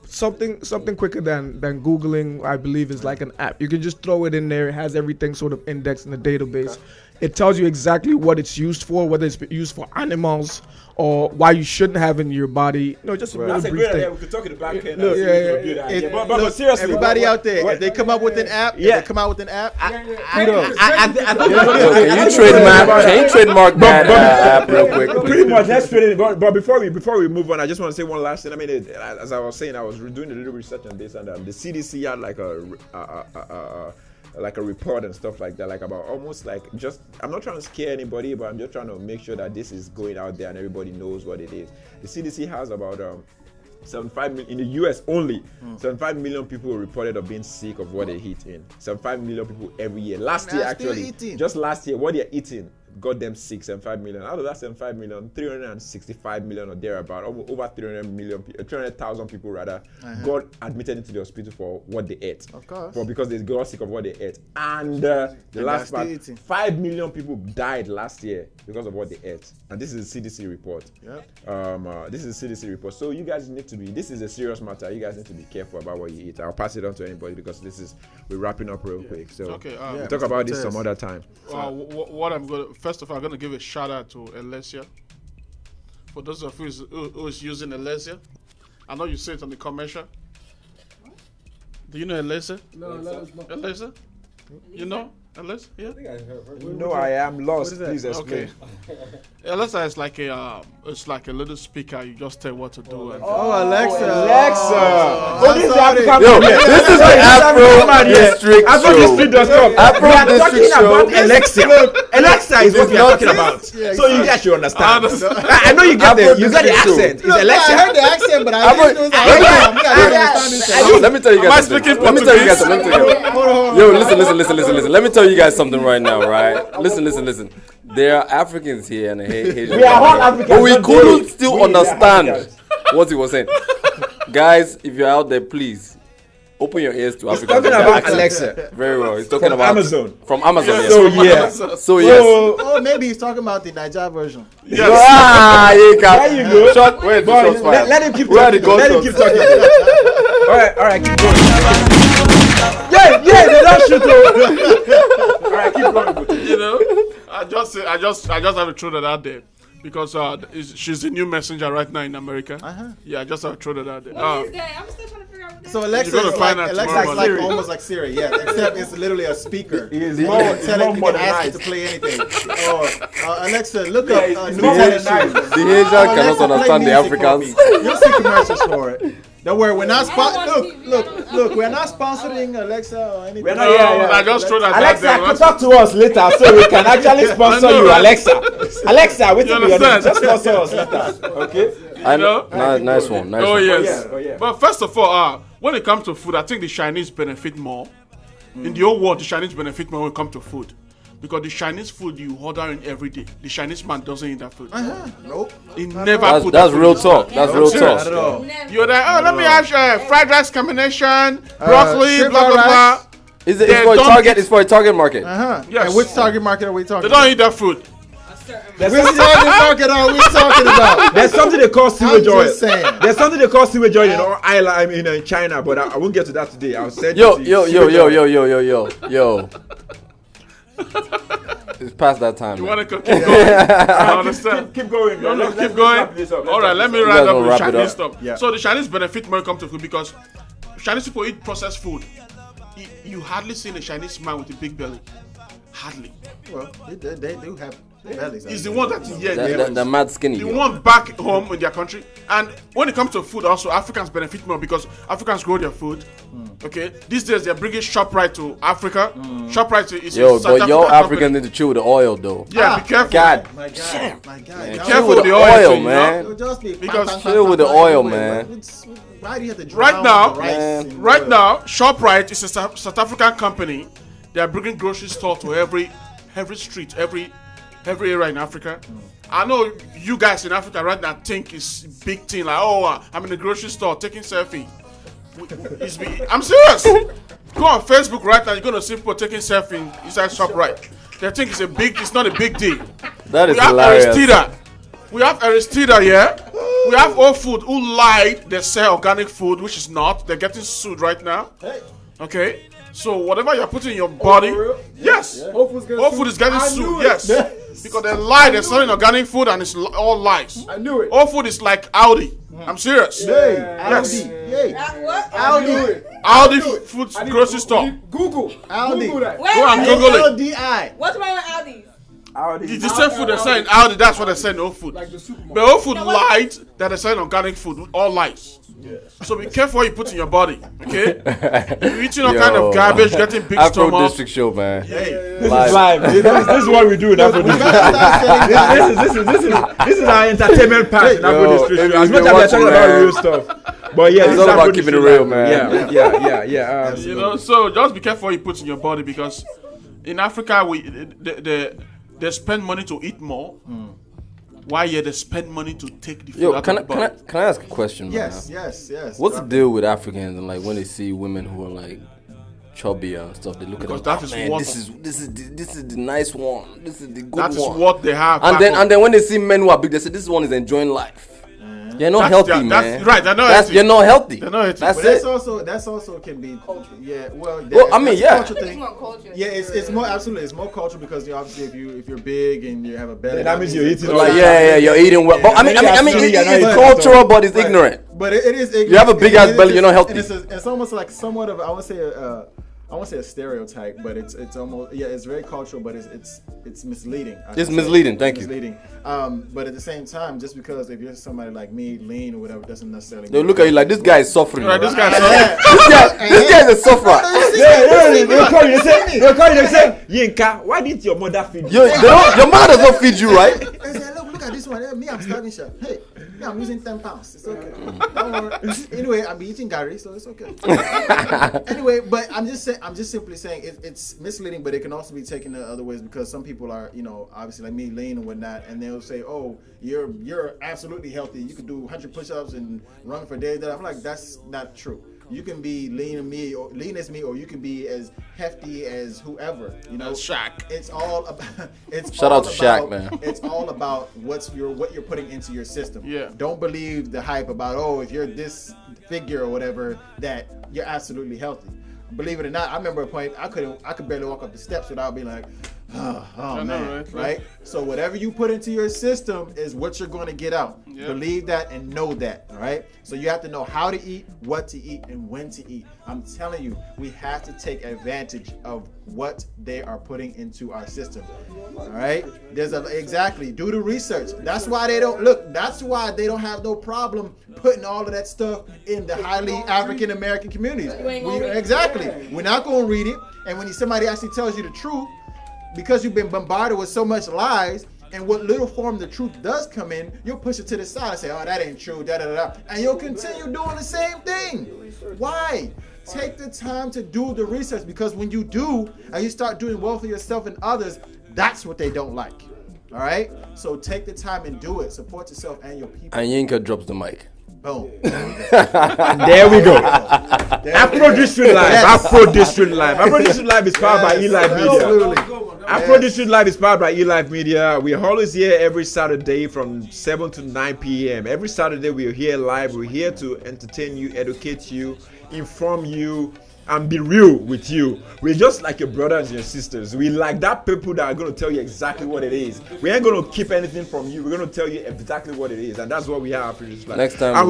something quicker than Googling, I believe is like an app. You can just throw it in there. It has everything sort of indexed in the database. Okay. It tells you exactly what it's used for, whether it's used for animals or why you shouldn't have in your body. Just a really brief thing. We could talk in the back end. But seriously, everybody out there, if they come out with an app, you trademark that app real quick? Pretty much, let's trade it. But before we move on, I just want to say one last thing. I mean, as I was saying, I was doing a little research on this, and the CDC had like a report and stuff like that, like about almost like just, I'm not trying to scare anybody, but I'm just trying to make sure that this is going out there and everybody knows what it is. The CDC has about 75 million in the US only. 75 million people reported of being sick of what they eat in. 75 million people every year. Last year, just last year, what they're eating got them 75 million. Out of that 75 million, 365 million or thereabout, over 300,000 people rather, got admitted into the hospital for what they ate. Of course. Because they got sick of what they ate. And the last part, 5 million people died last year because of what they ate. And this is a CDC report. Yep. This is a CDC report. So you guys need to this is a serious matter. You guys need to be careful about what you eat. I'll pass it on to anybody because we're wrapping up real quick. So we'll talk about this some other time. What I'm going to, first of all, I'm going to give a shout out to Alessia. For those of you who is using Alessia, I know you say it on the commercial. Do you know Alessia? No, Alessia? You know Alessia? Yeah. I think I heard. No, I am lost. Please explain. Alessia is like it's like a little speaker. You just tell what to do. Alexa. This is the Afro District show. Afro District show. Alexa is what we are talking about. So you guys should understand. I know you get the accent. It's Alexa. I heard the accent, but I didn't know that. Let me tell you guys something. Yo, listen. Let me tell you guys something right now, right? Listen. There are Africans here and Haitians. We are all Africans. But we couldn't still understand what he was saying. Guys, if you're out there, please open your ears to Africans. He's talking about Alexa. Very well. He's talking about Amazon. From Amazon, yes. So yes. Oh, maybe he's talking about the Niger version. Yes. There you go. Let him keep talking. All right, keep going. Yeah, they don't shoot. All right, keep going. I just have to throw that out there because she's the new messenger right now in America. Yeah, I just have to throw that out there. What is that? I'm still trying to figure out what that is. So Alexa is like almost like Siri, except it's literally a speaker. It is you can ask it to play anything. Alexa, look up new tennis shoes. The Asian cannot understand the Africans. You'll see commercials for it. Don't worry, we're not look, we're not sponsoring Alexa or anything. We're not, I just throw that Alexa, out there. talk to us later so we can actually sponsor you, Alexa. Alexa, wait till you just sponsor us later. Okay? Nice one. Oh, yes. But first of all, when it comes to food, I think the Chinese benefit more. In the whole world, the Chinese benefit more when it comes to food. Because the Chinese food you order in every day, the Chinese man doesn't eat that food. Nope. He never put that's that real food. talk. That's real talk. You're like, let me have fried rice combination, broccoli, blah, blah, blah. It's for a target market. Yes. And which target market are we talking about? They don't eat that food. Which target market are we talking about? There's something they call sewage oil. There's something they call sewage oil in China, but I won't get to that today. I'll send Yo. It's past that time. You man. want to keep going? I understand. Keep going. No, Let's keep going. wrap this up. All right, let me You wrap guys up wanna with wrap it Chinese up? stuff. Yeah. So the Chinese benefit when it comes to food because Chinese people eat processed food. You hardly see a Chinese man with a big belly. Hardly. Well, they do have bellies. He's the one that They're mad skinny. the yo. one back home in their country. And when it comes to food, also Africans benefit more because Africans grow their food. Okay, these days they're bringing ShopRite to Africa. ShopRite is Yo, a South but your African Africans need to chill with the oil though. Yeah, be careful. God, My God, my God. man, Be chill careful with the oil, thing, man. It'll just be Because chill with the oil, man. Why do you have to Right drown now, the rice in right oil? now, ShopRite is a South African company. They are bringing grocery store to every street, every area in Africa. I know you guys in Africa right now think it's big thing like, oh, I'm in the grocery store taking selfie. I'm serious. Go on Facebook right now. You're gonna see people taking selfie inside ShopRite. They think it's not a big deal. That is We have hilarious. Aristida here. We have Whole Food who lied they sell organic food, which is not. They're getting sued right now. Okay? So whatever you're putting in your body, yes. Whole Food is getting sued, yes. Because they lie, they're selling organic food and it's all lies. I knew it. Whole Food is like Audi. I'm serious. Yes. What? Aldi food grocery store. Google Wait, Go and Google it. LDI. What's wrong with Aldi's? It's the same food they're selling Aldi, that's what they're selling Whole Food. But Whole Food lied that they're selling organic food, all lies. So be careful what you put in your body, okay? You're eating all kind of garbage, getting big Afro stomach. District show, man. This is live. This is what we do in Afro District. This is our entertainment part in Afro District. As much as we're talking about real stuff, but yeah, It's all about keeping it real, man. Yeah. You know, so just be careful what you put in your body because in Africa they spend money to eat more. Why they spend money to take the food Yo, out can of the body? I ask a question? Yes, man? yes. What's the deal with Africans and like when they see women who are like chubbier and stuff? They look at them. That Oh, is man, what- this is the nice one. This is the good That is one. what they have. And back then home. when they see men who are big, they say this one is enjoying life. You're not healthy, man. That's right. They're not healthy. You're not healthy. They're not healthy. That's But it. that's also can be culture. Yeah, well, I mean, that's a yeah. culture It's thing. more culture. Yeah, it's more absolutely. It's more culture because obviously if you're big and you have a belly, That means you're eating Like you're eating well. But I mean, it's cultural, but it's ignorant. But it is. You have a big ass belly, you're not healthy. It's almost like somewhat of I want to say a stereotype, but it's almost it's very cultural, but it's misleading. It's misleading. Thank you. Misleading. But at the same time, just because if you're somebody like me, lean or whatever, doesn't necessarily. They look at you like this guy is suffering. Right, this guy. This guy is a sufferer. They'll call you. They say, Yinka, why didn't your mother feed you? Your mother does not feed you, right? I said, look at this one. Hey, me, I'm starving chef. Hey, me, I'm losing 10 pounds. It's okay. Don't worry. Anyway, I'm eating Gary, so it's okay. Anyway, but I'm just simply saying it's misleading, but it can also be taken in other ways because some people are, obviously like me, lean and whatnot, and they'll say, oh, you're absolutely healthy. You can do 100 push-ups and run for days. I'm like, that's not true. You can be lean as me, or you can be as hefty as whoever. Shaq. It's all about. Shout out to Shaq, man. It's all about what you're putting into your system. Yeah. Don't believe the hype about if you're this figure or whatever that you're absolutely healthy. Believe it or not, I remember a point I could barely walk up the steps without being like, oh man, right? So whatever you put into your system is what you're going to get out. Yep. Believe that and know that, all right? So you have to know how to eat, what to eat, and when to eat. I'm telling you, we have to take advantage of what they are putting into our system, all right? Exactly, do the research. That's why they don't have no problem putting all of that stuff in the highly African American communities. Exactly. We're not going to read it. And when somebody actually tells you the truth, because you've been bombarded with so much lies, and what little form the truth does come in, you'll push it to the side and say, oh, that ain't true, and you'll continue doing the same thing. Why? Take the time to do the research, because when you do, and you start doing well for yourself and others, that's what they don't like. All right? So take the time and do it. Support yourself and your people. And Yinka drops the mic. Boom. And there we go. Afro District Live. Yes. Afro District Live. Afro District Live is powered by eLive Media. Absolutely. Afro District Live is powered by eLive Media. We're always here every Saturday from 7 to 9 p.m. Every Saturday we're here live. We're here to entertain you, educate you, inform you, and be real with you. We're just like your brothers and your sisters. We like that people that are going to tell you exactly what it is. We ain't going to keep anything from you. We're going to tell you exactly what it is, and that's what we have. Next time, and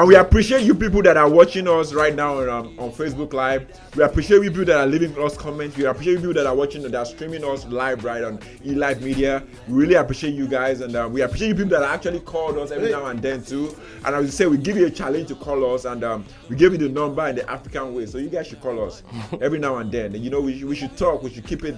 we appreciate you people that are watching us right now on Facebook Live. We appreciate you people that are leaving us comments. We appreciate you people that are watching, that are streaming us live right on eLive Media. We really appreciate you guys, and we appreciate you people that actually called us every now and then too. And I would say we give you a challenge to call us, and we give you the number in the African way, so you guys should call us every now and then. And we should talk. We should keep it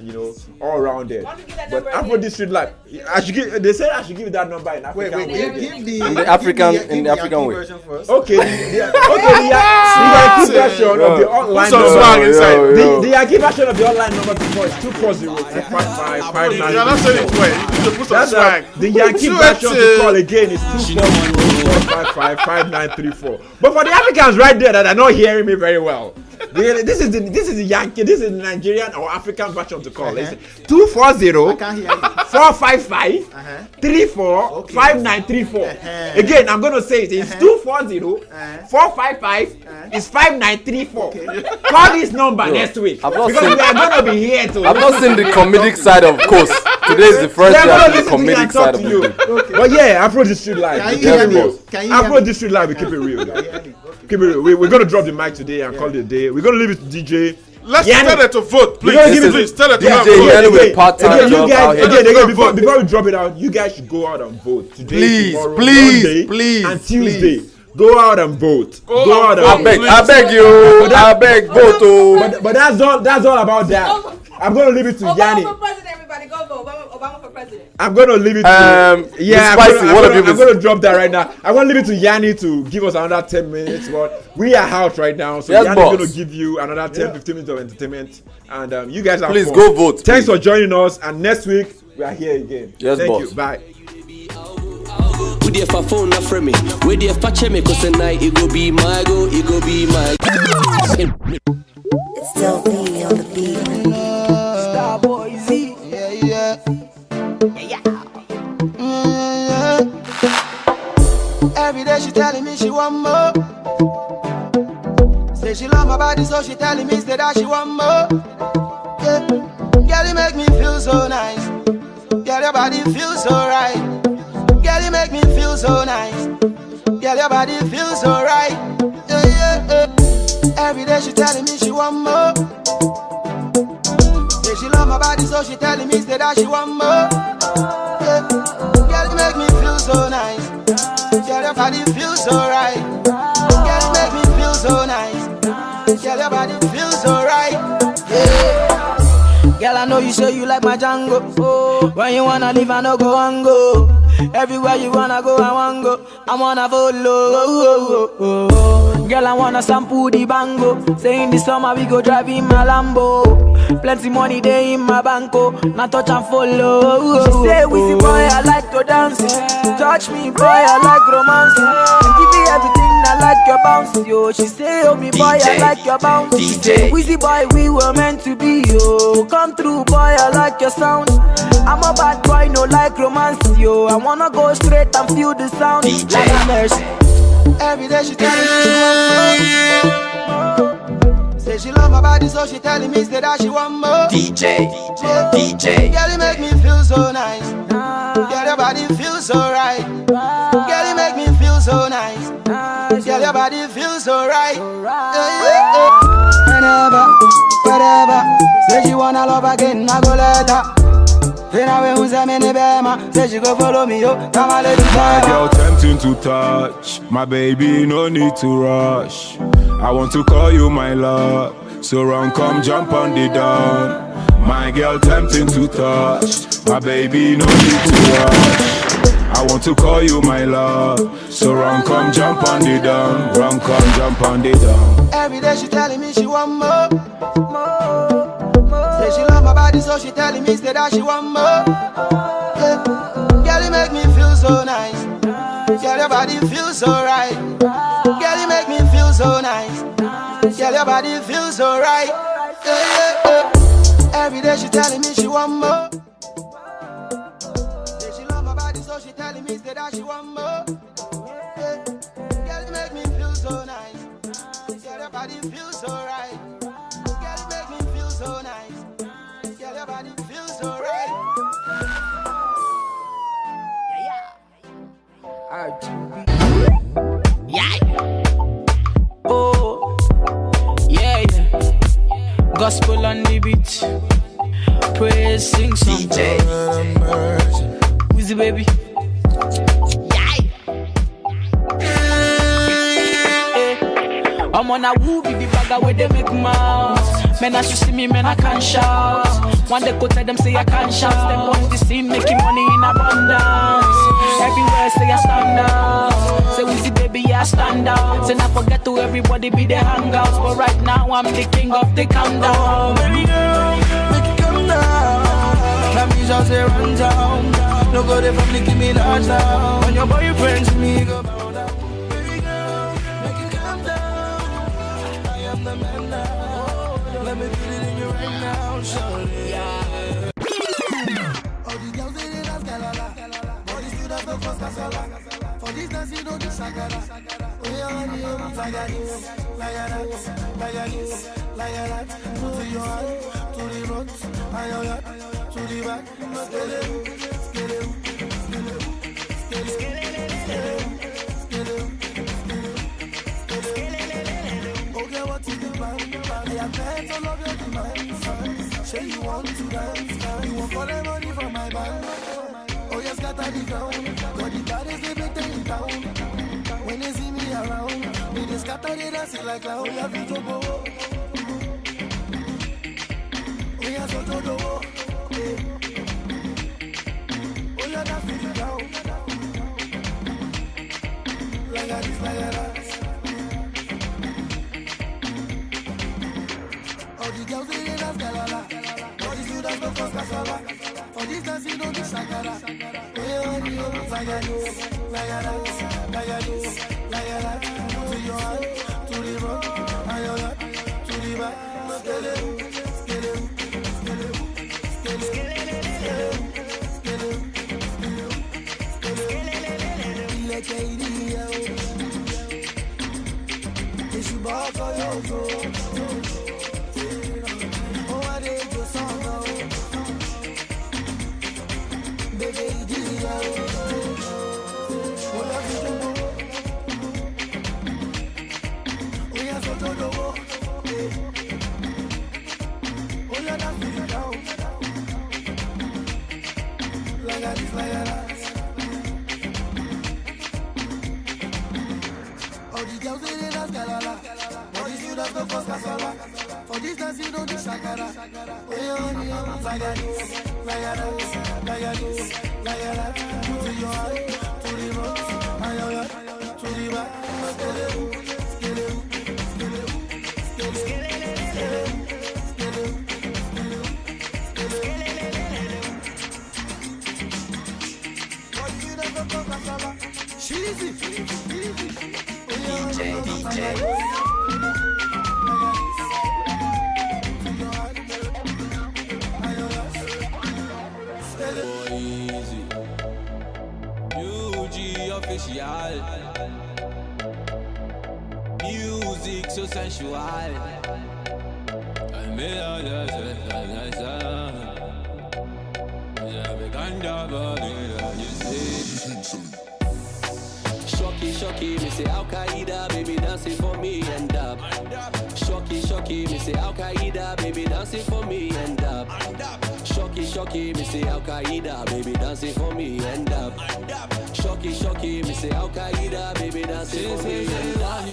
all around there. But Afro District Live, they said I should give you that number in African way. In the African way. Okay, the Yankee version of the online number. The Yankee version of the online number before is 240-455-5934. You're not saying it well. You put some swag. The Yankee version to call again is 240-455-5934. But for the Africans right there that are not hearing me very well, this is the Yankee, this is the Nigerian or African version to call. It's 240-455-34-5934. Again, I'm gonna say it. It's 240-455-5934. Call this number next week because we are gonna be here to. I've not seen the comedic side of course. Today is the first day of the comedic side of you. But yeah, Afro District Live. Afro District Live, we keep it real. Keep it real. We're gonna drop the mic today and call it a day. We're gonna leave it to DJ. Let's tell it to vote, please. Please tell it to vote. Before we drop it out, you guys should go out and vote today, please, tomorrow, please, Monday, and Tuesday. Go out and vote. Go out and vote. I beg you. I beg vote. But that's all about that. I'm gonna leave it to Yanni. Obama for president, everybody go vote. Obama for president. I'm gonna leave it to I'm gonna drop that right now. I'm gonna leave it to Yanni to give us another 10 minutes. But we are out right now, so Yanni's gonna give you another 10-15 minutes of entertainment. And you guys are please go vote. Thanks for joining us. And next week we are here again. Yes, thank boss. you. Bye. We there for phone not from me. We there for check me, cause tonight it go be my go, it go be my. It's still me on the beat. Starboy Z. Yeah. Every day she telling me she want more. Say she love my body, so she telling me that she want more. Yeah. Girl, you make me feel so nice. Girl, your body feels so right. Girl, you make me feel so nice. Girl, your body feels so right. Yeah. Every day she telling me she want more. Say she love my body, so she telling me that she want more. Yeah. Girl, you make me feel so nice. Girl, your body feels so right. Girl, you make me feel so nice. Girl, your body feels so right. Yeah. Girl, I know you say you like my Django. Oh, when you wanna leave, I no go and go. Everywhere you wanna go, I wanna go. I wanna follow. Girl, I wanna sample the bango. Say in the summer we go drive in my Lambo. Plenty money there in my banco. Now touch and follow. She say, Wizzy boy, I like to dance. Touch me, boy, I like romance. And give me everything, I like your bounce, yo. She say, oh me boy, I like your bounce. Wizzy boy, we were meant to be, yo. Come through, boy, I like your sound. I'm a bad boy, no like romance, yo. I wanna go straight and feel the sound. Like a nurse. Every day she telling me she want more. Say she love my body, so she telling me that she want more. DJ. Girl, you make me feel so nice. Girl, your body feels so right. Girl, you make me feel so nice. Girl, your body feels so right. Whenever, say she wanna love again, I go let her. Say she go follow me, yo. My girl tempting to touch. My baby, no need to rush. I want to call you my love. So run, come jump on the dawn. My girl tempting to touch. My baby, no need to rush. I want to call you my love. So run, come jump on the dawn. Run, come jump on the dawn. Every day she telling me she want more. Say she love my body, so she telling me that she want more. Yeah. Girl, you make me feel so nice. Girl, your body feels so right. Girl, you make me feel so nice. Girl, your body feels so right. Yeah. Every day she telling me she want more. Say she love my body, so she telling me that she want more. Yeah. Girl, you make me feel so nice. Girl, your body feels so right. Yeah. Oh, yeah, yeah. Gospel on the beat. Praise, sing song. DJ. Who's the baby? I'm on a woo, baby bagger where they make mouths. Men as you see me, men I can't shout. One day go tell them say I can't shout. Step on the scene, making money in abundance. Everywhere say I stand out. Say we see baby, I stand out. Say not forget to everybody be the hangouts. But right now I'm the king of the countdown. Baby girl, make it come down. Let me just say run down. No go there from Nicki Minaj now. When your boyfriend see me go bow down. Baby girl, make it come down. I am the man now. Let me feel it in you right now, shorty. Yeah. All the girls they dance galala. All the students don't cause casala. For this dance you don't do shakara. Oh yeah, honey, like that, like that, like that, like that. To your hand, to the front, and your hand, to the back. Skele, skele, skele, skele, skele, skele. Okay, what is the plan? I have met all of your demands. Say you want to dance, you want for the money from my band. Oh yes, scatter the ground. Got the baddest living in town. When they see me around, they just scatter the dance like clown. We have to go. We have to go. Oh yeah, that's the ground. Like that, like that. All the girls they dance galala. All the students don't cause casala. For this dance you don't do shakara. Oh yeah, honey, like that, like that, like that, like that. To your hand, to the front, and your hand, to the back. Skele, skele, skele, skele, skele, skele, skele, skele. It's your back or your toe. For this dance you don't do shakara. Oh yeah, honey, like that, like that, like that, like that. To your hand, to the front, and your hand, to the back. Skele, skele, skele, skele, skele, skele, DJ. Official music so sensual. I made all the Shocky, shocky, me say Al Qaeda, baby dancing for me and up. Shocky, shocky, me say Al Qaeda, baby dancing for me and up. Shocky, shocky, me say Al Qaeda, baby dancing for me and up. Shocky, shocky, me say Al Qaeda, baby dancing for me and up.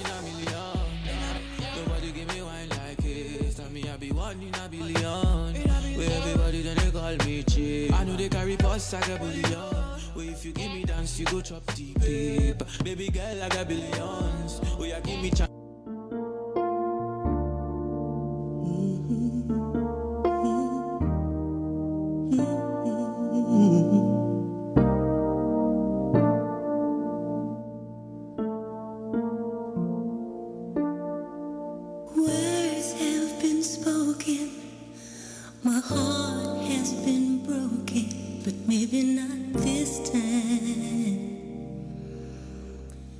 Nobody give me wine like this. Tell me I be one in a billion. Where everybody then they call me cheap. I know they carry posts like a billion. Where if you give me dance, you go chop deep. Baby girl, I got billions. Where you give me chance.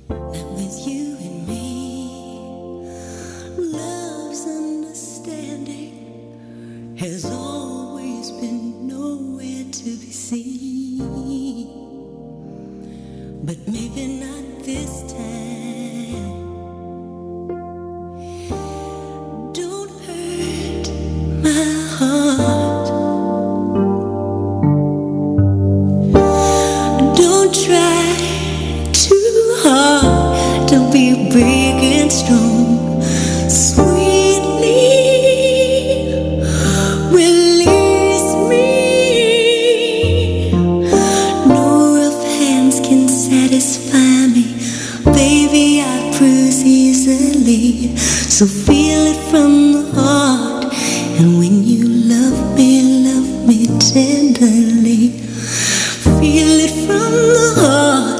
Not with you and me. but maybe not this time. Don't hurt my heart. Don't try too hard to be big and strong. Sweetly release me. No rough hands can satisfy me. Baby, I bruise easily. So feel it from the heart. And when you love me tenderly. Feel it from the heart.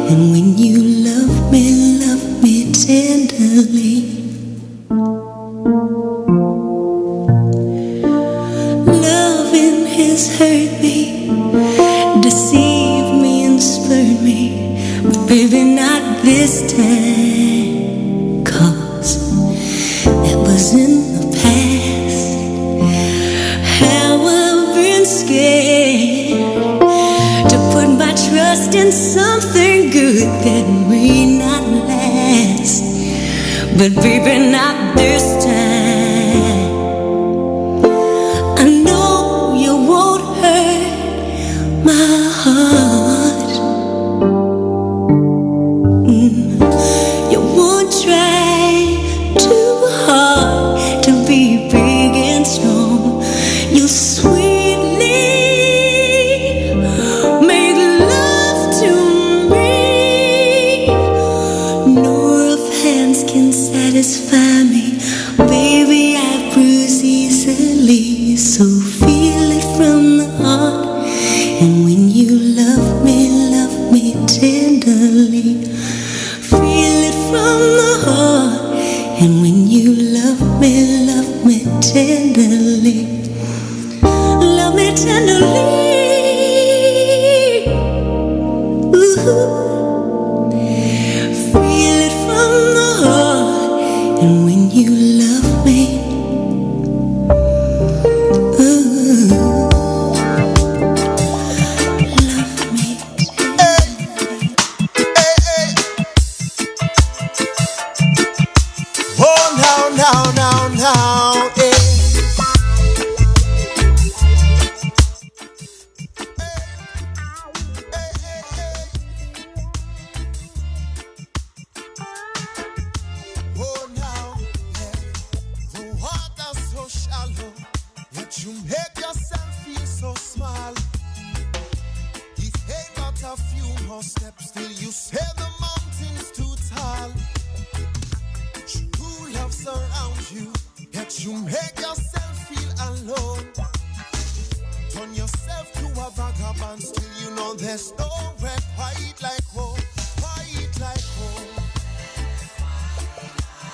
And when you love me tenderly. Loving has hurt me, deceived me and spurred me, but baby not this time, 'cause that was in the past. How I've been scared to put my trust in something good that may not last, but baby not this time. I know you won't hurt my heart. You won't try too hard to be big and strong. You sweetly make love to me. No rough hands can satisfy me. Baby, I bruise easily. So feel it from the heart. And when you love me tenderly. Feel it from the heart. And when you love me tenderly. Love me tenderly. Ooh. Feel it from the heart. And when you love me, ooh. Oh, now, eh. Oh, now, yeah. The water's so shallow, yet you make yourself feel so small. It ain't but a few more steps till you say the mountain's too tall. True love surrounds you, yet you make yourself feel alone. Turn yourself to a vagabond, still you know there's nowhere quite like home.